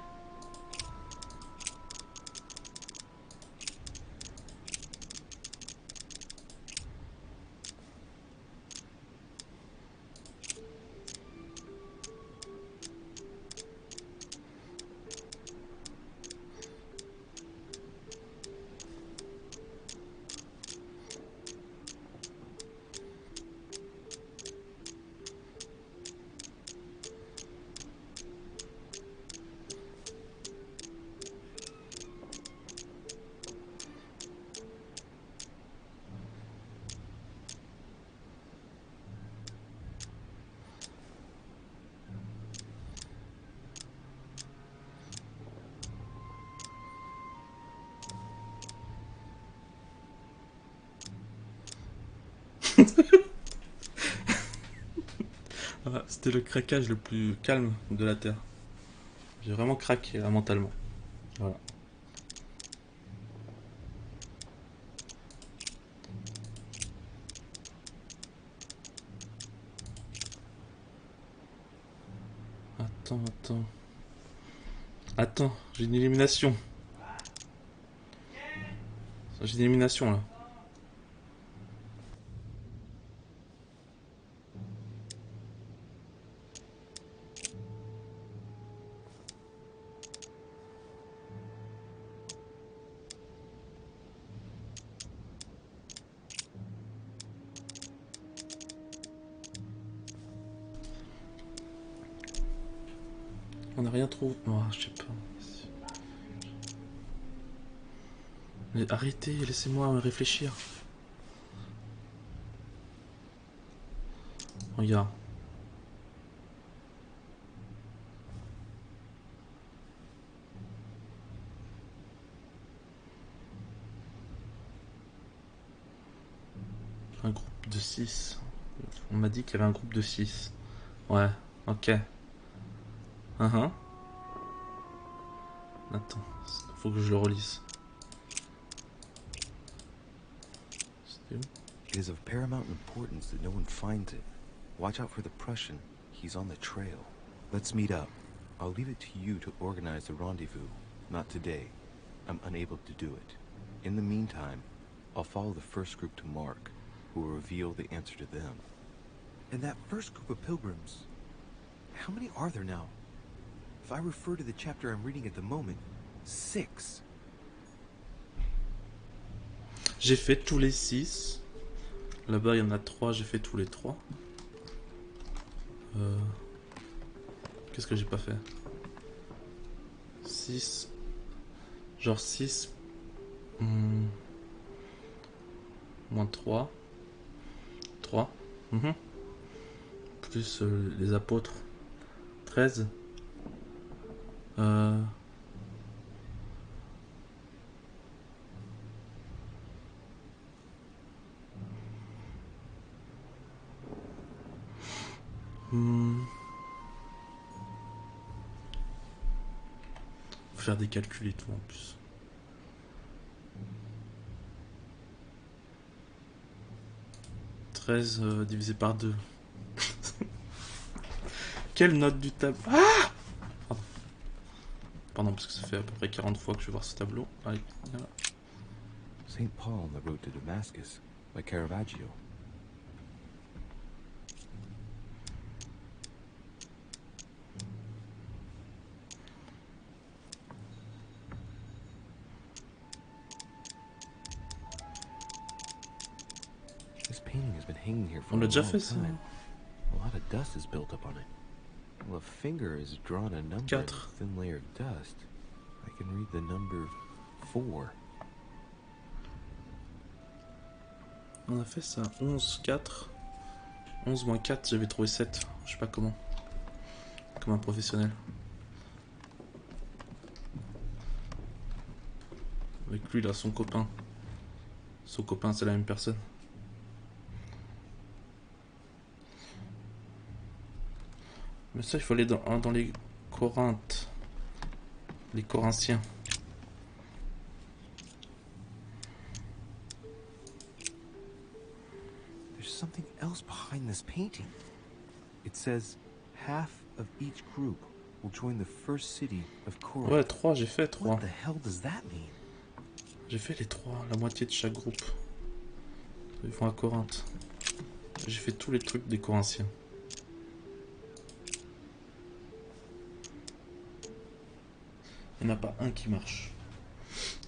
Ah, c'était le craquage le plus calme de la Terre. J'ai vraiment craqué là, mentalement. Voilà. Attends. Attends, j'ai une élimination. J'ai une élimination là. On n'a rien trouvé. Oh, je sais pas. Mais arrêtez, laissez-moi me réfléchir. Regarde. Un groupe de 6. On m'a dit qu'il y avait un groupe de 6. Ouais, ok. Attends, faut que je le relise. It is of paramount importance that no one finds it. Watch out for the Prussian. He's on the trail. Let's meet up. I'll leave it to you to organize the rendezvous. Not today. I'm unable to do it. In the meantime, I'll follow the first group to Mark, who will reveal the answer to them. And that first group of pilgrims, how many are there now? If I refer to the chapter I'm reading at the moment, 6. J'ai fait tous les 6. Là-bas, il y en a 3, j'ai fait tous les 3. Qu'est-ce que j'ai pas fait? 6. Genre 6. Moins 3. 3. Plus les apôtres. 13. Faut faire des calculs et tout en plus. Divisé par 2. Quelle note du tableau? Ah! Pardon, parce que ça fait à peu près 40 fois que je vais voir ce tableau. Allez, voilà. Saint Paul on the road to Damascus by Caravaggio. This painting has been hanging here for a long time. A lot of dust is built up on it. Well, a finger has drawn a number in a thin layer of dust. I can read the number 4. On a fait ça. 11, 4. 11 moins 4, j'avais trouvé 7. Je sais pas comment. Comme un professionnel. Avec lui, là, son copain. Son copain, c'est la même personne. Mais ça, il faut aller dans les Corinthes. Les Corinthiens. There's something else behind this painting. It says half of each group will join the first city of Corinth. Ouais, 3, j'ai fait 3. What the hell does that mean? J'ai fait les 3, la moitié de chaque groupe. Ils vont à Corinthe. J'ai fait tous les trucs des Corinthiens. Il n'y en a pas un qui marche.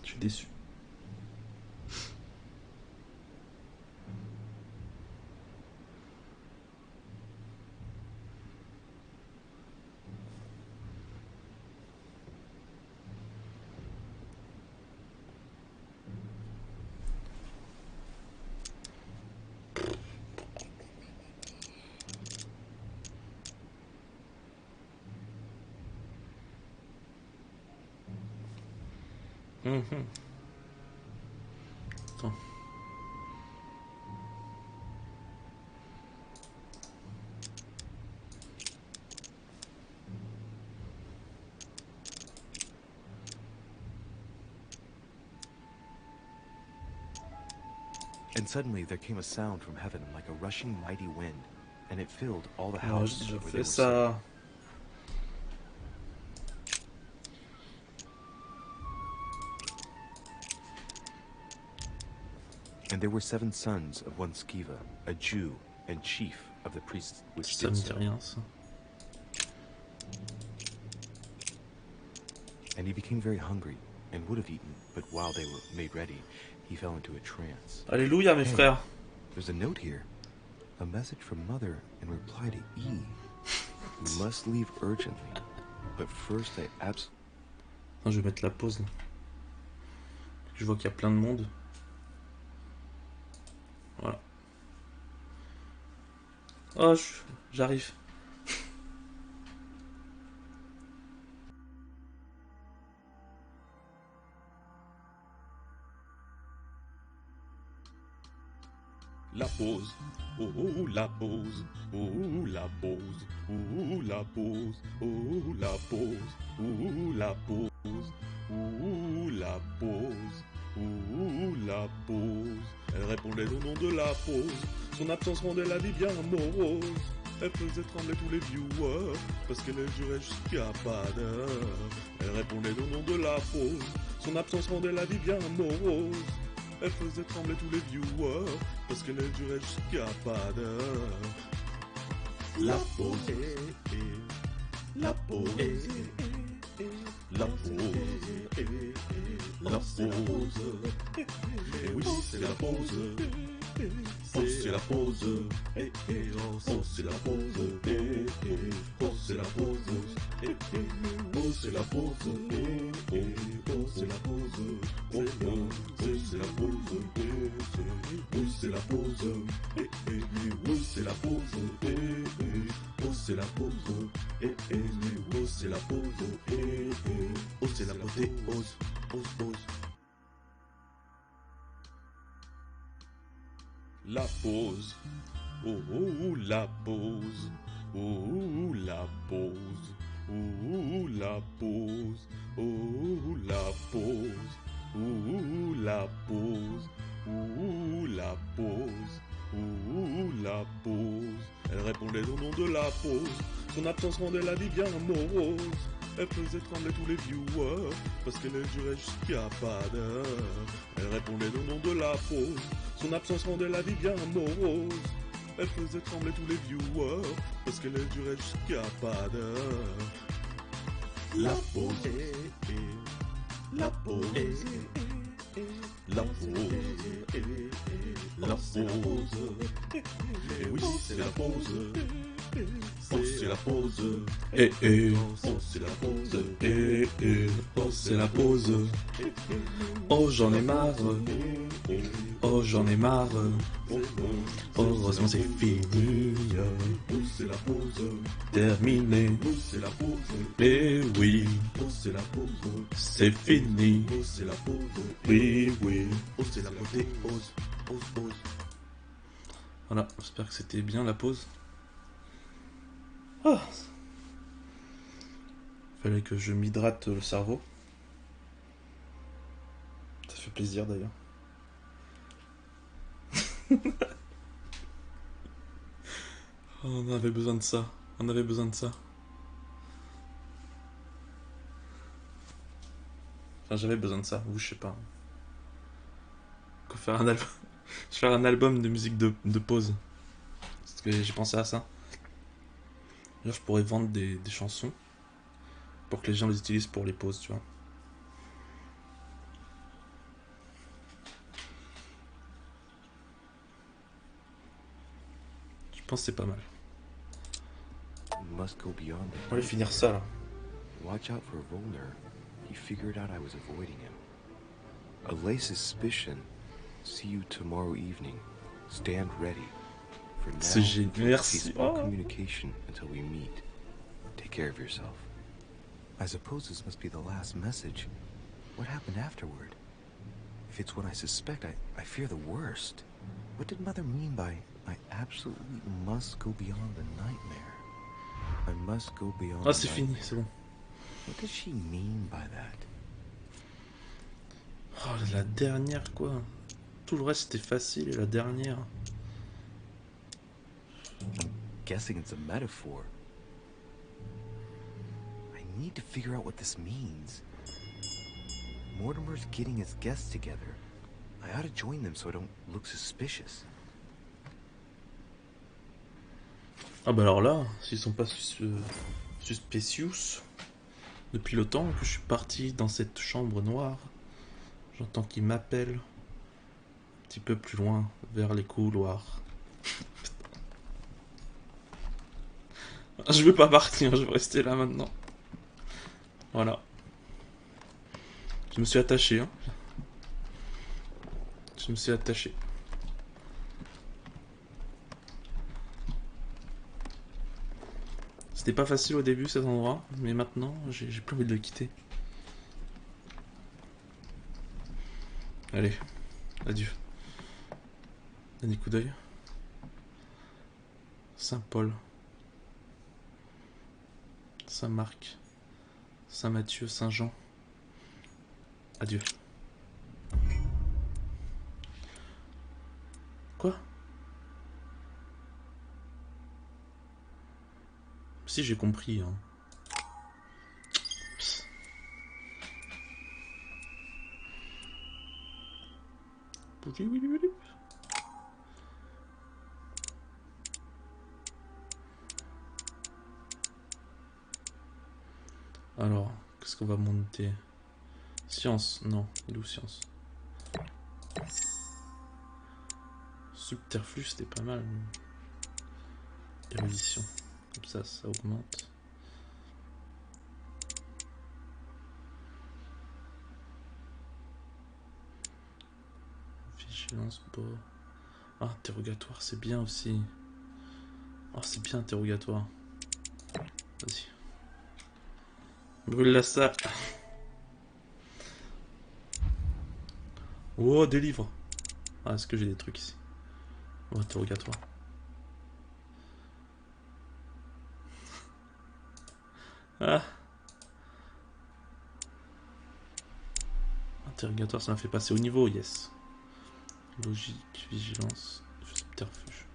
Je suis déçu. Attends. And suddenly there came a sound from heaven like a rushing mighty wind, and it filled all the houses where they were sitting. And there were 7 sons of one Sceva, a Jew and chief of the priests which did so. And he became very hungry and would have eaten, but while they were made ready, he fell into a trance. Alléluia, mes frères. There's a note here. A message from Mother in reply to E. We must leave urgently, but first I Je vais mettre la pause. Je vois qu'il y a plein de monde. Voilà. Oh, j'arrive. La pause, oh la pause, oh la pause, oh la pause, oh la pause, oh la pause, oh la pause, oh la pause. Elle répondait au nom de la pause, son absence rendait la vie bien morose. Elle faisait trembler tous les viewers, parce qu'elle jurait jusqu'à pas d'heure. Elle répondait au nom de la pause, son absence rendait la vie bien morose. Elle faisait trembler tous les viewers, parce qu'elle durait jusqu'à pas d'heure. La pause, la pause, La pause. La pause. Et oui, c'est la pause. Oh, c'est la pause. Oh, c'est la pause. Oh, c'est la pause. Oh, c'est la pause. Oh, c'est la pause. Oh, c'est la pause. Oh, c'est la pause. Oh, c'est la pause. Oh, c'est la pause. Oh, c'est la pause. Oh, c'est la beauté. Ose. La pause. Oh, la pause. Oh, la pause. Oh, la pause. Oh, la pause. Oh, la pause. Oh, la pause. Oh, la pause. Elle répondait au nom de la pause. Son absence rendait la vie bien morose. Elle faisait trembler tous les viewers parce qu'elle durait jusqu'à pas d'heure. Elle répondait au nom de la pause. Son absence rendait la vie bien morose. Elle faisait trembler tous les viewers parce qu'elle durait jusqu'à pas d'heure. La pause. La pause. La pause. La pause. Et oui, c'est la pause. Oh, c'est la pause. Oh, c'est la pause. Oh, c'est la pause. Oh, j'en ai marre. Oh, j'en ai marre. Oh, heureusement c'est fini. Oh, c'est la pause. Terminé. Oh, c'est la pause. Eh oui. Oh, c'est la pause. C'est fini. Oh, c'est la pause. Oui. Oh, c'est la beauté. Ose. Voilà, j'espère que c'était bien la pause. Oh. Fallait que je m'hydrate le cerveau. Ça fait plaisir d'ailleurs. Oh, on avait besoin de ça. Enfin, j'avais besoin de ça. Ou je sais pas. Faut faire un album. Faire un album de musique de pause. Parce que j'ai pensé à ça. Là, je pourrais vendre des chansons pour que les gens les utilisent pour les pauses, tu vois. Je pense que c'est pas mal. On va finir ça là. Watch out for Volner. He figured out I was avoiding him. Allay suspicion. See you tomorrow evening. Stand ready. For now, C'est génial. Merci. cease all communication until we meet. Take care of yourself. I suppose this must be the last message. What happened afterward? If it's what I suspect, I fear the worst. What did Mother mean by, I absolutely must go beyond the nightmare? I must go beyond Ah, c'est fini, c'est bon. What does she mean by that? Oh, la dernière, quoi. Tout le reste, c'était facile, et la dernière... I'm guessing it's a metaphor. I need to figure out what this means. Mortimer's getting his guests together. I ought to join them so I don't look suspicious. Ah bah alors là, s'ils sont pas suspicious, depuis le temps que je suis parti dans cette chambre noire, j'entends qu'ils m'appellent un petit peu plus loin, vers les couloirs. Je veux pas partir, je veux rester là maintenant. Voilà. Je me suis attaché, hein. Je me suis attaché. C'était pas facile au début cet endroit, mais maintenant j'ai plus envie de le quitter. Allez, adieu. Dernier coup d'œil. Saint-Paul. Saint-Marc. Saint-Matthieu, Saint-Jean. Adieu. Quoi? Si, j'ai compris, hein. Alors, Qu'est-ce qu'on va monter? Science, non. Il est où science? Subterfuge, c'était pas mal. Érudition. Comme ça augmente. Vigilance, beau. Ah, interrogatoire, c'est bien aussi. Oh, c'est bien interrogatoire. Vas-y. Brûle la salle. Oh, des livres. Ah, est-ce que j'ai des trucs ici? Oh, interrogatoire. Ah. Interrogatoire, ça m'a fait passer au niveau, yes. Logique, vigilance, subterfuge.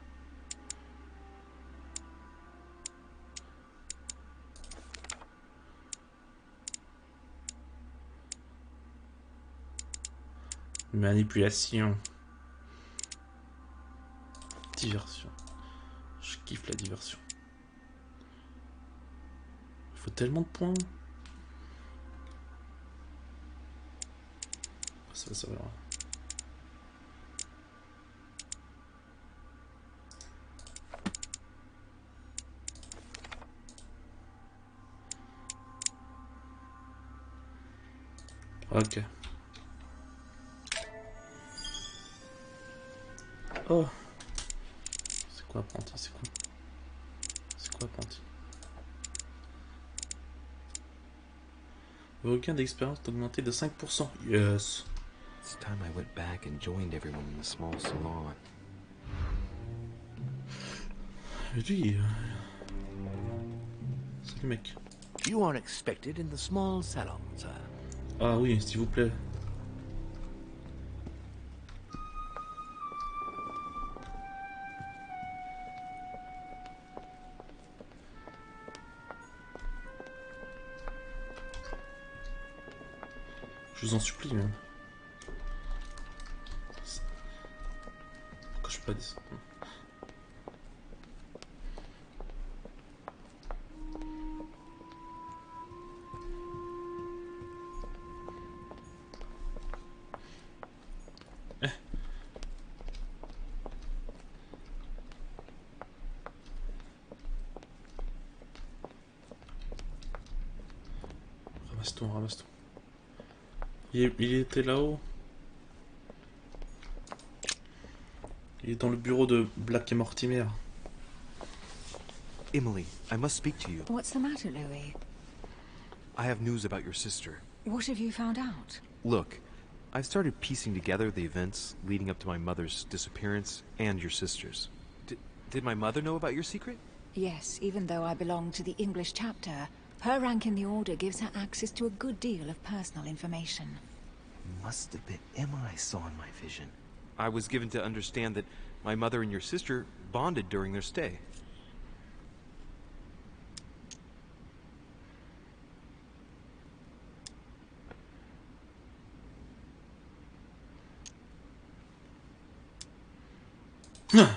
Manipulation. Diversion. Je kiffe la diversion. Il faut tellement de points. Ça va servir. Ok. Oh. C'est quoi apprenti? C'est quoi? C'est quoi apprenti? Le regain d'expérience est augmenté de 5%. Yes. It's time I went back and joined everyone in the small salon. Lui, salut mec. You are expected in the small salon, sir. Ah oui, s'il vous plaît. Je vous en supplie même. Pourquoi je peux pas descendre? Ramasse-toi, ramasse-toi. Il était là-haut. Il est dans le bureau de Black et Mortimer. Emily, I must speak to you. What's the matter, Louis? I have news about your sister. What have you found out? Look, I've started piecing together the events leading up to my mother's disappearance and your sister's. Did my mother know about your secret? Yes, even though I belong to the English chapter, her rank in the Order gives her access to a good deal of personal information. Must have been Emma I saw in my vision. I was given to understand that my mother and your sister bonded during their stay.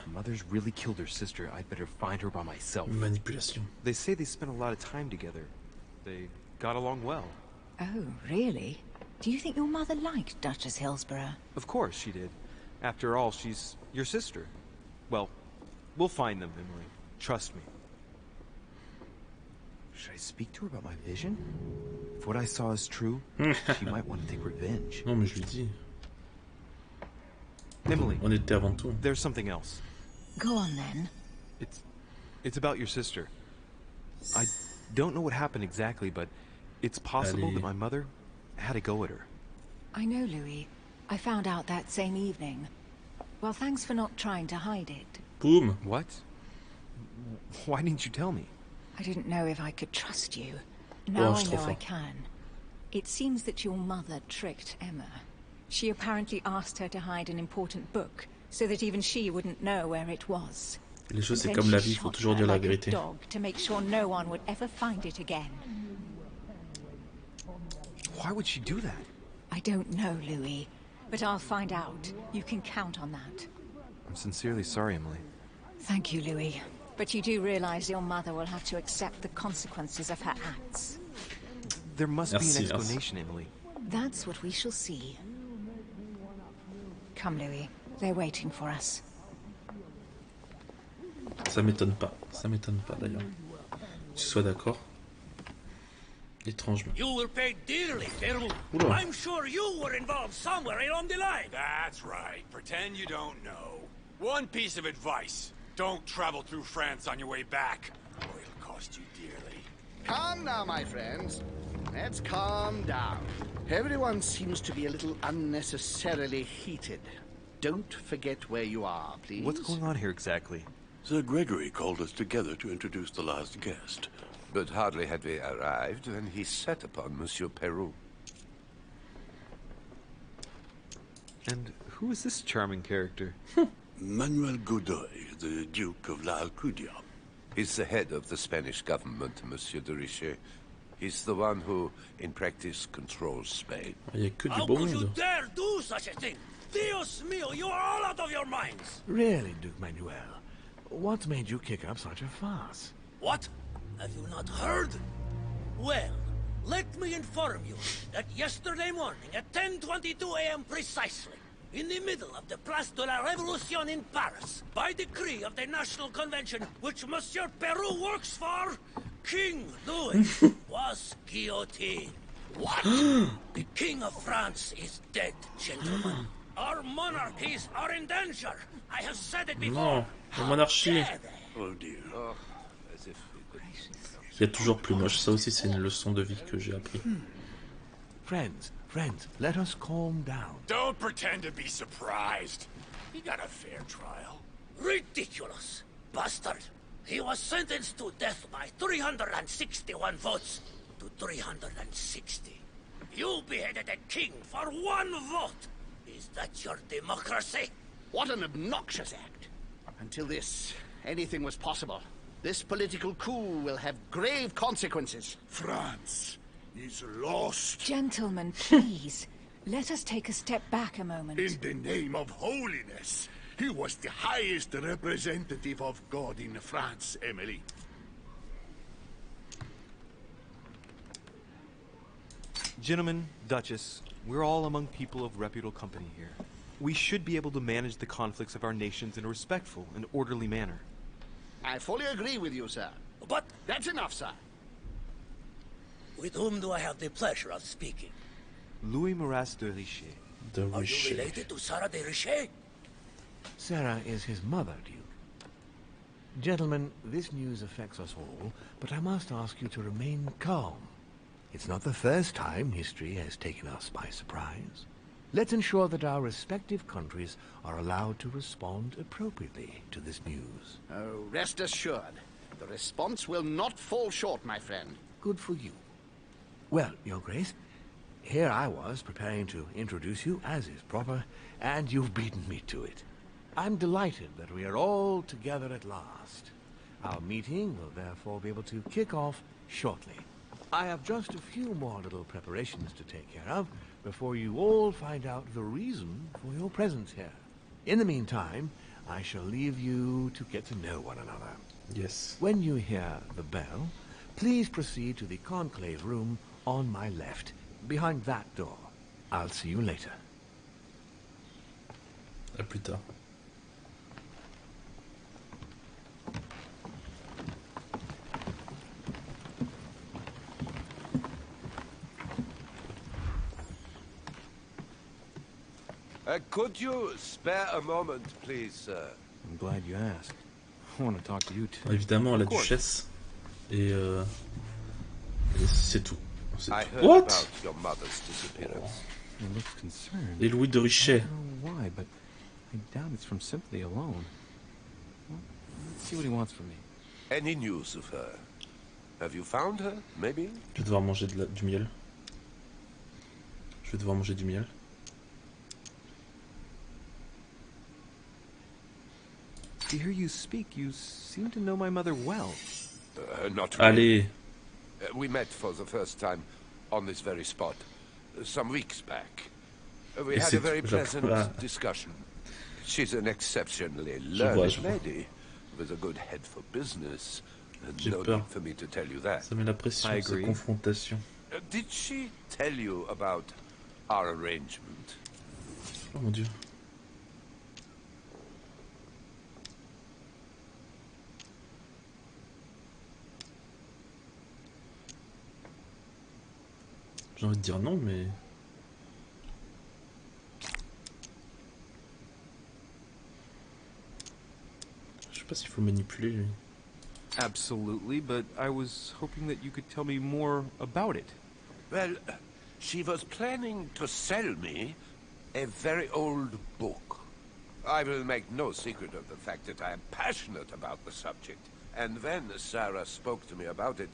Mother's really killed her sister. I'd better find her by myself. Manipulation. They say they spent a lot of time together. They got along well. Oh, really? Do you think your mother liked Duchess Hillsborough? Of course she did. After all, she's your sister. Well, we'll find them, Emily. Trust me. Should I speak to her about my vision? If what I saw is true, she might want to take revenge. Non, mais je lui dis. Emily, on était avant tout. There's something else. Go on then. It's about your sister. I don't know what happened exactly, but it's possible that my mother had a go at her. I know, Louis. I found out that same evening. Well, thanks for not trying to hide it. Boom. What? Why didn't you tell me? I didn't know if I could trust you. Now I know I can. It seems that your mother tricked Emma. She apparently asked her to hide an important book, so that even she wouldn't know where it was. Les choses, c'est comme la vie, il faut toujours dire la vérité. Dog to make sure no one would ever find it again. Why would she do that? I don't know, Louis, but I'll find out. You can count on that. I'm sincerely sorry, Emily. Thank you, Louis. But you do realize your mother will have to accept the consequences of her acts. There must be an Merci, explanation, Emily. That's what we shall see. Come, Louis. They're waiting for us. Ça m'étonne pas d'ailleurs. Que tu sois d'accord. Étrangement. You will pay dearly, Peru. Oula. I'm sure you were involved somewhere along the line. That's right. Pretend you don't know. One piece of advice. Don't travel through France on your way back, or it'll cost you dearly. Calm now, my friends. Let's calm down. Everyone seems to be a little unnecessarily heated. Don't forget where you are, please. What's going on here exactly? Sir Gregory called us together to introduce the last guest. But hardly had we arrived when he set upon Monsieur Peru. And who is this charming character? Manuel Godoy, the Duke of La Alcudia. He's the head of the Spanish government, Monsieur de Richet. He's the one who, in practice, controls Spain. Il y a que du How beau could you monde. dare do such a thing? Dios mío, you are all out of your minds. Really, Duke Manuel? What made you kick up such a fuss? What? Have you not heard? Well, let me inform you that yesterday morning at 10:22 a.m. precisely, in the middle of the Place de la Révolution in Paris, by decree of the National Convention which Monsieur Peru works for, King Louis was guillotined. What? The King of France is dead, gentlemen. Our monarchies are in danger. I have said it before. Non, la monarchie. Oh dear. Oh, as if Il y a toujours plus moche. Ça aussi, c'est une leçon de vie que j'ai appris. Friends, let us calm down. Don't pretend to be surprised. He got a fair trial. Ridiculous. Bastard. He was sentenced to death by 361 votes to 360. You beheaded a king for one vote. Is that your democracy? What an obnoxious act. Until this, anything was possible. This political coup will have grave consequences. France is lost. Gentlemen, please. Let us take a step back a moment. In the name of holiness. He was the highest representative of God in France, Emily. Gentlemen, Duchess, we're all among people of reputable company here. We should be able to manage the conflicts of our nations in a respectful and orderly manner. I fully agree with you, sir. But That's enough, sir. with whom do I have the pleasure of speaking? Louis Maras de Richet. De Are you Richet. related to Sarah de Richet? Sarah is his mother, Duke. Gentlemen, this news affects us all, but I must ask you to remain calm. It's not the first time history has taken us by surprise. Let's ensure that our respective countries are allowed to respond appropriately to this news. Oh, rest assured. The response will not fall short, my friend. Good for you. Well, Your Grace, here I was preparing to introduce you as is proper, and you've beaten me to it. I'm delighted that we are all together at last. Our meeting will therefore be able to kick off shortly. I have just a few more little preparations to take care of before you all find out the reason for your presence here. In the meantime, I shall leave you to get to know one another. Yes. When you hear the bell, please proceed to the conclave room on my left, behind that door. I'll see you later. À plus tard. Could you spare a moment, please, sir? I'm glad you asked. I want to talk to you too. Évidemment, la Of course. duchesse. Et c'est tout. C'est I tout. heard What? about your mother's disappearance. He looks concerned. Et Louis de Richet. I don't know why, but I doubt it's from sympathy alone. Well, let's see what he wants from me. Any news of her? Have you found her, maybe? Je vais devoir manger du miel. Je vais devoir manger du miel. To hear you speak, you seem to know my mother well. Not really. Allez. We met for the first time on this very spot, some weeks back. We Et had c'est a very tout, pleasant voilà. discussion. She's an exceptionally Je vois, learned je vois. lady, with a good head for business. And J'ai no peur. need for me to tell you that. Ça met la pression, I cette agree. confrontation. Did she tell you about our arrangement? Oh mon dieu. J'ai envie de dire non, mais... Je sais pas s'il faut manipuler, lui. Absolutely, but I was hoping that you could tell me more about it. Well, she was planning to sell me a very old book. I will make no secret of the fact that I am passionate about the subject. And when Sarah spoke to me about it,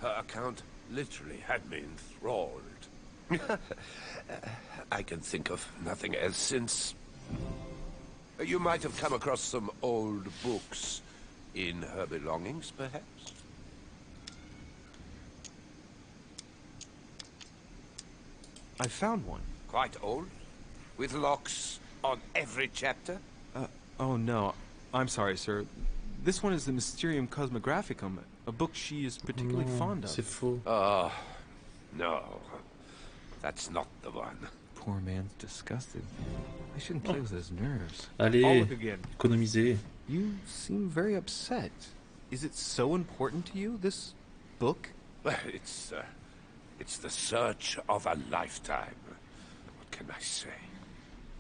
her account literally had me enthralled. I can think of nothing else since. You might have come across some old books in her belongings, perhaps? I found one. Quite old? With locks on every chapter? Oh no. I'm sorry, sir. This one is the Mysterium Cosmographicum, a book she is particularly fond of. C'est faux. Oh, no. That's not the one. Poor man's disgusted. I shouldn't play with his nerves. Allez, I'll look again. économisez. You seem very upset. Is it so important to you, this book? Well, it's the search of a lifetime. What can I say?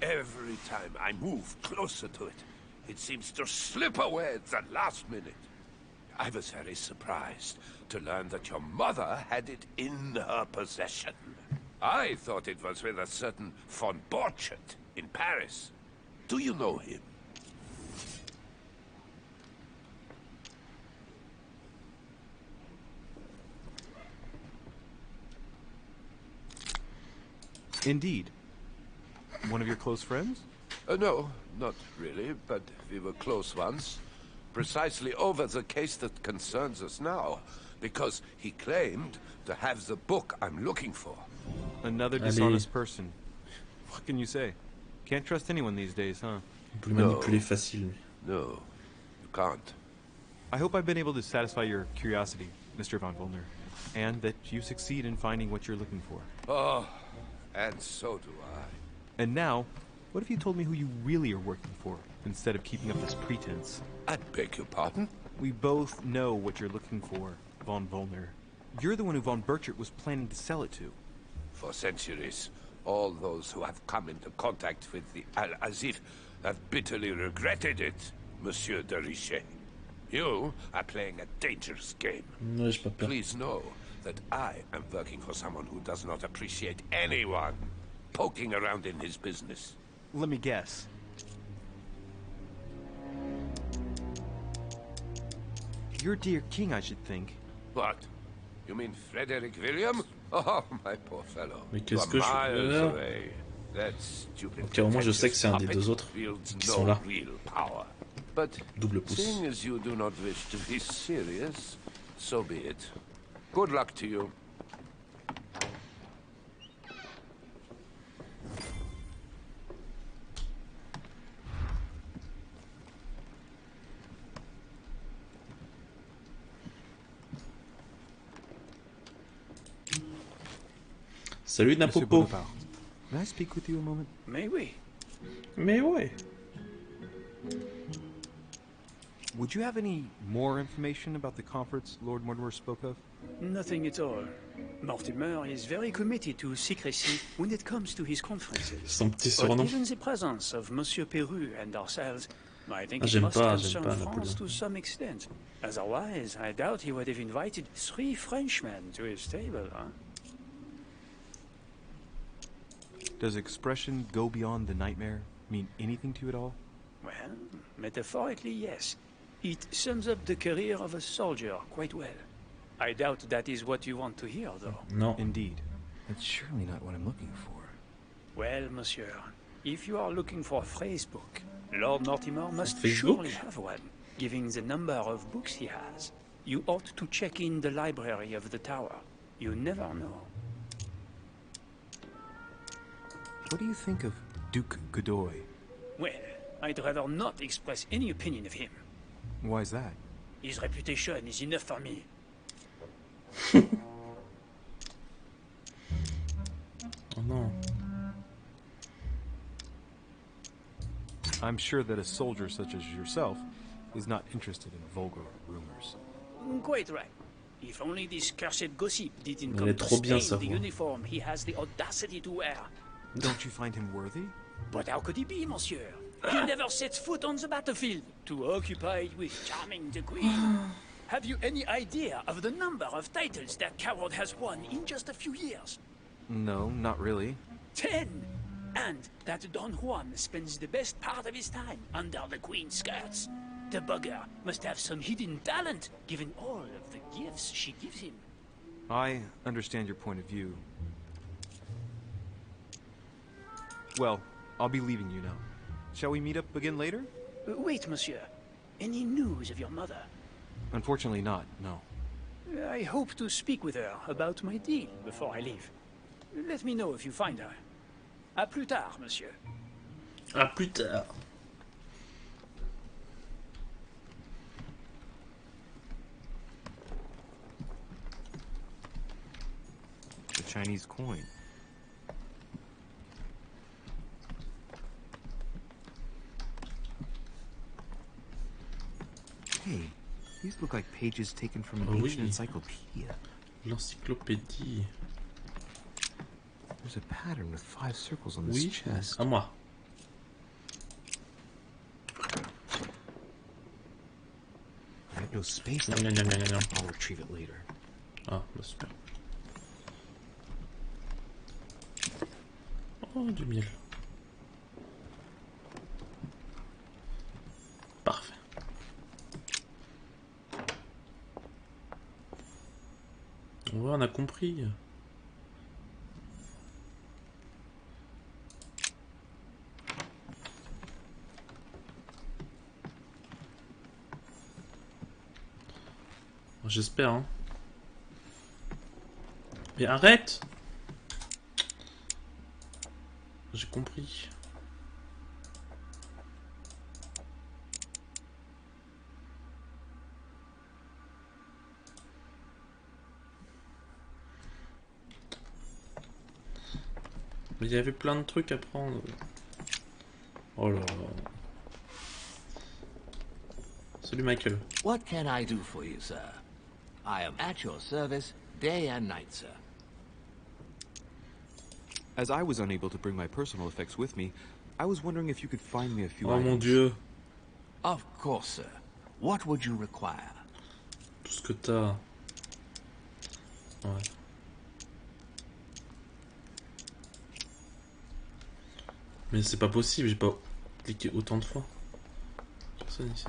Every time I move closer to it, it seems to slip away at the last minute. I was very surprised to learn that your mother had it in her possession. I thought it was with a certain von Borchardt in Paris. Do you know him? Indeed. One of your close friends? No, not really, but we were close once. Precisely over the case that concerns us now, because he claimed to have the book I'm looking for. Another dishonest person. What can you say? Can't trust anyone these days, huh? On peut le manipuler facile, lui. No, you can't. I hope I've been able to satisfy your curiosity, Mr. Von Volner, and that you succeed in finding what you're looking for. Oh, and so do I. And now, what if you told me who you really are working for, instead of keeping up this pretense? I beg your pardon? We both know what you're looking for, Von Volner. You're the one who Von Borchardt was planning to sell it to. For centuries, all those who have come into contact with the Al-Azif have bitterly regretted it, Monsieur de Richet. You are playing a dangerous game. Ouais, j'ai pas peur. Please know that I am working for someone who does not appreciate anyone poking around in his business. Let me guess. Your dear king, I should think. What? You mean Frederick William? Oh, my poor fellow. Mais qu'est-ce que je fais là? Ok, au moins je sais que c'est un des deux autres qui sont là. Double pouce. Seeing as you do not wish to be serious, so be it. Good luck to you. Salut Monsieur Napopo. Bonaparte. May I speak with you a moment? Mais oui. Mais ouais. Would you have any more information about the conference Lord Mortimer spoke of? Nothing at all. Mortimer is very committed to secrecy when it comes to his conferences. Son petit But surnom. even the presence of Monsieur Peru and ourselves, I think Ah, it j'aime must pas concern France Napoléon. to some extent. Otherwise, I doubt he would have invited 3 Frenchmen to his table, huh? Does expression go beyond the nightmare mean anything to you at all? Well, metaphorically, yes. It sums up the career of a soldier quite well. I doubt that is what you want to hear, though. Non. Indeed. That's surely not what I'm looking for. Well, monsieur, if you are looking for a phrase book, Lord Mortimer must Facebook? surely have one, given the number of books he has. You ought to check in the library of the tower. You never know. What do you think of Duke Godoy? Well, I'd rather not express any opinion of him. Why is that? His reputation is enough for me. non. I'm sure that a soldier such as yourself is not interested in vulgar rumors. Quite right. If only this cursed gossip didn't Elle come est to trop bien, stain sa the voix. uniform he has the audacity to wear. Don't you find him worthy? But how could he be, monsieur? He never sets foot on the battlefield, too occupied with charming the queen. Have you any idea of the number of titles that coward has won in just a few years? No, not really. 10! And that Don Juan spends the best part of his time under the queen's skirts. The bugger must have some hidden talent, given all of the gifts she gives him. I understand your point of view. Well, I'll be leaving you now. Shall we meet up again later? Wait, monsieur. Any news of your mother? Unfortunately not, no. I hope to speak with her about my deal before I leave. Let me know if you find her. À plus tard, monsieur. À plus tard. The Chinese coin. Hey, these look like pages taken from an ancient encyclopedia. L'encyclopédie. There's a pattern with 5 circles on this chest. À moi. I have no space. Non, non, non, non, non. I'll retrieve it later. Ah, bah super. Oh, du miel. Parfait. Ouais, on a compris. J'espère, hein. Mais arrête! J'ai compris. Mais il y avait plein de trucs à prendre. Oh là là. Salut Michael. What can I do for you, sir? I am at your service day and night, sir. As I was unable to bring my personal effects with me, I was wondering if you could find me a few Oh items. mon Dieu. Of course, sir. What would you require? Tout ce que t'as. Ouais. Mais c'est pas possible, j'ai pas cliqué autant de fois. Personne ici.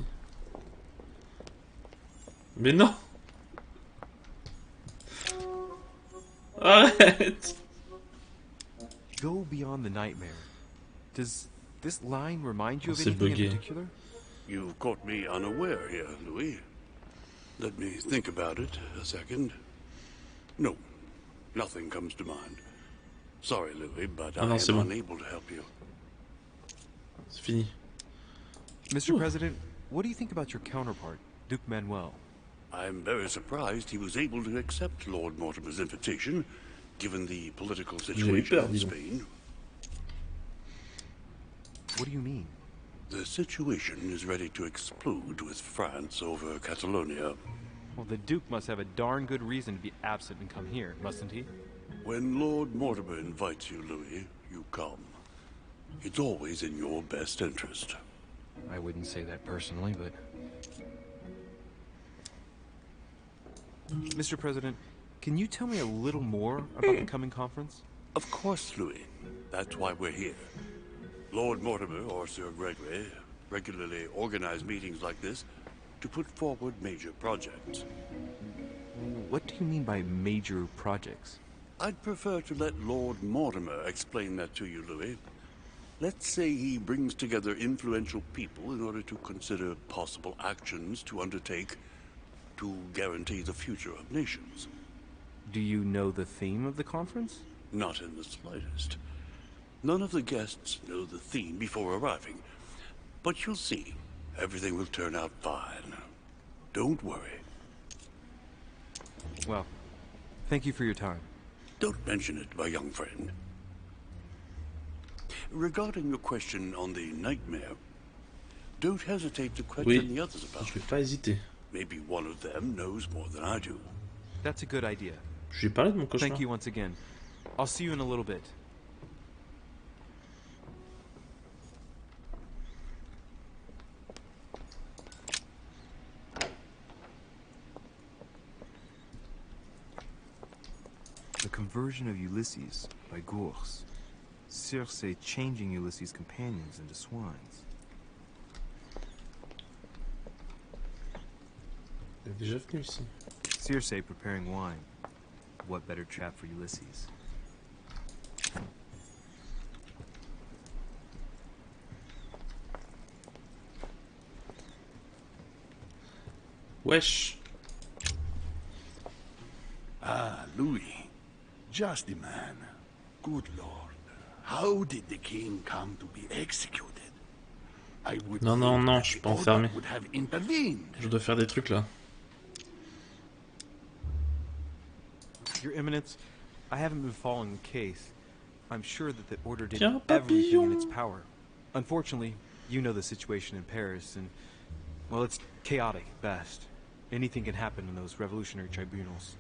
Mais non! Arrête! Go beyond the nightmare. Does this line remind you of C'est anything in buggé. particular? You've caught me unaware here, Louis. Let me think about it a second. No, nothing comes to mind. Sorry, Louis, but I non, c'est am bon. unable to help you. C'est fini. Mr. President, what do you think about your counterpart, Duke Manuel? I'm very surprised he was able to accept Lord Mortimer's invitation, given the political situation peur, in dis donc. Spain. What do you mean? The situation is ready to explode with France over Catalonia. Well, the Duke must have a darn good reason to be absent and come here, mustn't he? When Lord Mortimer invites you, Louis, you come. It's always in your best interest. I wouldn't say that personally, but... Mr. President, can you tell me a little more about the coming conference? Of course, Louis. That's why we're here. Lord Mortimer or Sir Gregory regularly organize meetings like this to put forward major projects. What do you mean by major projects? I'd prefer to let Lord Mortimer explain that to you, Louis. Let's say he brings together influential people in order to consider possible actions to undertake to guarantee the future of nations. Do you know the theme of the conference? Not in the slightest. None of the guests know the theme before arriving. But you'll see. Everything will turn out fine. Don't worry. Well, thank you for your time. Don't mention it, my young friend. regarding your question on the nightmare, don't hesitate to question Oui, the others about je vais it. pas hésiter. Maybe one of them knows more than I do. That's a good idea. Je vais parler de mon cauchemar. Thank you once again. I'll see you in a little bit. The Conversion of Ulysses by Gours. Circe changing Ulysses' companions into swines. Il est déjà venu ici. Circe preparing wine. What better trap for Ulysses? Wesh. Ah, Louis. Just the man. Good Lord. How did the king come to be executed? I would Non, non, think non, that je suis the pas order enfermé. would have intervened. Je dois faire des trucs là. Your Eminence, I haven't been following the case. I'm sure that the order did Tiens, everything in its papillon. power. Unfortunately, you know the situation in Paris, and, well, it's chaotic at best. Anything can happen in those revolutionary tribunals.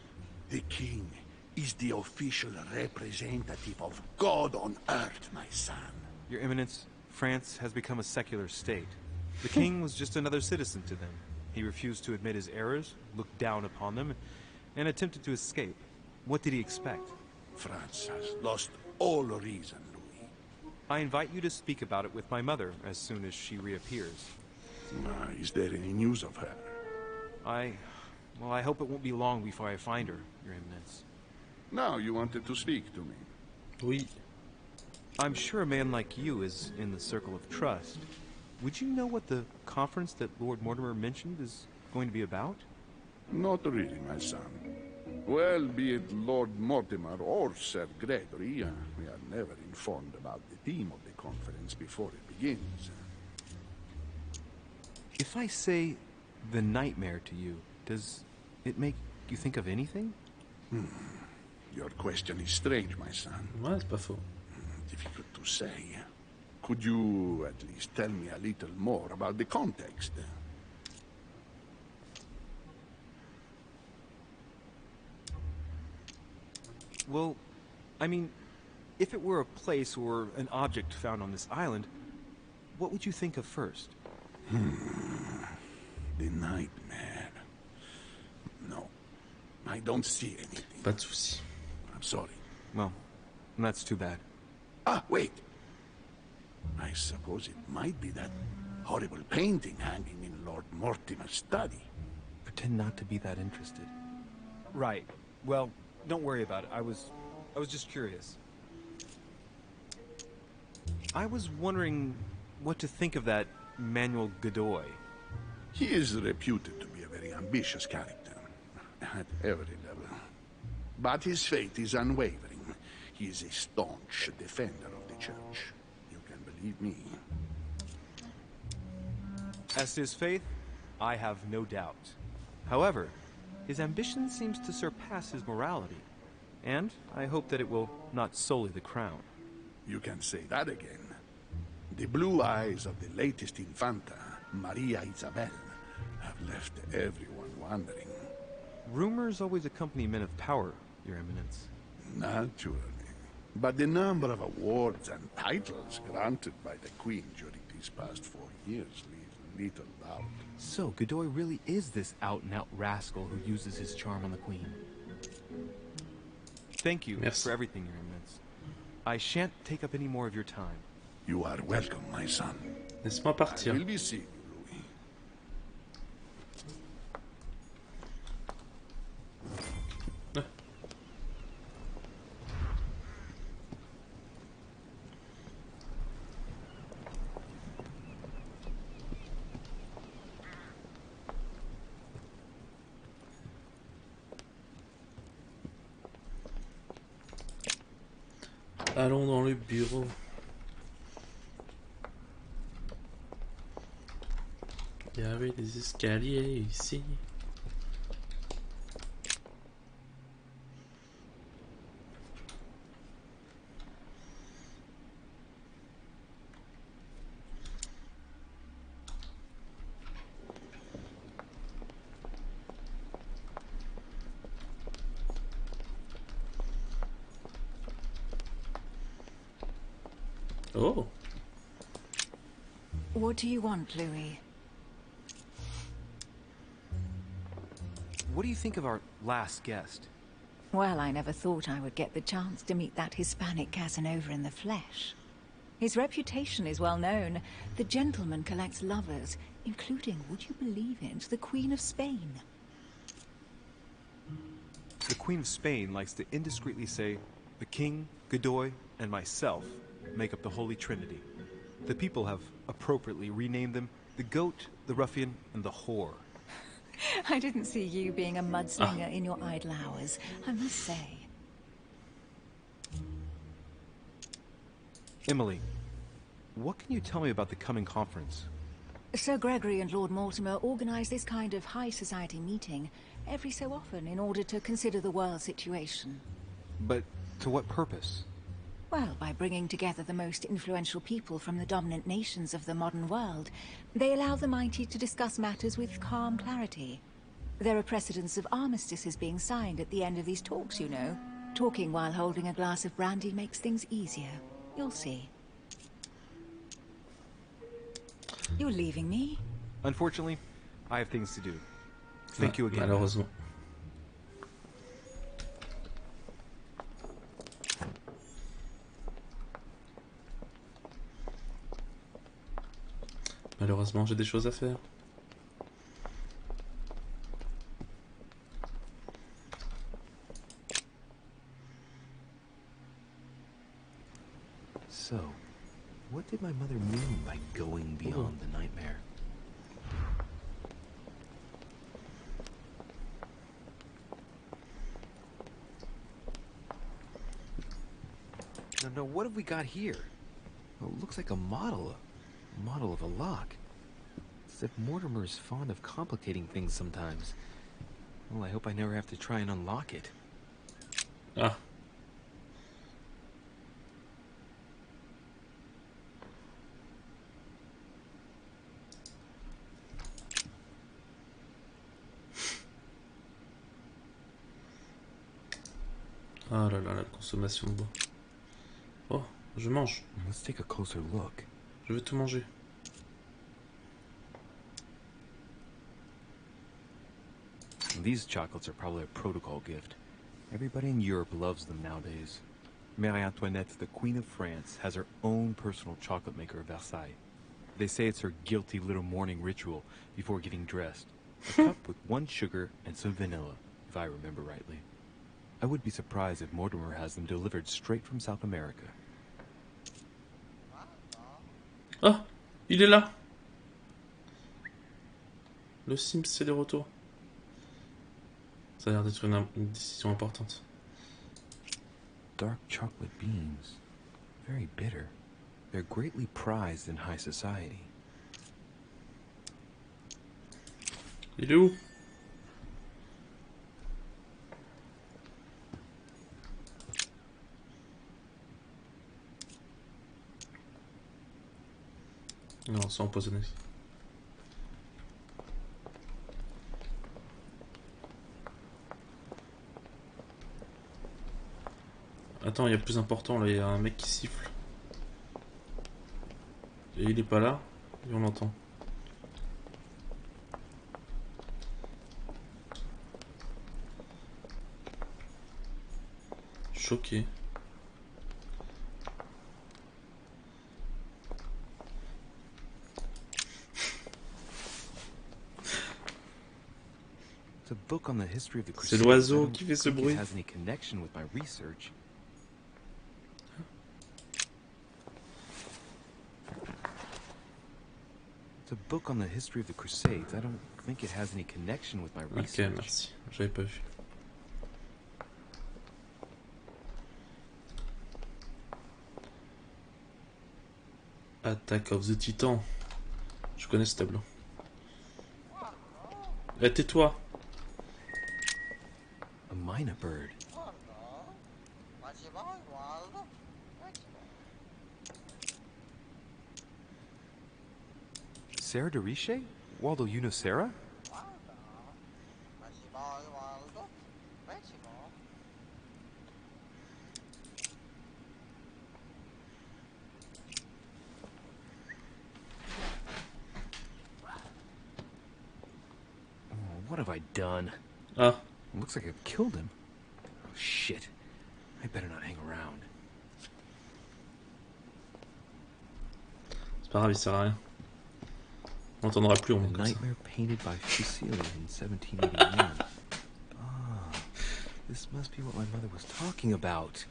The king is the official representative of God on earth, my son. Your Eminence, France has become a secular state. The king was just another citizen to them. He refused to admit his errors, looked down upon them, and attempted to escape. What did he expect? France has lost all reason, Louis. I invite you to speak about it with my mother as soon as she reappears. Is there any news of her? Well, I hope it won't be long before I find her, Your Eminence. Now you wanted to speak to me. Oui. I'm sure a man like you is in the circle of trust. Would you know what the conference that Lord Mortimer mentioned is going to be about? Not really, my son. Well, be it Lord Mortimer or Sir Gregory, we are never informed about the theme of the conference before it begins. If I say the nightmare to you, does it make you think of anything? Your question is strange, my son. Ouais, c'est pas faux. Difficult to say. Could you at least tell me a little more about the context? Well, I mean, if it were a place or an object found on this island, what would you think of first? The nightmare. No, I don't see anything. Pas de souci. I'm sorry. Well, that's too bad. Ah, wait. I suppose it might be that horrible painting hanging in Lord Mortimer's study. Pretend not to be that interested. Right. Well, don't worry about it. I was just curious. I was wondering what to think of that Manuel Godoy. He is reputed to be a very ambitious character, at every level. But his faith is unwavering. He is a staunch defender of the church. You can believe me. As to his faith, I have no doubt. However, his ambition seems to surpass his morality, and I hope that it will not sully the crown. You can say that again. The blue eyes of the latest Infanta, Maria Isabel, have left everyone wondering. Rumors always accompany men of power, Your Eminence. Naturally. But the number of awards and titles granted by the Queen during these past 4 years leaves little doubt. So, Godoy really is this out-and-out rascal who uses his charm on the Queen. Thank you for everything, Your Eminence. I shan't take up any more of your time. You are welcome, my son. Laisse-moi partir. I will be seeing you, Louis. Allons dans le bureau. Il y avait des escaliers ici. Oh. What do you want, Louis? What do you think of our last guest? Well, I never thought I would get the chance to meet that Hispanic Casanova in the flesh. His reputation is well known. The gentleman collects lovers, including, would you believe it, the Queen of Spain. The Queen of Spain likes to indiscreetly say, the King, Godoy, and myself make up the Holy Trinity. The people have appropriately renamed them the Goat, the Ruffian, and the Whore. I didn't see you being a mudslinger in your idle hours, I must say. Emily, what can you tell me about the coming conference? Sir Gregory and Lord Mortimer organize this kind of high society meeting every so often in order to consider the world situation. But to what purpose? Well, by bringing together the most influential people from the dominant nations of the modern world, they allow the mighty to discuss matters with calm clarity. There are precedents of armistices being signed at the end of these talks, you know. Talking while holding a glass of brandy makes things easier. You'll see. You're leaving me? Unfortunately, I have things to do. Thank you again. Malheureusement. Malheureusement, j'ai des choses à faire. So, what did my mother mean by going beyond the nightmare? No, what have we got here? Well, it looks like a model of a lock. It's as if Mortimer is fond of complicating things sometimes. Well, I hope I never have to try and unlock it. Ah. Ah là là, la consommation de bois. Oh, je mange. Let's take a closer look. Je vais tout manger. These chocolates are probably a protocol gift. Everybody in Europe loves them nowadays. Marie Antoinette, the Queen of France, has her own personal chocolate maker at Versailles. They say it's her guilty little morning ritual before getting dressed. A cup with 1 sugar and some vanilla, if I remember rightly. I would be surprised if Mortimer has them delivered straight from South America. Ah, il est là. Le Sims, c'est de retour. Ça a l'air d'être une décision importante. Dark chocolate beans. Very bitter. They're greatly prized in high society. Il est où? Non, c'est empoisonné. Attends, il y a plus important là, il y a un mec qui siffle. Et il est pas là, et on l'entend. Choqué. C'est l'oiseau qui fait ce bruit. It's a book on the history of the Crusades. I don't think it has any connection with my research. Ok, merci. J'avais pas vu. Attack of the Titan. Je connais ce tableau. Eh, tais-toi. A minor bird. Sarah de Riche? Waldo, you know Sarah? have I done? Ah. It looks like I've killed him. Oh, shit. I better not hang around. C'est pas grave, il sert à rien. On n'entendra plus en A nightmare painted by Fusilli in 1781. Ah, this must be what my mother was talking about.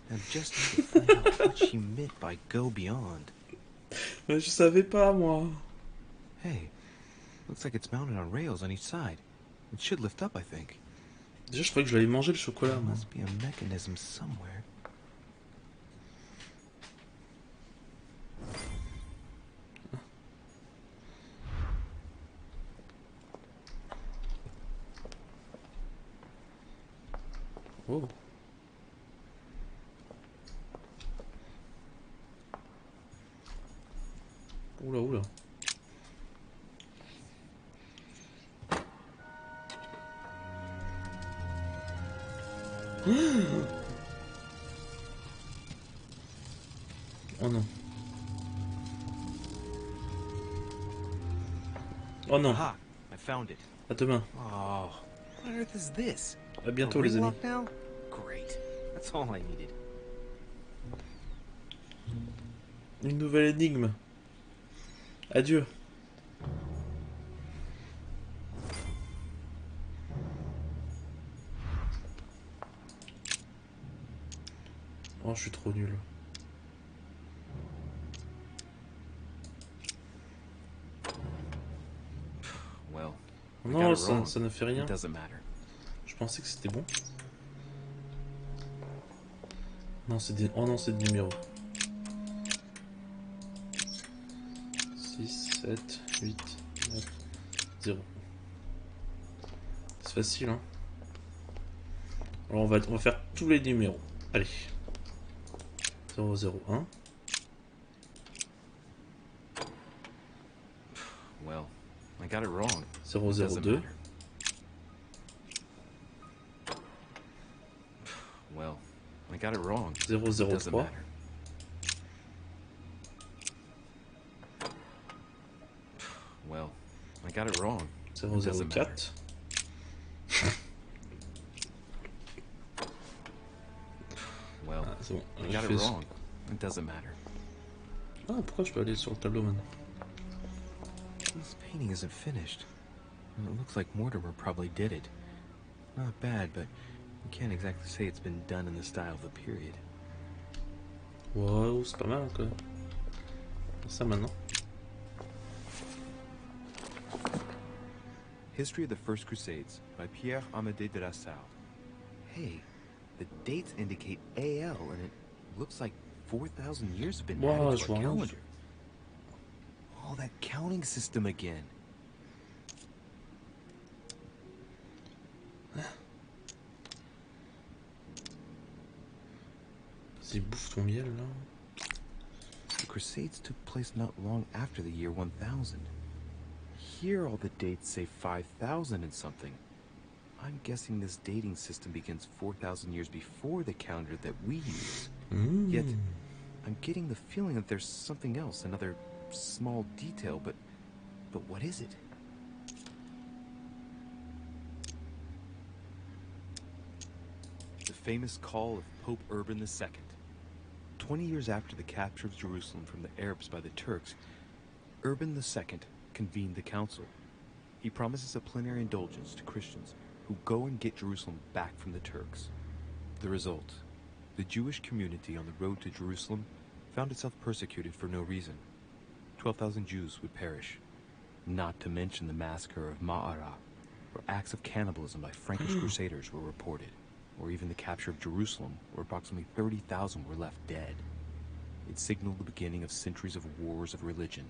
Now just need to find out what she meant by go beyond. Mais je savais pas, moi. Hey, looks like it's mounted on rails on each side. It should lift up, I think. Déjà, je croyais que je l'avais mangé le chocolat, There moi. must be a mechanism somewhere. Oh. Oula, oula. Oh non. Oh non. Aha, I found it. À demain. Oh, what on earth is this? À bientôt, A les ring amis. lock now? Great. That's all I needed. Une nouvelle énigme. Adieu. Oh, je suis trop nul. Well, Non, ça ne fait rien. It doesn't matter. Je pensais que c'était bon. Non, c'est des... Oh non, c'est des numéros. 6, 7, 8, 9, 0. C'est facile, hein. Alors on va faire tous les numéros. Allez. 0, 0, 1. Well, I got it wrong. 0, 0, 2. Well, I got it wrong. 0, 0, 3. Well, I got it wrong. 0, 0, 4. Well, c'est bon. I got it wrong. It doesn't matter. Ah, pourquoi je peux aller sur le tableau maintenant? This painting isn't finished. And it looks like Mortimer probably did it. Not bad, but you can't exactly say it's been done in the style of the period. Wow, c'est pas mal quand même. Ça maintenant. History of the First Crusades by Pierre-Amédée de la Salle. Hey, the dates indicate AL, and it looks like 4,000 years have been Wow, added to our je vois rien. calendar. Oh, that counting system again. Vas-y, bouffe ton miel là. The Crusades took place not long after the year 1000. Here all the dates say 5,000 and something. I'm guessing this dating system begins 4,000 years before the calendar that we use. Yet, I'm getting the feeling that there's something else, another small detail, but what is it? The famous call of Pope Urban II. 20 years after the capture of Jerusalem from the Arabs by the Turks, Urban II convened the council. He promises a plenary indulgence to Christians who go and get Jerusalem back from the Turks. The result: the Jewish community on the road to Jerusalem found itself persecuted for no reason. 12,000 Jews would perish, not to mention the massacre of Ma'ara, where acts of cannibalism by Frankish crusaders were reported, or even the capture of Jerusalem, where approximately 30,000 were left dead. It signaled the beginning of centuries of wars of religion.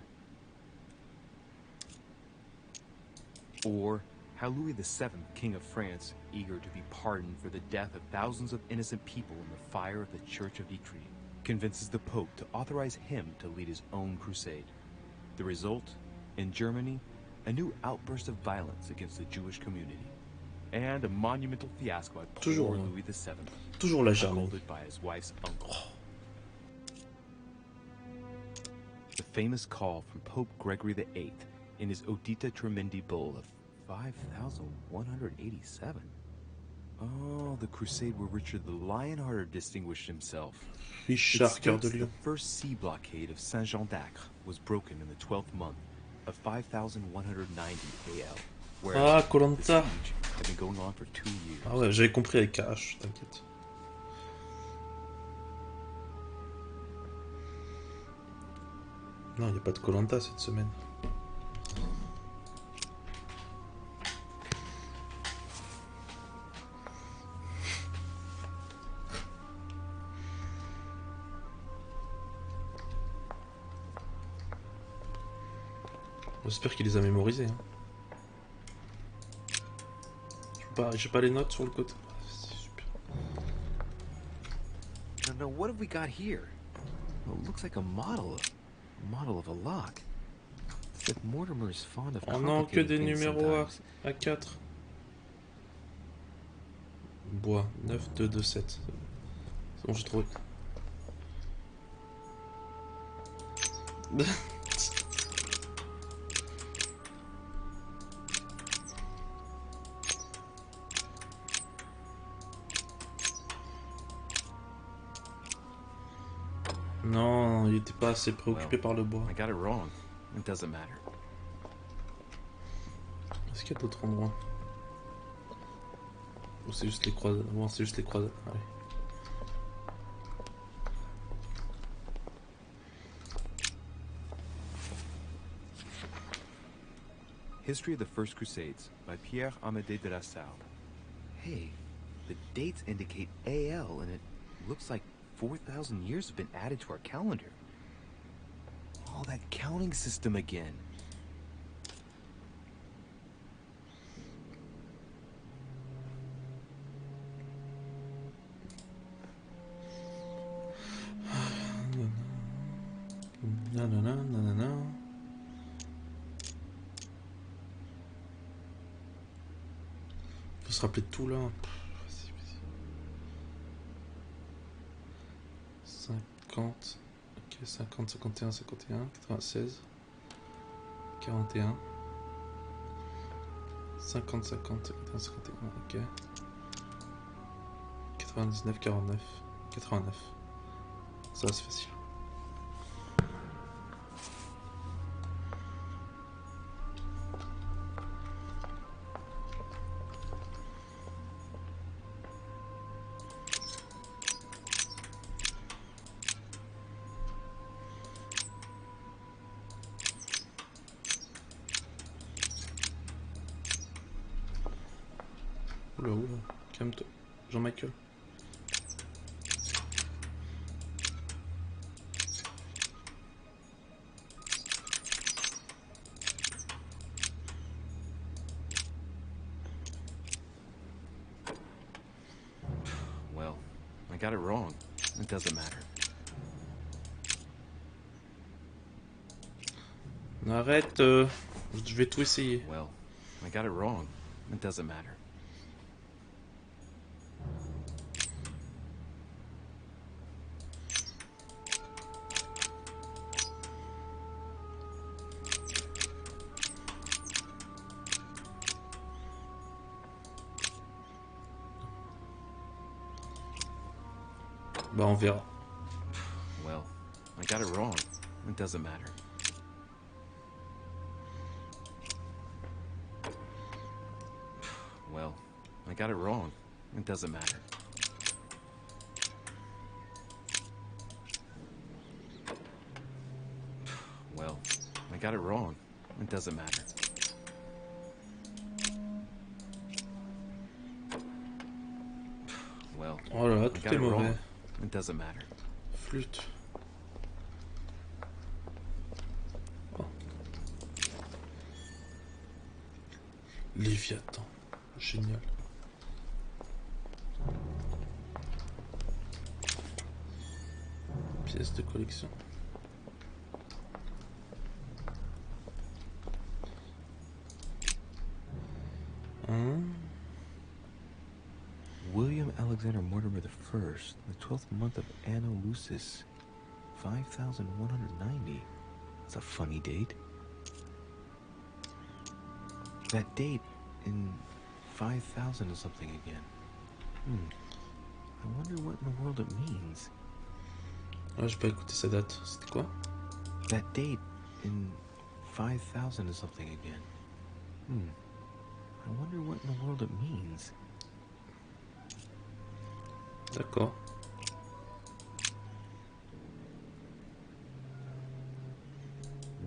Or how Louis VII, King of France, eager to be pardoned for the death of thousands of innocent people in the fire of the Church of Vitry, convinces the Pope to authorize him to lead his own crusade. The result, in Germany, a new outburst of violence against the Jewish community, and a monumental fiasco by poor Louis VII, Toujours la Germanie. scolded by his wife's uncle. The famous call from Pope Gregory VIII in his Audita Tremendi bull of 5,187. Oh, the crusade where Richard the Lionhearted distinguished himself. Richard Cœur de The Lion. first sea blockade of Saint-Jean d'Acre was broken in the 12th month of 5,190 AL. Ah, koh The siege had been going on for 2 years. Ah ouais, j'avais compris avec H, t'inquiète. Non, il n'y a pas de koh cette semaine. J'espère qu'il les a mémorisés. Hein. J'ai pas les notes sur le côté. C'est super. Now, what have we got here? Well, it looks like a model of a lock. It's like Mortimer is fond of Oh non, que des complicating things numéros sometimes. à 4. Bois, 9, 2, 2, 7. C'est bon, j'ai trouvé. Non, il était pas assez préoccupé par le bois. I got it wrong. It doesn't matter. Est-ce qu'il y a d'autres endroits? Ou c'est juste les croisades? Bon, c'est juste les croisades. Allez. History of the First Crusades by Pierre Amédée de la Salle. Hey, the dates indicate AL, and it looks like 4,000 years have been added to our calendar. Oh, that counting system again. Nanana, nanana. Faut se rappeler de tout là. 50. Ok, 50, 51, 51, 96, 41, 50, 50, 51, 51, ok. 99, 49, 89. Ça, c'est facile. Oula, oula, calme-toi, Jean-Michel. Well, I got it wrong. It doesn't matter. Arrête, je vais tout essayer. Well, I got it wrong. It doesn't matter. Bah, on verra. Well, I got it wrong. It doesn't matter. Well, I got it wrong. It doesn't matter. Well, I got it wrong. It doesn't matter. Well, oh là là, I tout got est it mauvais. wrong. It doesn't matter. Flûte. Oh. Léviathan. Génial. Pièce de collection. William Alexander Mortimer I, the 12th month of Anno Lucis, 5,190. That's a funny date. That date in 5000 or something again. I wonder what in the world it means. Ah, j'ai pas écouté sa date. C'était quoi? That date in 5000 or something again. I wonder what in the world it means. D'accord.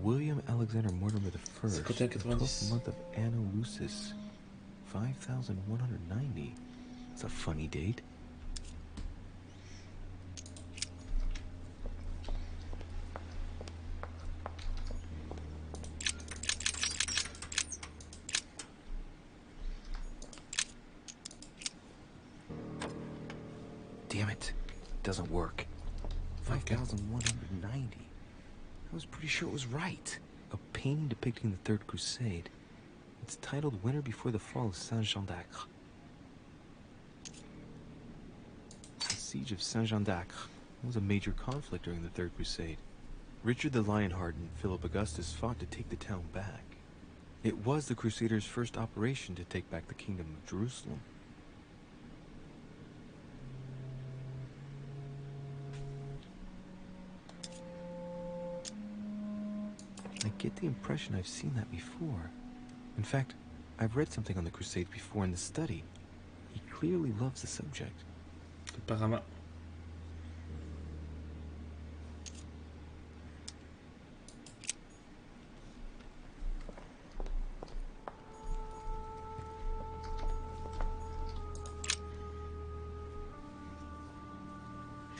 William Alexander Mortimer the First, the 5190. 12th month of Anno Lucis, 5190. It's a funny date. Damn it. Doesn't work. 5190. I was pretty sure it was right. A painting depicting the Third Crusade. It's titled Winter Before the Fall of Saint-Jean d'Acre. The Siege of Saint-Jean d'Acre was a major conflict during the Third Crusade. Richard the Lionheart and Philip Augustus fought to take the town back. It was the Crusaders' first operation to take back the Kingdom of Jerusalem. I get the impression I've seen that before. In fact, I've read something on the Crusades before in the study. He clearly loves the subject. Apparemment.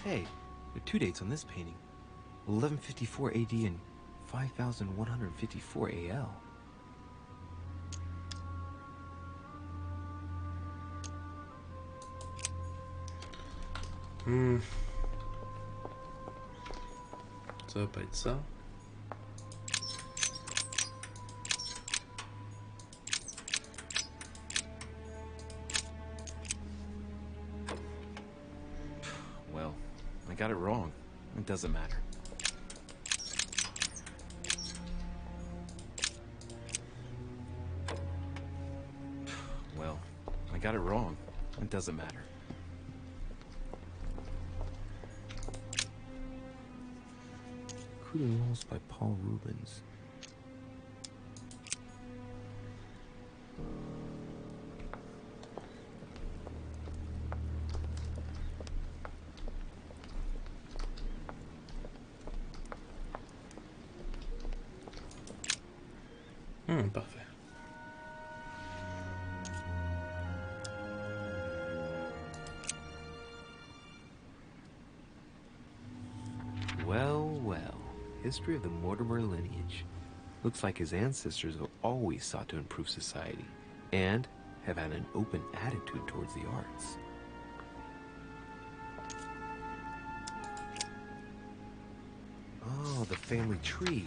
Hey, there are two dates on this painting. 1154 AD and 5154 AL. Ça va pas être ça. Well, I got it wrong. It doesn't matter. Well, I got it wrong. It doesn't matter. Coup de Lance by Paul Rubens. Parfait. Well, well. History of the Mortimer lineage. Looks like his ancestors have always sought to improve society and have had an open attitude towards the arts. Oh, the family tree.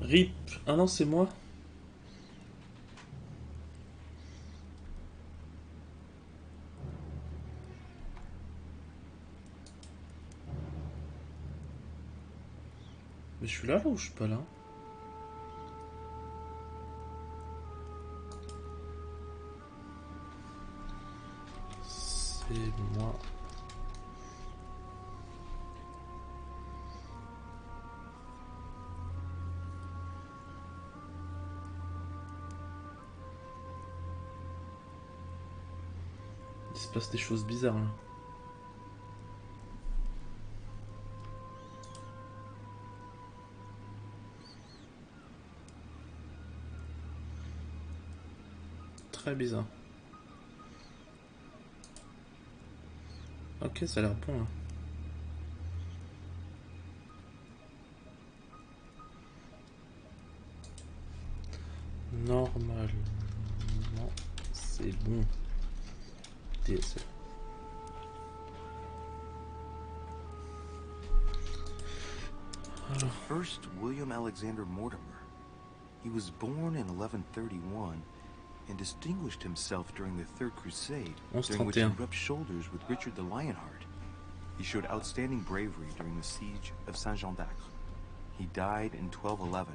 RIP. Ah non, c'est moi. Mais je suis là ou je suis pas là? C'est moi. Il se passe des choses bizarres là. Très bizarre. Ok, ça a l'air bon. Hein. Normalement, c'est bon. DSL. First, William Alexander Mortimer. He was born in 1131 and distinguished himself during the Third Crusade, during which he rubbed shoulders with Richard the Lionheart. He showed outstanding bravery during the siege of Saint-Jean d'Acre. He died in 1211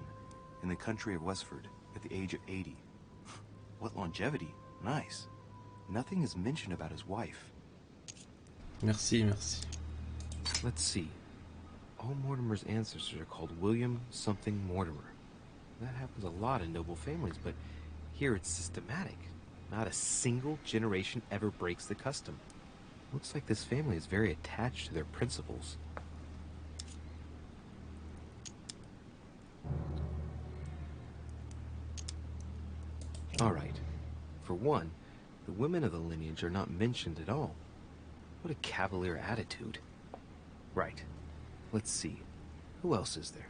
in the country of Westford at the age of 80. What longevity. Nice. Nothing is mentioned about his wife. Merci, merci. Let's see. All Mortimer's ancestors are called William something Mortimer. That happens a lot in noble families, but here it's systematic. Not a single generation ever breaks the custom. Looks like this family is very attached to their principles. Alright. For one, the women of the lineage are not mentioned at all. What a cavalier attitude. Right. Let's see. Who else is there?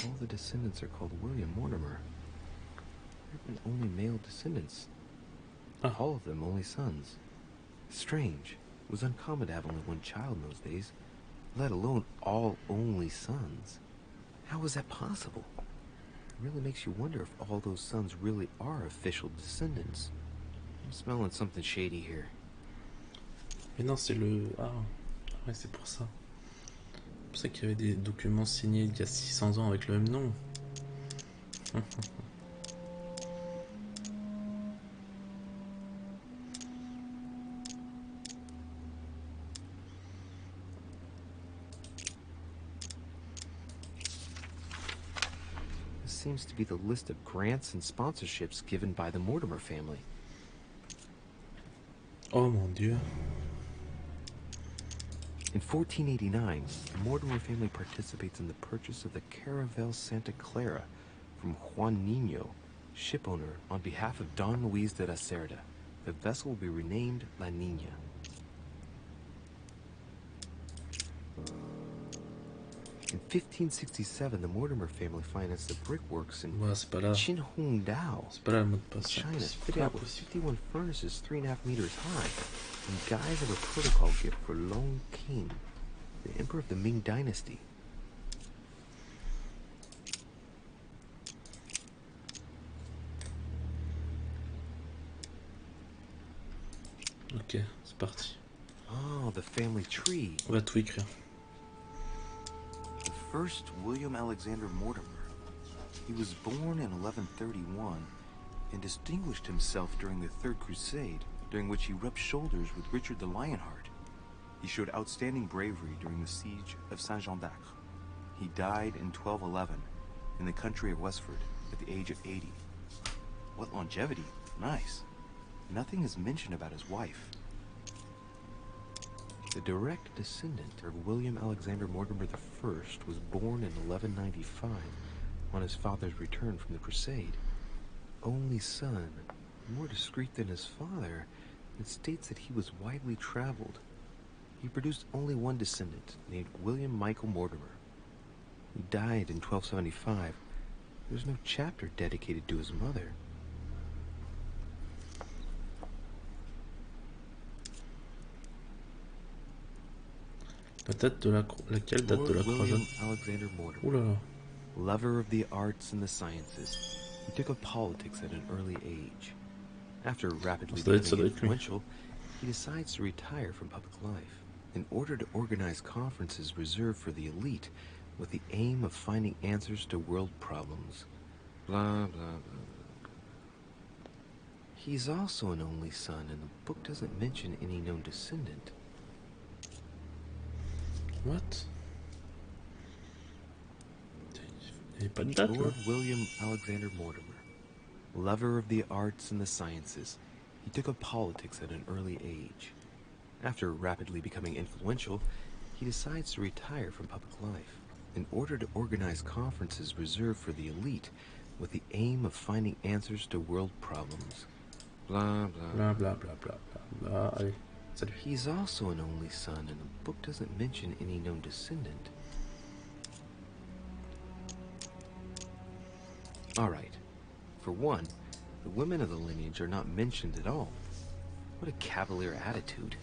All the descendants are called William Mortimer. There have been only male descendants. All of them only sons. Strange. It was uncommon to have only one child in those days, let alone all only sons. How was that possible? It really makes you wonder if all those sons really are official descendants. I'm smelling something shady here. Mais non, c'est le... Ah, ouais, c'est pour ça. C'est pour ça qu'il y avait des documents signés il y a 600 ans avec le même nom. This seems to be the list of grants and sponsorships given by the Mortimer family. Oh mon Dieu. In 1489, the Mortimer family participates in the purchase of the Caravel Santa Clara from Juan Niño, shipowner, on behalf of Don Luis de la Cerda. The vessel will be renamed La Niña. In 1567, the Mortimer family financed the brickworks in Qinhongdao, China, fitted out with 51 furnaces 3.5 meters high, in guise of a protocol gift for Long King, the emperor of the Ming Dynasty. Ok, c'est parti. Oh, the family tree. On va tout écrire. The first William Alexander Mortimer. He was born in 1131 and distinguished himself during the Third Crusade, during which he rubbed shoulders with Richard the Lionheart. He showed outstanding bravery during the siege of Saint-Jean d'Acre. He died in 1211 in the country of Westford at the age of 80. What longevity. Nice. Nothing is mentioned about his wife. The direct descendant of William Alexander Mortimer I was born in 1195 on his father's return from the crusade. Only son, more discreet than his father, it states that he was widely traveled. He produced only one descendant, named William Michael Mortimer. He died in 1275. There's no chapter dedicated to his mother. Laquelle date de la croisade? Alexander Mortimer. Ouh là là. Lover of the arts and the sciences, he took up politics at an early age. After rapidly becoming influential, he decides to retire from public life in order to organize conferences reserved for the elite with the aim of finding answers to world problems. Blah, blah, blah. He's also an only son, and the book doesn't mention any known descendant. What? Lord William Alexander Mortimer, lover of the arts and the sciences, he took up politics at an early age. After rapidly becoming influential, he decides to retire from public life in order to organize conferences reserved for the elite with the aim of finding answers to world problems. Blah, blah, blah, blah, blah, blah, blah, blah. Allez, salut. He's also an only son, and the book doesn't mention any known descendant. Alright. For one, the women of the lineage are not mentioned at all. What a cavalier attitude.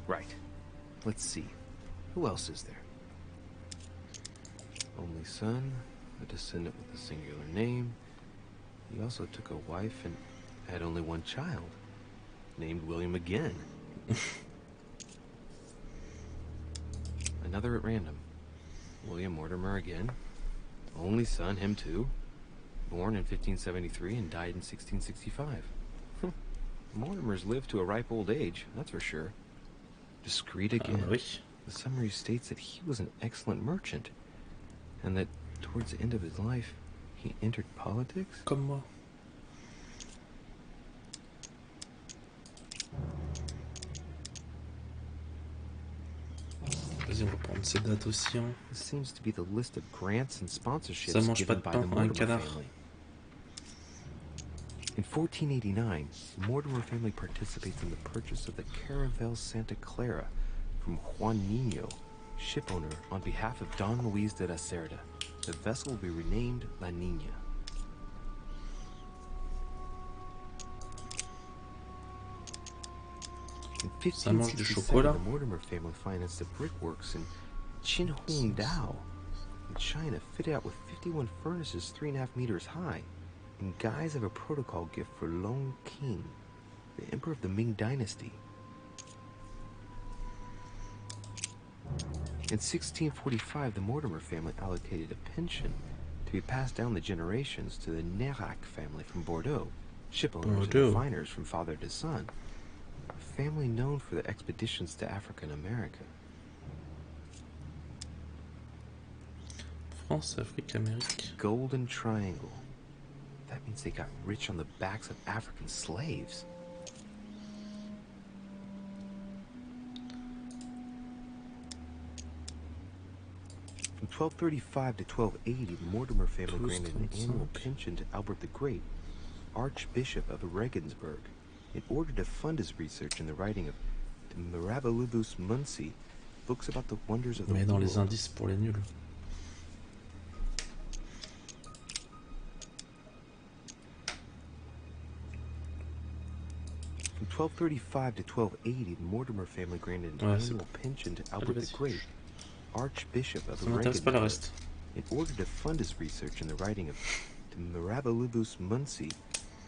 Right. Let's see. Who else is there? Only son, a descendant with a singular name. He also took a wife and had only one child, named William again. another at random. William Mortimer again. Only son, him too. Born in 1573 and died in 1665. Mortimer's lived to a ripe old age, that's for sure. Discreet again. The summary states that he was an excellent merchant, and that towards the end of his life, he entered politics? Comme moi. Vas-y, on va prendre ces dates aussi. Hein. This seems to be the list of grants and sponsorships Ça mange pas given de by pain, the un Mortimer canard. family. In 1489, the Mortimer family participates in the purchase of the Caravel Santa Clara from Juan Niño, shipowner on behalf of Don Luis de la Cerda. The vessel will be renamed La Niña. In 1567, the Mortimer family financed the brickworks in Qinhongdao in China, fitted out with 51 furnaces 3.5 meters high, in guise of a protocol gift for Long Qing, the emperor of the Ming dynasty. In 1645, the Mortimer family allocated a pension to be passed down the generations to the Nerac family from Bordeaux, shipowners and refiners from father to son, a family known for their expeditions to Africa and America. France, Afrique, Amérique. Golden Triangle. That means they got rich on the backs of African slaves. From 1235 to 1280, the Mortimer family granted an annual pension to Albert the Great, Archbishop of Regensburg, in order to fund his research in the writing of the Mirabilibus Munci, books about the wonders of the world. Mais dans les indices pour les nuls. From 1235 to 1280, the Mortimer family granted an annual pension to Albert the Great, Archbishop of Regensburg, in order to fund his research in the writing of the Mirabilibus Munci,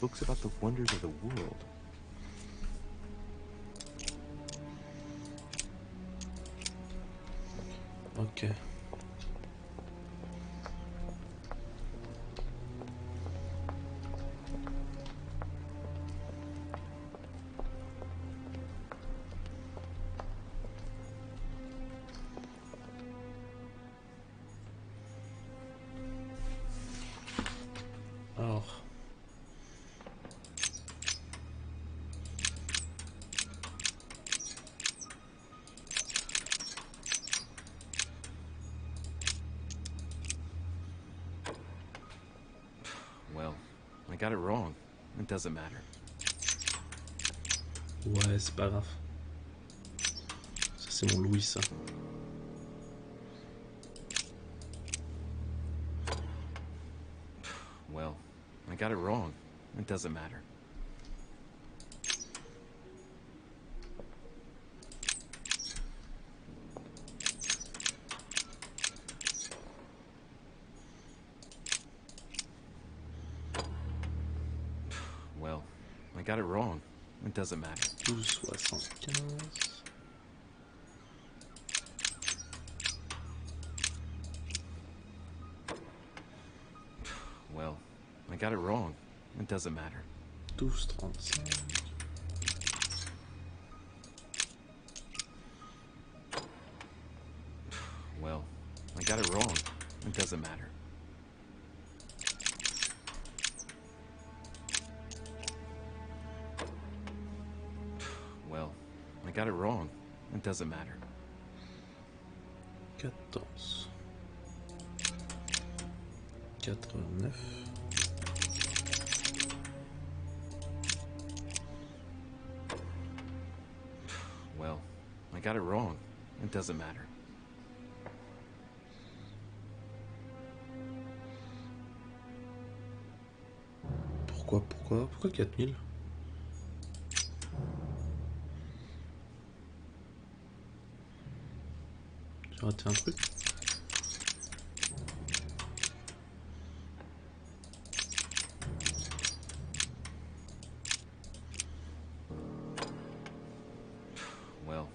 books about the wonders of the world. Ok. Alors. Well, I got it wrong. It doesn't matter. Ouais, c'est pas grave. Ça, c'est mon Louis, ça. Well, I got it wrong. It doesn't matter. Well, I got it wrong. It doesn't matter. 1275. Well, I got it wrong. It doesn't matter. 1235. Well, I got it wrong. It doesn't matter. Well, I got it wrong. It doesn't matter. 14. 89. Well, I got it wrong. It doesn't matter. Pourquoi 4000? J'ai raté un truc. Well,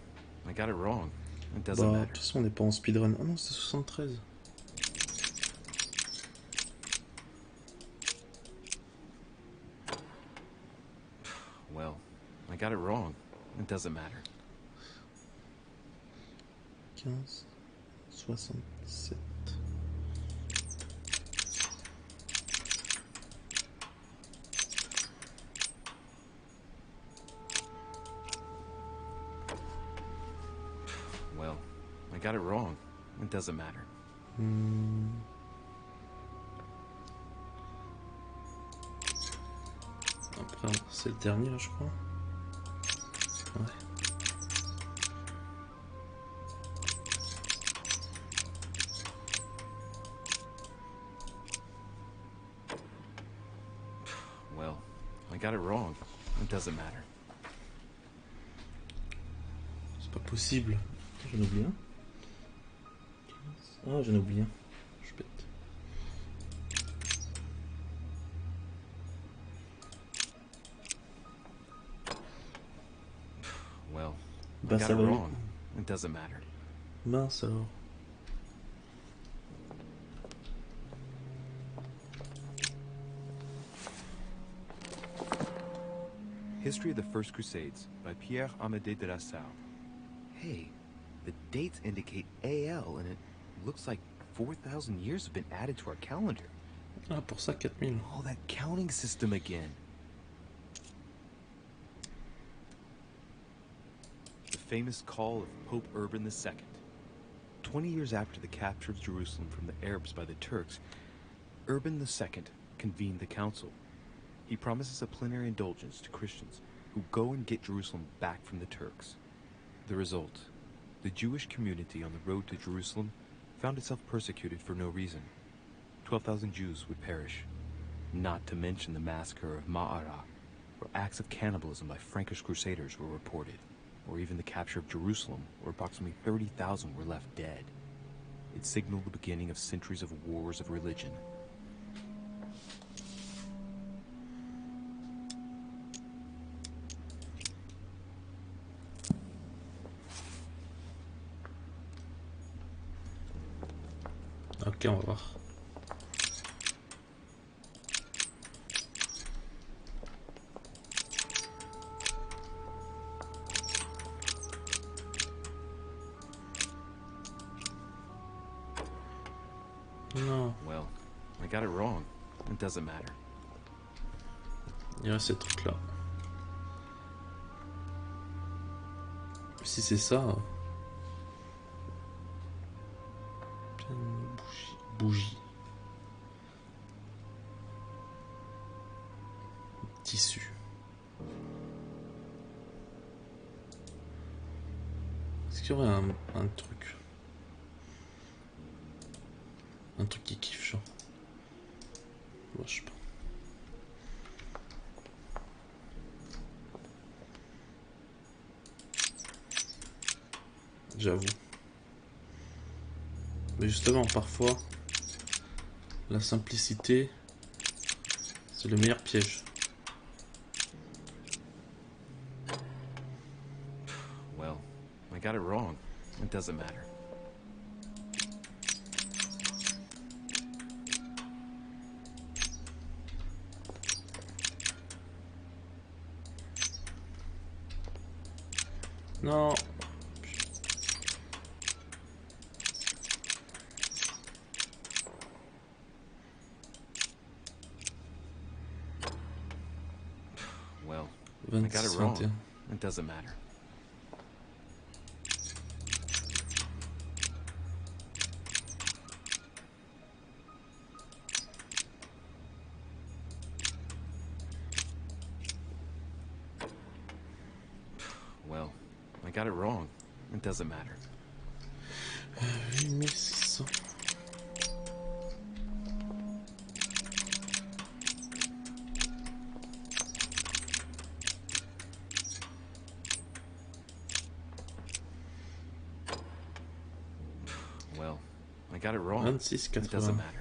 I got it wrong. It doesn't Bah, de matter. toute façon, on n'est pas en speedrun. Ah non, c'est 73. Well, I got it wrong. It doesn't matter. 15, 67. Well, I got it wrong. It doesn't matter. Après, c'est le dernier là, je crois. Ouais. Well, I got it wrong. It doesn't matter. C'est pas possible. J'en ai oublié un. Ah, j'en ai oublié un. Je suis bête. Well, Bah, I got ça it va. wrong. It doesn't matter. Mince alors. History of the First Crusades by Pierre Amédée de la Salle. Hey, the dates indicate AL, and it looks like 4,000 years have been added to our calendar. Ah, pour ça, 4000. Oh, that counting system again. The famous call of Pope Urban II. 20 years after the capture of Jerusalem from the Arabs by the Turks, Urban II convened the council. He promises a plenary indulgence to Christians who go and get Jerusalem back from the Turks. The result, the Jewish community on the road to Jerusalem found itself persecuted for no reason. 12,000 Jews would perish, not to mention the massacre of Ma'ara, where acts of cannibalism by Frankish crusaders were reported, or even the capture of Jerusalem, where approximately 30,000 were left dead. It signaled the beginning of centuries of wars of religion. Ok, on va voir. Non. Well, I got it wrong. It doesn't matter. Il reste ces trucs là. Si c'est ça. Bougie. Tissu. Est-ce qu'il y aurait un truc? Un truc qui kiffe, genre. Moi, je sais pas. J'avoue. Mais justement, parfois, la simplicité, c'est le meilleur piège. Well, I got it wrong. It doesn't matter. Non. Well, I got it wrong. It doesn't matter. Well, I got it wrong. It doesn't matter. 8600. Well, I got it wrong. 2680. It doesn't matter.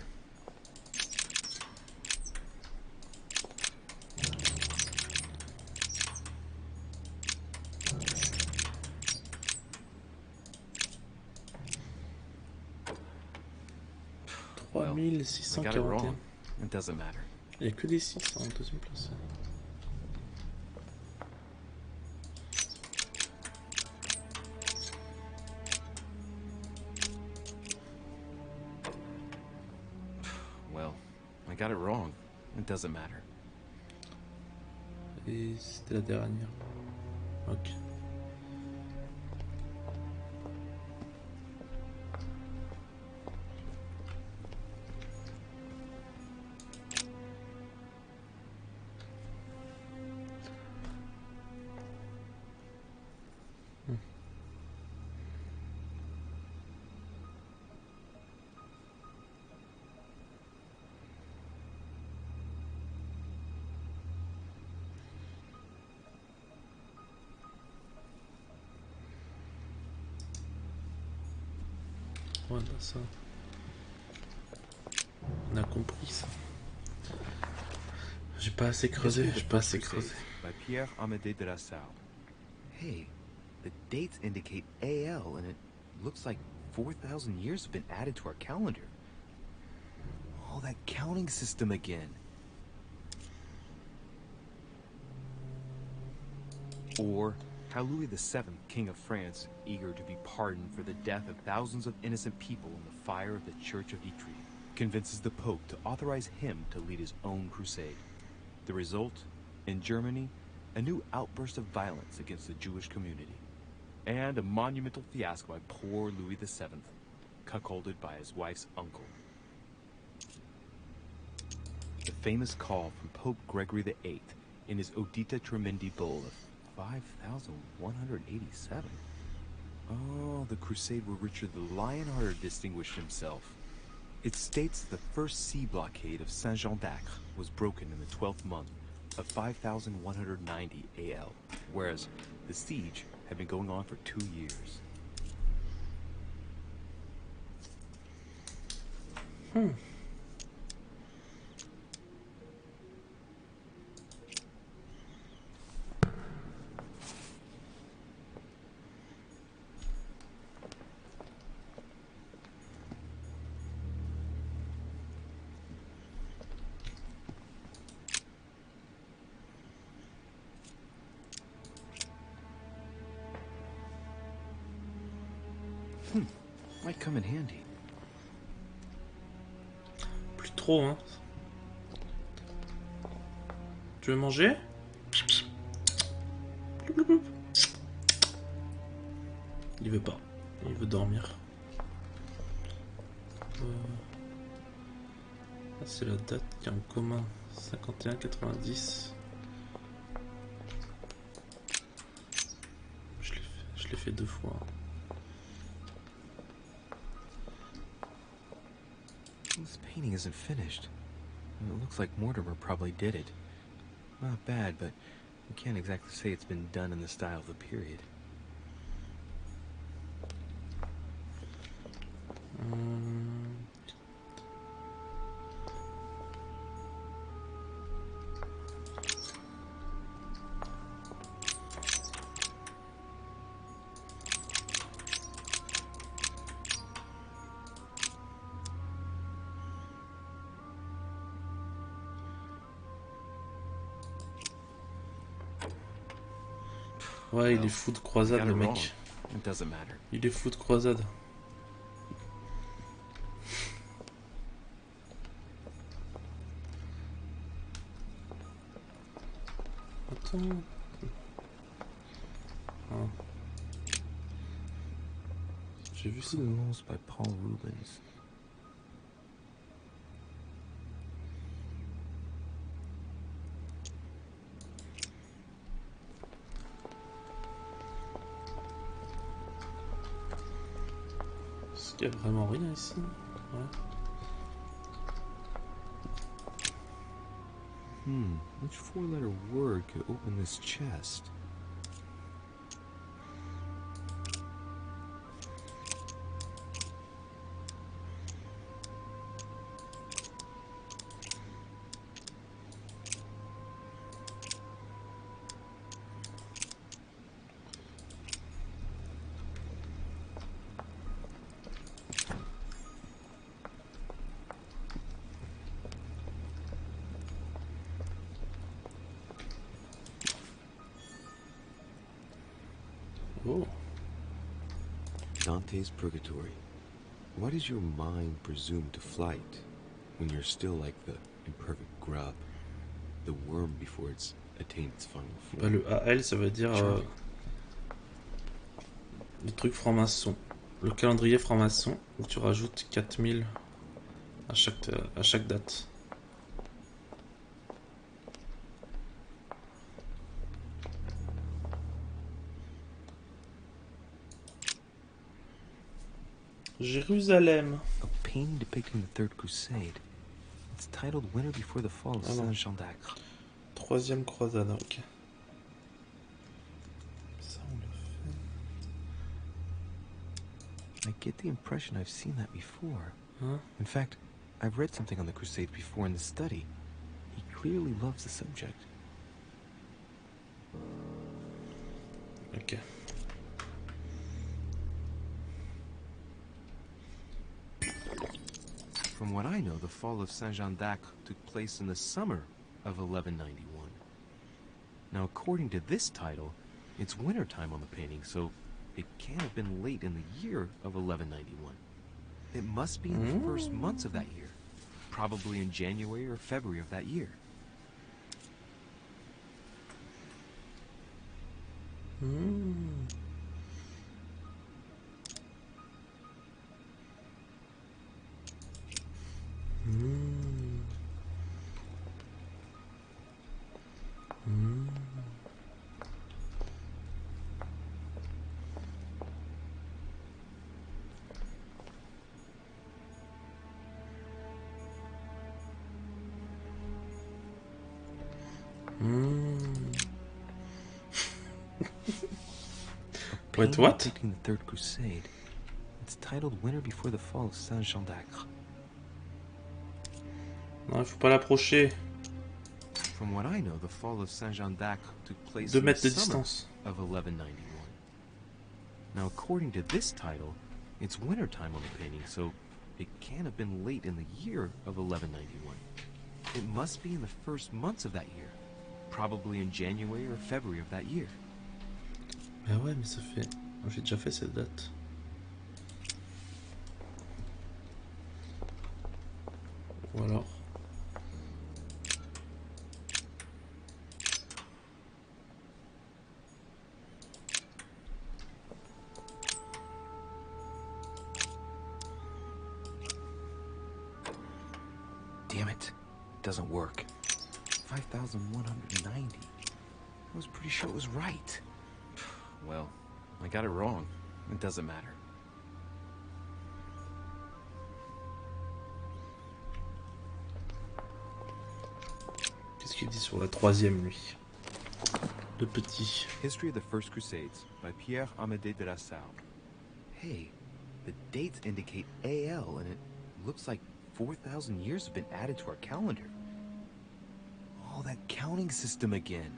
Well, I got it 1641. wrong. It doesn't matter. Il n'y a que des 6 en deuxième place. Well, I got it wrong. It doesn't matter. Et c'était la dernière. Ok. Voilà ça. On a compris ça. J'ai pas assez creusé, j'ai pas assez creusé. By Pierre Amédée de la Salle. Hey, the dates indicate AL, and it looks like 4,000 years have been added to our calendar. Oh, that counting system again. Or how Louis VII, King of France, eager to be pardoned for the death of thousands of innocent people in the fire of the Church of Ytri, convinces the Pope to authorize him to lead his own crusade. The result, in Germany, a new outburst of violence against the Jewish community, and a monumental fiasco by poor Louis VII, cuckolded by his wife's uncle. The famous call from Pope Gregory VIII in his Audita Tremendi bull of 5,187. Oh, the crusade where Richard the Lionhearted distinguished himself. It states the first sea blockade of Saint-Jean d'Acre was broken in the 12th month of 5,190 AL, whereas the siege had been going on for 2 years. Might come in handy. Plus trop, hein. Tu veux manger? Il veut pas. Il veut dormir. C'est la date qui est en commun. 51-90. Je l'ai fait 2 fois. This painting isn't finished. It looks like Mortimer probably did it. Not bad, but you can't exactly say it's been done in the style of the period. Ouais, il est fou de croisade, le mec. Il est fou de croisade. Attends. Ah. J'ai vu ça. By Paul Rubens. Il n'y a vraiment rien ici. Ouais. Which four-letter word could open this chest? Dante's Purgatory. Why does your mind presume to flight when you're still like the imperfect grub, the worm before it's attained its final form? Bah, le AL, ça veut dire le truc franc-maçon. Le calendrier franc-maçon, où tu rajoutes 4000 à chaque date. Jérusalem. A painting depicting the Third Crusade. It's titled Winter Before the Fall of Saint-Jean d'Acre. Troisième croisade, ok. Ça, on l'a fait. I get the impression I've seen that before. Huh? In fact, I've read something on the Crusades before in the study. He clearly loves the subject. Ok. From what I know, the fall of Saint-Jean d'Acre took place in the summer of 1191. Now, according to this title, it's wintertime on the painting, so it can't have been late in the year of 1191. It must be in the first months of that year, probably in January or February of that year. Wait, what? Depicting the Third Crusade. It's titled Winter Before the Fall of Saint-Jean d'Acre. Non, il faut pas l'approcher. From what I know, the fall of Saint-Jean d'Acre took place 2 in the mètres de summer distance. of 1191. Now, according to this title, it's wintertime on the painting, so it can't have been late in the year of 1191. It must be in the first months of that year, probably in January or February of that year. Ah ouais, mais ça fait... J'ai déjà fait cette date. Ou alors... Damn it. It doesn't work. 5,190. I was pretty sure it was right. Well, I got it wrong. It doesn't matter. Qu'est-ce qu'il dit sur la troisième, lui? Le petit. History of the First Crusades by Pierre Amédée de la Salle. Hey, the dates indicate AL, and it looks like 4,000 years have been added to our calendar. Oh, that counting system again.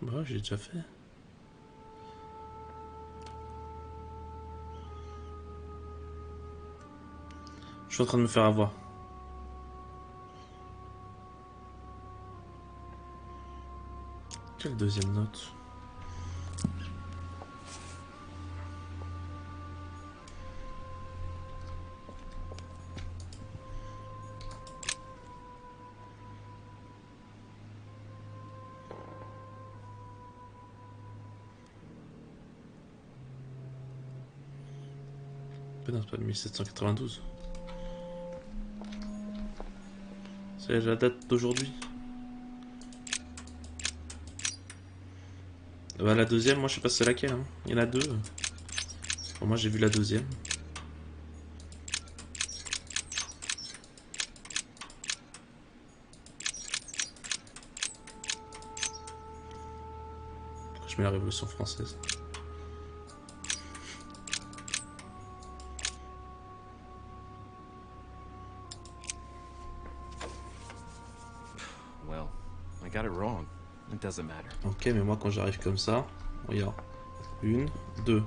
Bah, j'ai déjà fait. Je suis en train de me faire avoir. Quelle deuxième note? Non, c'est pas 1792. C'est la date d'aujourd'hui. Bah, la deuxième, moi je sais pas c'est laquelle. Hein. Il y en a deux. Bon, moi j'ai vu la deuxième. Pourquoi je mets la Révolution française? Well, I got it wrong. It doesn't matter. Ok, mais moi quand j'arrive comme ça, regarde. 1, 2.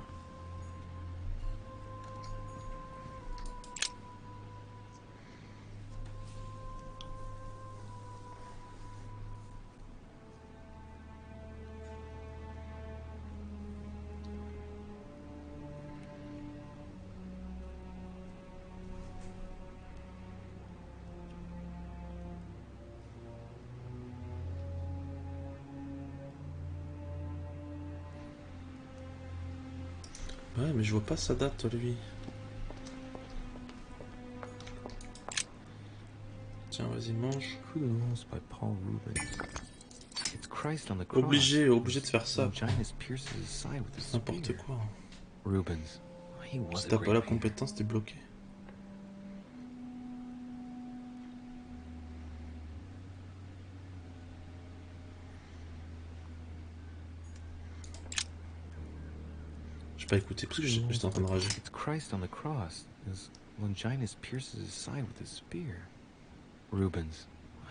Ouais, mais je vois pas sa date, lui. Tiens, vas-y, mange. Obligé de faire ça. N'importe quoi. Si t'as pas la compétence, t'es bloqué. J'ai pas écouté parce que j'étais en train de rager. It's Christ on the cross as Longinus pierces his side with a spear. Rubens,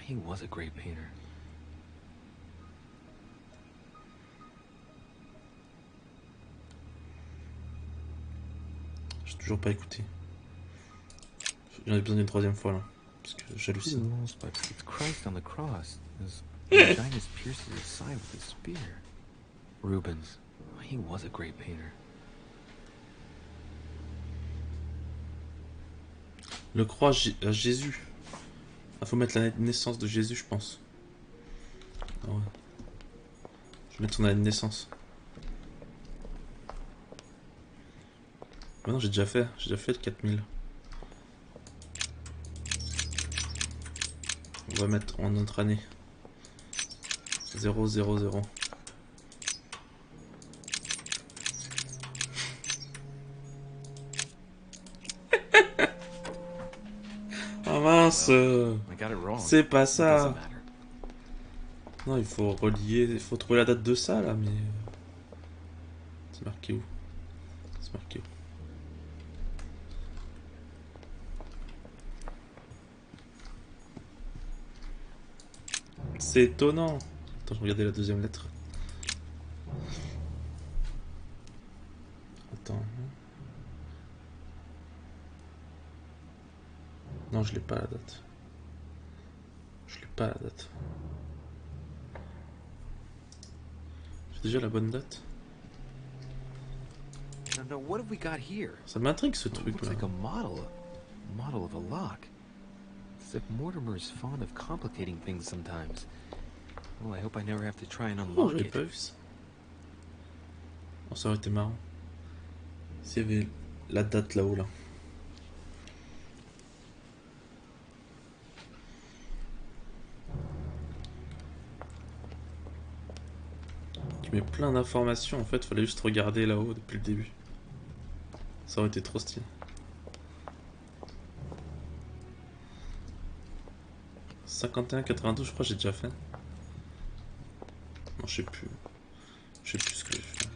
he was a great painter. J'ai toujours pas écouté. J'en ai besoin d'une troisième fois là. Parce que j'hallucine. It's Christ on the cross as Longinus pierces his side with a spear. Rubens, he was a great painter. Le croix à Jésus. Ah, faut mettre la naissance de Jésus, je pense. Ah ouais. Je vais mettre son année de naissance. Ah non, j'ai déjà fait le 4000. On va mettre en notre année. 0, 0, 0. Oh mince, c'est pas ça. Non, il faut relier, il faut trouver la date de ça là, mais c'est marqué où? C'est marqué où? C'est étonnant. Attends, je regardais la deuxième lettre. Attends. Non, je l'ai pas la date. Je l'ai pas la date. J'ai déjà la bonne date. Now what have we got here? Ça m'intrigue ce truc Looks là. like a model of a lock. It's like Mortimer is fond of complicating things sometimes. Well, I hope I never have to try and Oh, unlock j'avais it. pas vu ça. Oh, ça aurait été marrant. S'il y avait la date là-haut là. Tu mets plein d'informations, en fait, fallait juste regarder là-haut depuis le début. Ça aurait été trop stylé. 51-92, je crois que j'ai déjà fait. Non, je sais plus. Je sais plus ce que j'ai fait.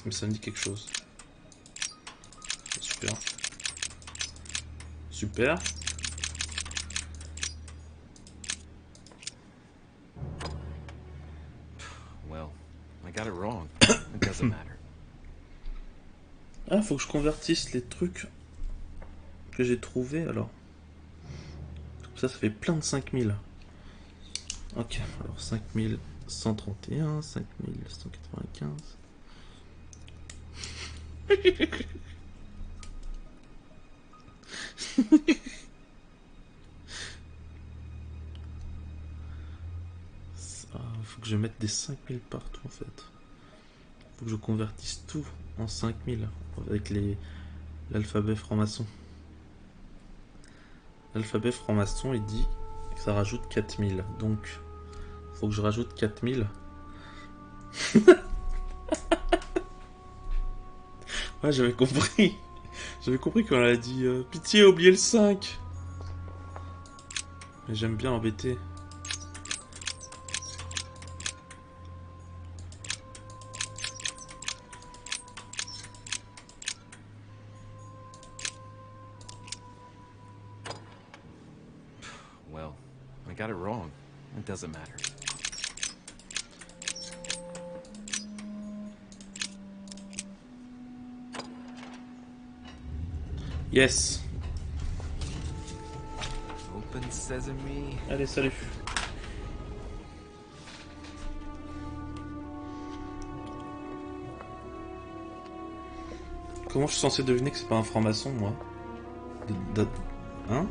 Mais ça me dit quelque chose. Super. Super. Well, I got it wrong. It doesn't matter. Ah, faut que je convertisse les trucs que j'ai trouvés alors. Ça fait plein de 5000. Ok, alors 5131, 5195. Faut que je mette des 5000 partout en fait. Faut que je convertisse tout en 5000 avec l'alphabet franc-maçon. L'alphabet franc-maçon il dit que ça rajoute 4000. Donc faut que je rajoute 4000. Ouais, j'avais compris. J'avais compris quand elle a dit pitié, oubliez le 5. Mais j'aime bien embêter. Well, I got it wrong. It doesn't matter. Yes. Open sesame. Allez, salut. Comment je suis censé deviner que c'est pas un franc-maçon, moi? Hein?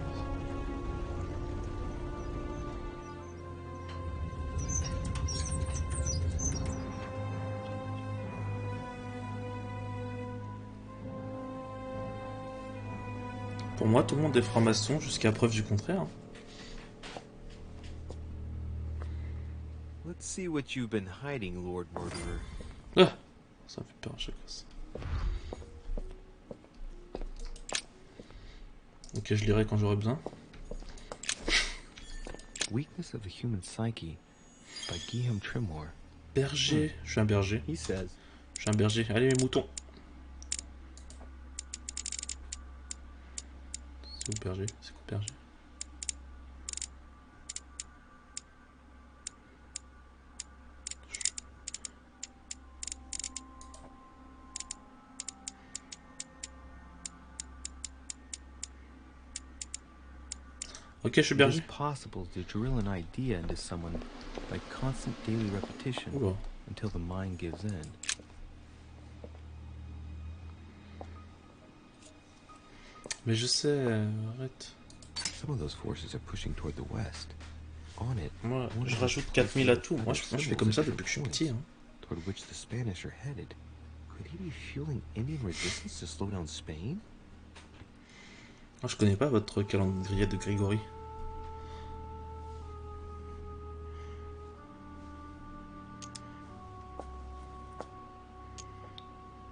Pour moi, tout le monde est franc-maçon jusqu'à preuve du contraire. Let's see what you've been hiding, Lord Murderer. Ah, ça me fait peur à chaque fois ça. Ok, je lirai quand j'aurai besoin. Weakness of the Human Psyche by Guillaume Tremor. Berger, je suis un berger. He says. Je suis un berger. Allez les moutons. C'est où berger? C'est quoi berger? Ok, je suis berger. It is possible to drill an idea into someone by constant daily repetition until the mind gives in. Mais je sais, arrête. Some of those forces are pushing toward the west. On it. Moi, je rajoute 4000 à tout. Moi, je fais comme ça depuis que je suis petit. Hein. Toward which the Spanish are headed. Could he be fueling Indian resistance to slow down Spain? Moi, je connais pas votre calendrier de Grégory.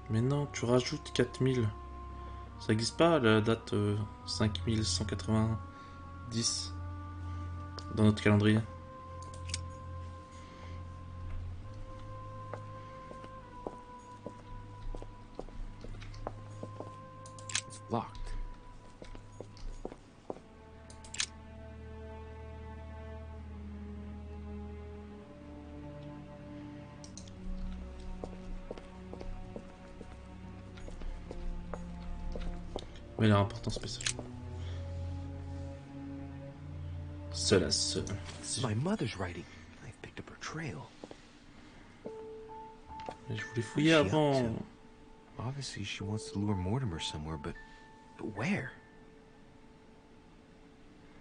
Mais non, tu rajoutes 4000. Ça n'existe pas la date 5190 dans notre calendrier. It's locked. Mais il a un important spécial. Seul à seul. My mother's writing. I've picked up her trail. Mais je voulais fouiller avant. Obviously, she wants to lure Mortimer somewhere, but where?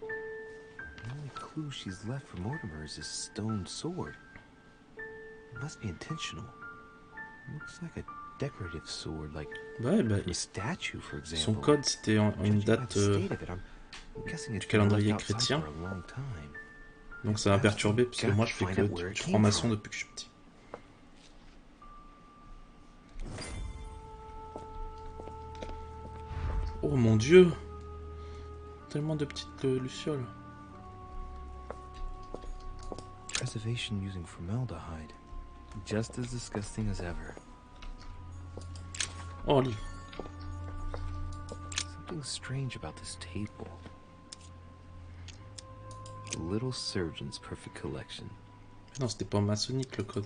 The only clue she's left for Mortimer is this stone sword. It must be intentional. It looks like a decorative sword, like a statue, for example. Son code c'était une date du calendrier chrétien. Donc ça m'a perturbé parce que moi je fais que du franc-maçon depuis que je suis petit. Oh mon dieu! Tellement de petites lucioles. Preservation using formaldehyde. Just as disgusting as ever. Oh, livre. Something strange about this table. The Little Surgeon's Perfect Collection. Non, c'était pas maçonnique le code.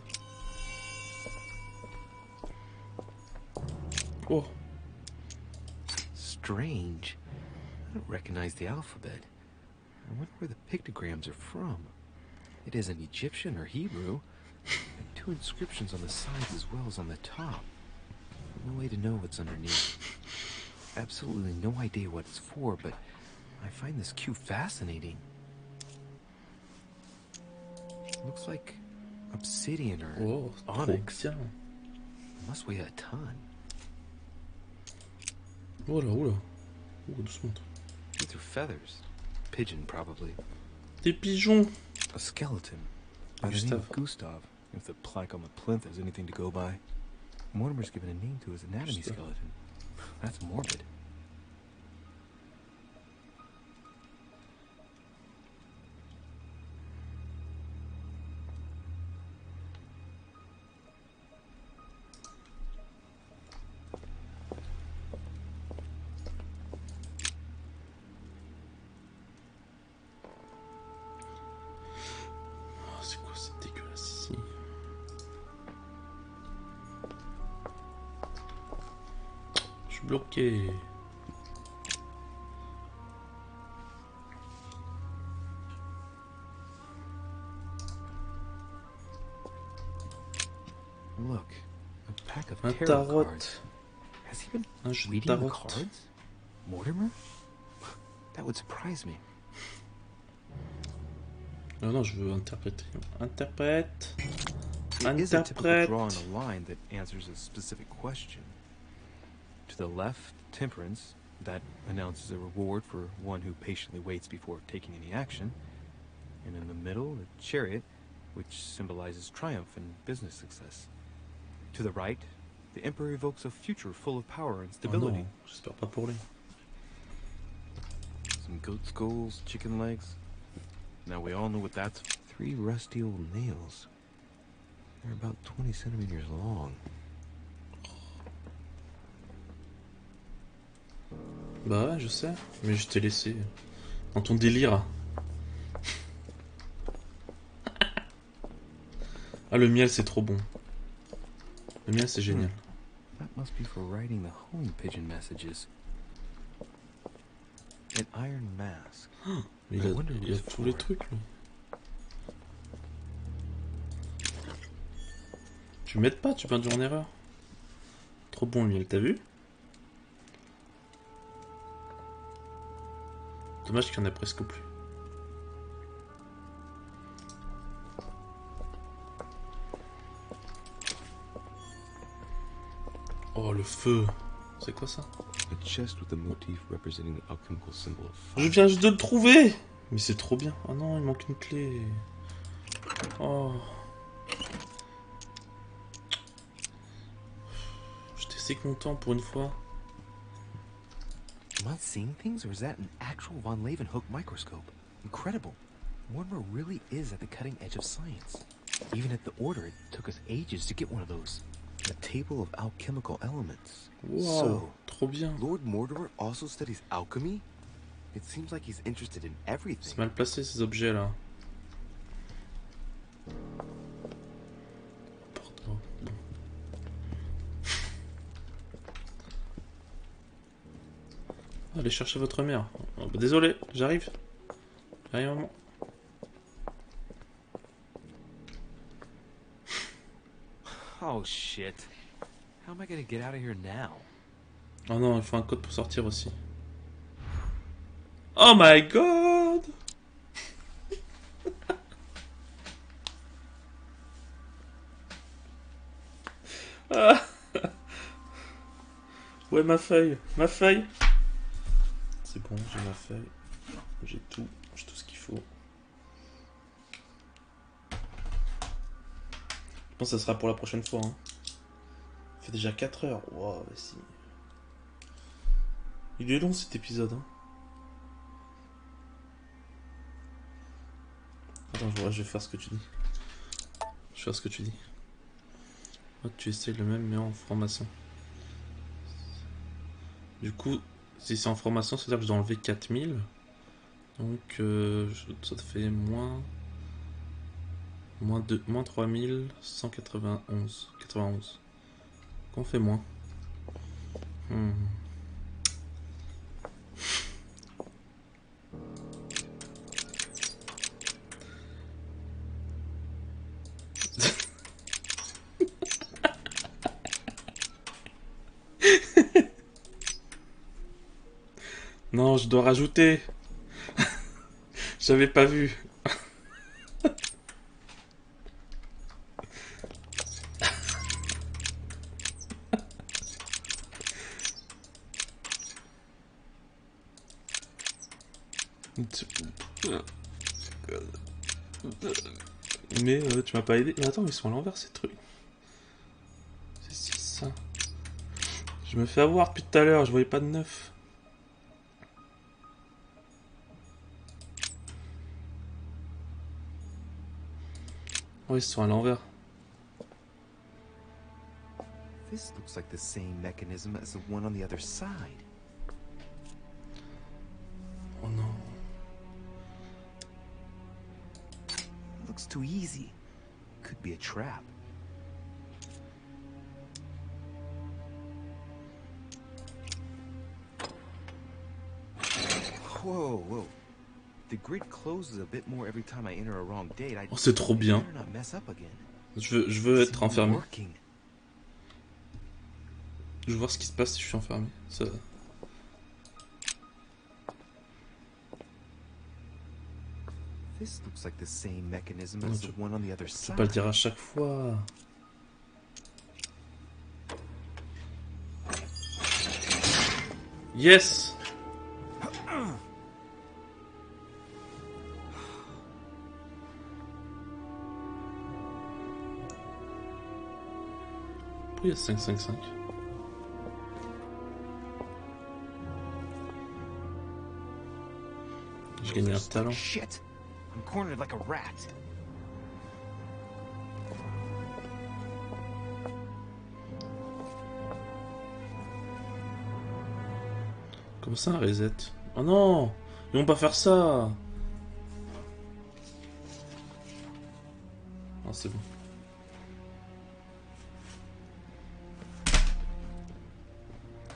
Oh. Strange. I don't recognize the alphabet. I wonder where the pictograms are from. It isn't Egyptian or Hebrew. And two inscriptions on the sides as well as on the top. No way to know what's underneath. Absolutely no idea what it's for, but I find this cue fascinating. Looks like obsidian or onyx. It must weigh a ton. Oh là, oh là. Oh, doucement. These are feathers. Pigeon, probably. Des pigeons. A skeleton. By the name of Gustav, if the plaque on the plinth is anything to go by. Mortimer's given a name to his anatomy skeleton. That's morbid. C'est quoi cette dégueulasse ici? Je suis bloqué. Look, a pack of Un tarot tarot. cards. Has he been Un jeu de reading the tarot. cards? Mortimer? That would surprise me. Non, non, je veux interpréter. Interprète. It is a typical Interprète. draw on a line that answers a specific question. To the left, temperance. That announces a reward for one who patiently waits before taking any action. And in the middle, a chariot, which symbolizes triumph and business success. To the right, the Emperor evokes a future full of power and stability. Oh non, j'espère pas pour lui. Some goat skulls, chicken legs. Now we all know what that's... 3 rusty old nails. They're about 20 centimeters long. Bah ouais, je sais, mais je t'ai laissé dans ton délire. Ah, le miel, c'est trop bon. Le miel, c'est génial. That must be for writing the home pigeon messages. An iron mask. Mais il a tous les trucs, lui. Tu m'aides pas, tu m'induis en erreur. Trop bon, le miel, t'as vu? Dommage qu'il y en a presque plus. Oh, le feu. C'est quoi ça? A chest with a motif representing the alchemical symbol of fire. Je viens juste de le trouver. Mais c'est trop bien. Oh non, il manque une clé. Oh. J'étais si content pour une fois. Am I seeing things, or is that an actual von Leeuwenhoek microscope? Incredible. Mortimer really is at the cutting edge of science. Even at the Order, it took us ages to get one of those. A table of alchemical elements. Wow, So, trop bien. Lord Mortimer also studies alchemy? It seems like he's interested in everything. C'est mal placé ces objets là. Pardon. Allez chercher votre mère. Oh, bah, désolé, j'arrive. J'arrive un moment. Oh shit. How am I gonna get out of here now? Oh non, il faut un code pour sortir aussi. Oh my god! Ah. Ouais, ma feuille. Ma feuille. C'est bon, j'ai ma feuille. J'ai tout ce qu'il faut. Je pense que ça sera pour la prochaine fois. Hein. Ça fait déjà 4 heures. Wow, vas-y. Il est long cet épisode. Hein. Attends, je vais faire ce que tu dis. Je vais faire ce que tu dis. Oh, tu essayes le même mais en formation. Du coup, si c'est en formation, c'est-à-dire que je dois enlever 4000. Donc, ça te fait moins 3191. 91. Qu'on fait moins. Non, je dois rajouter. J'avais pas vu. Mais tu m'as pas aidé. Mais attends, ils sont à l'envers ces trucs. C'est 6 ça. Je me fais avoir depuis tout à l'heure, je voyais pas de 9. Oh, ils sont à l'envers. This looks like the same mechanism as the one on the other side. Oh non. It looks too easy. Could be a trap. Whoa, whoa. The grid closes a bit more every time I enter a wrong date. Oh, c'est trop bien. Je veux être enfermé. Je veux voir ce qui se passe si je suis enfermé. Ça... This looks like the same mechanism as the one on the other side. Je peux pas le dire à chaque fois. Yes! Pourquoi il y a 5-5-5? J'ai gagné un talent. Shit! I'm cornered like a rat. Comment ça un reset? Oh non! Ils vont pas faire ça! Non, c'est bon.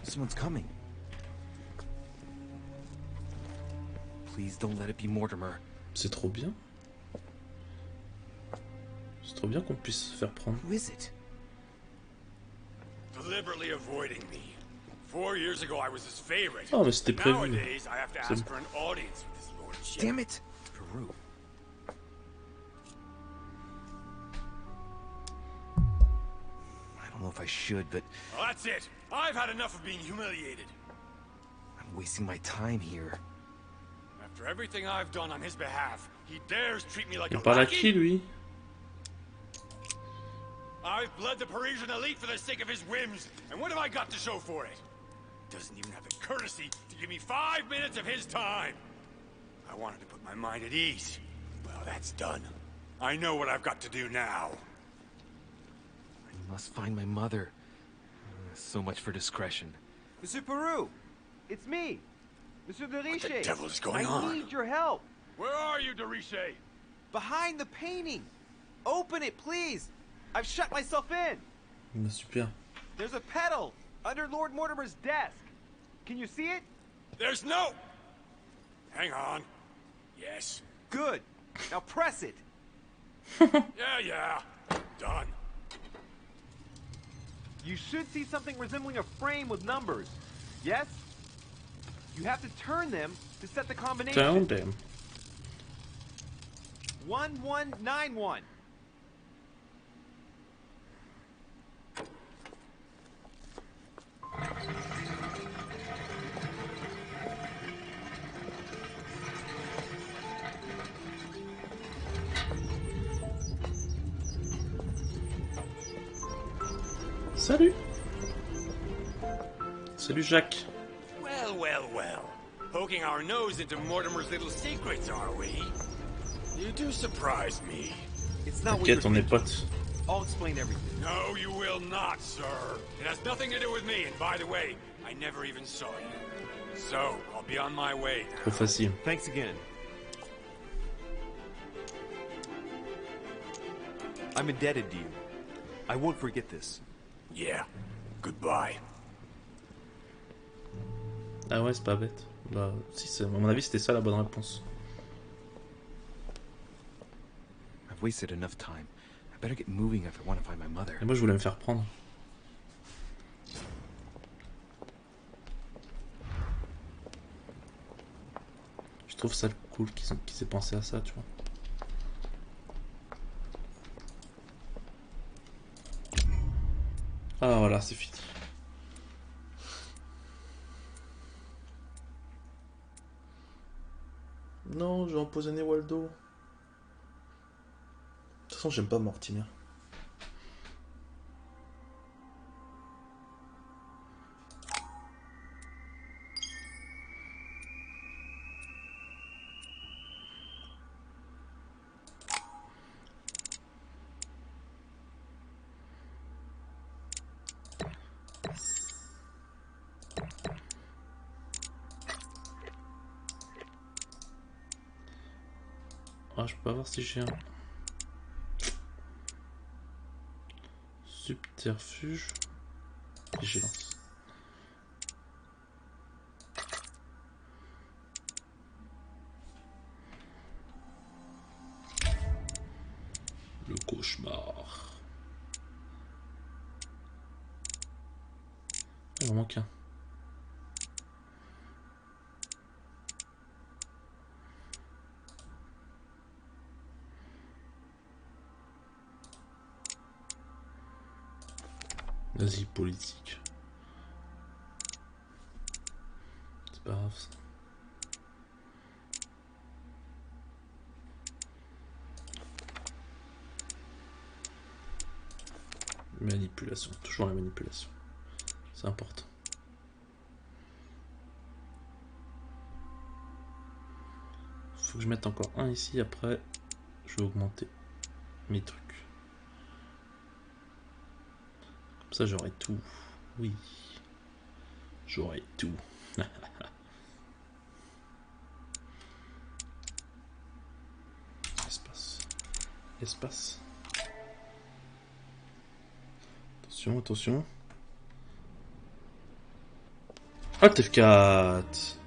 Someone's coming. Please don't let it be Mortimer. C'est trop bien. C'est trop bien qu'on puisse se faire prendre. Who is it? Deliberately avoiding me. 4 years ago, I was his favorite. Oh, mais c'était prévu. Nowadays, I have to ask for an audience with his lordship. Damn it! Peru. I don't know if I should, but Well, that's it. I've had enough of being humiliated. I'm wasting my time here. After everything I've done on his behalf, he dares treat me like Il a parle à qui, lackey? lui? I've bled the Parisian elite for the sake of his whims, and what have I got to show for it? Doesn't even have the courtesy to give me 5 minutes of his time. I wanted to put my mind at ease. Well, that's done. I know what I've got to do now. I must find my mother. So much for discretion. Monsieur Peru, it's me, Monsieur de Riche. What the devil is going on? I need your help. Where are you, de Riche? Behind the painting. Open it, please. I've shut myself in. Super. There's a pedal under Lord Mortimer's desk. Can you see it? There's no... Hang on. Yes. Good. Now press it. Yeah. Done. You should see something resembling a frame with numbers. Yes? You have to turn them to set the combination. Turn them. 1191. Salut. Salut Jacques. Well. Poking our nose into Mortimer's little secrets, are we? You do surprise me. It's not what you're T'inquiète, on est thinking. potes. I'll explain everything. No, you will not, sir. It has nothing to do with me, and by the way, I never even saw you. So, I'll be on my way now. Trop facile. Thanks again. I'm indebted to you. I won't forget this. Yeah. Goodbye. Ah ouais, c'est pas bête. Bah, si, à mon avis, c'était ça la bonne réponse. I've wasted enough time. I better get moving if I want to find my mother. Et moi, je voulais me faire prendre. Je trouve ça cool qu'ils aient pensé à ça, tu vois. Ah voilà, c'est fini. Non, j'ai empoisonné Waldo. De toute façon, j'aime pas Mortimer. Ah, je peux pas voir si j'ai un subterfuge. Vigilance. Le cauchemar. Il m'en manque un. Vas-y, politique. C'est pas grave ça. Manipulation, toujours la manipulation. C'est important. Faut que je mette encore un ici, après je vais augmenter mes trucs. Comme ça j'aurai tout. Oui. J'aurai tout. Espace. Espace. Attention, attention. Alt F4.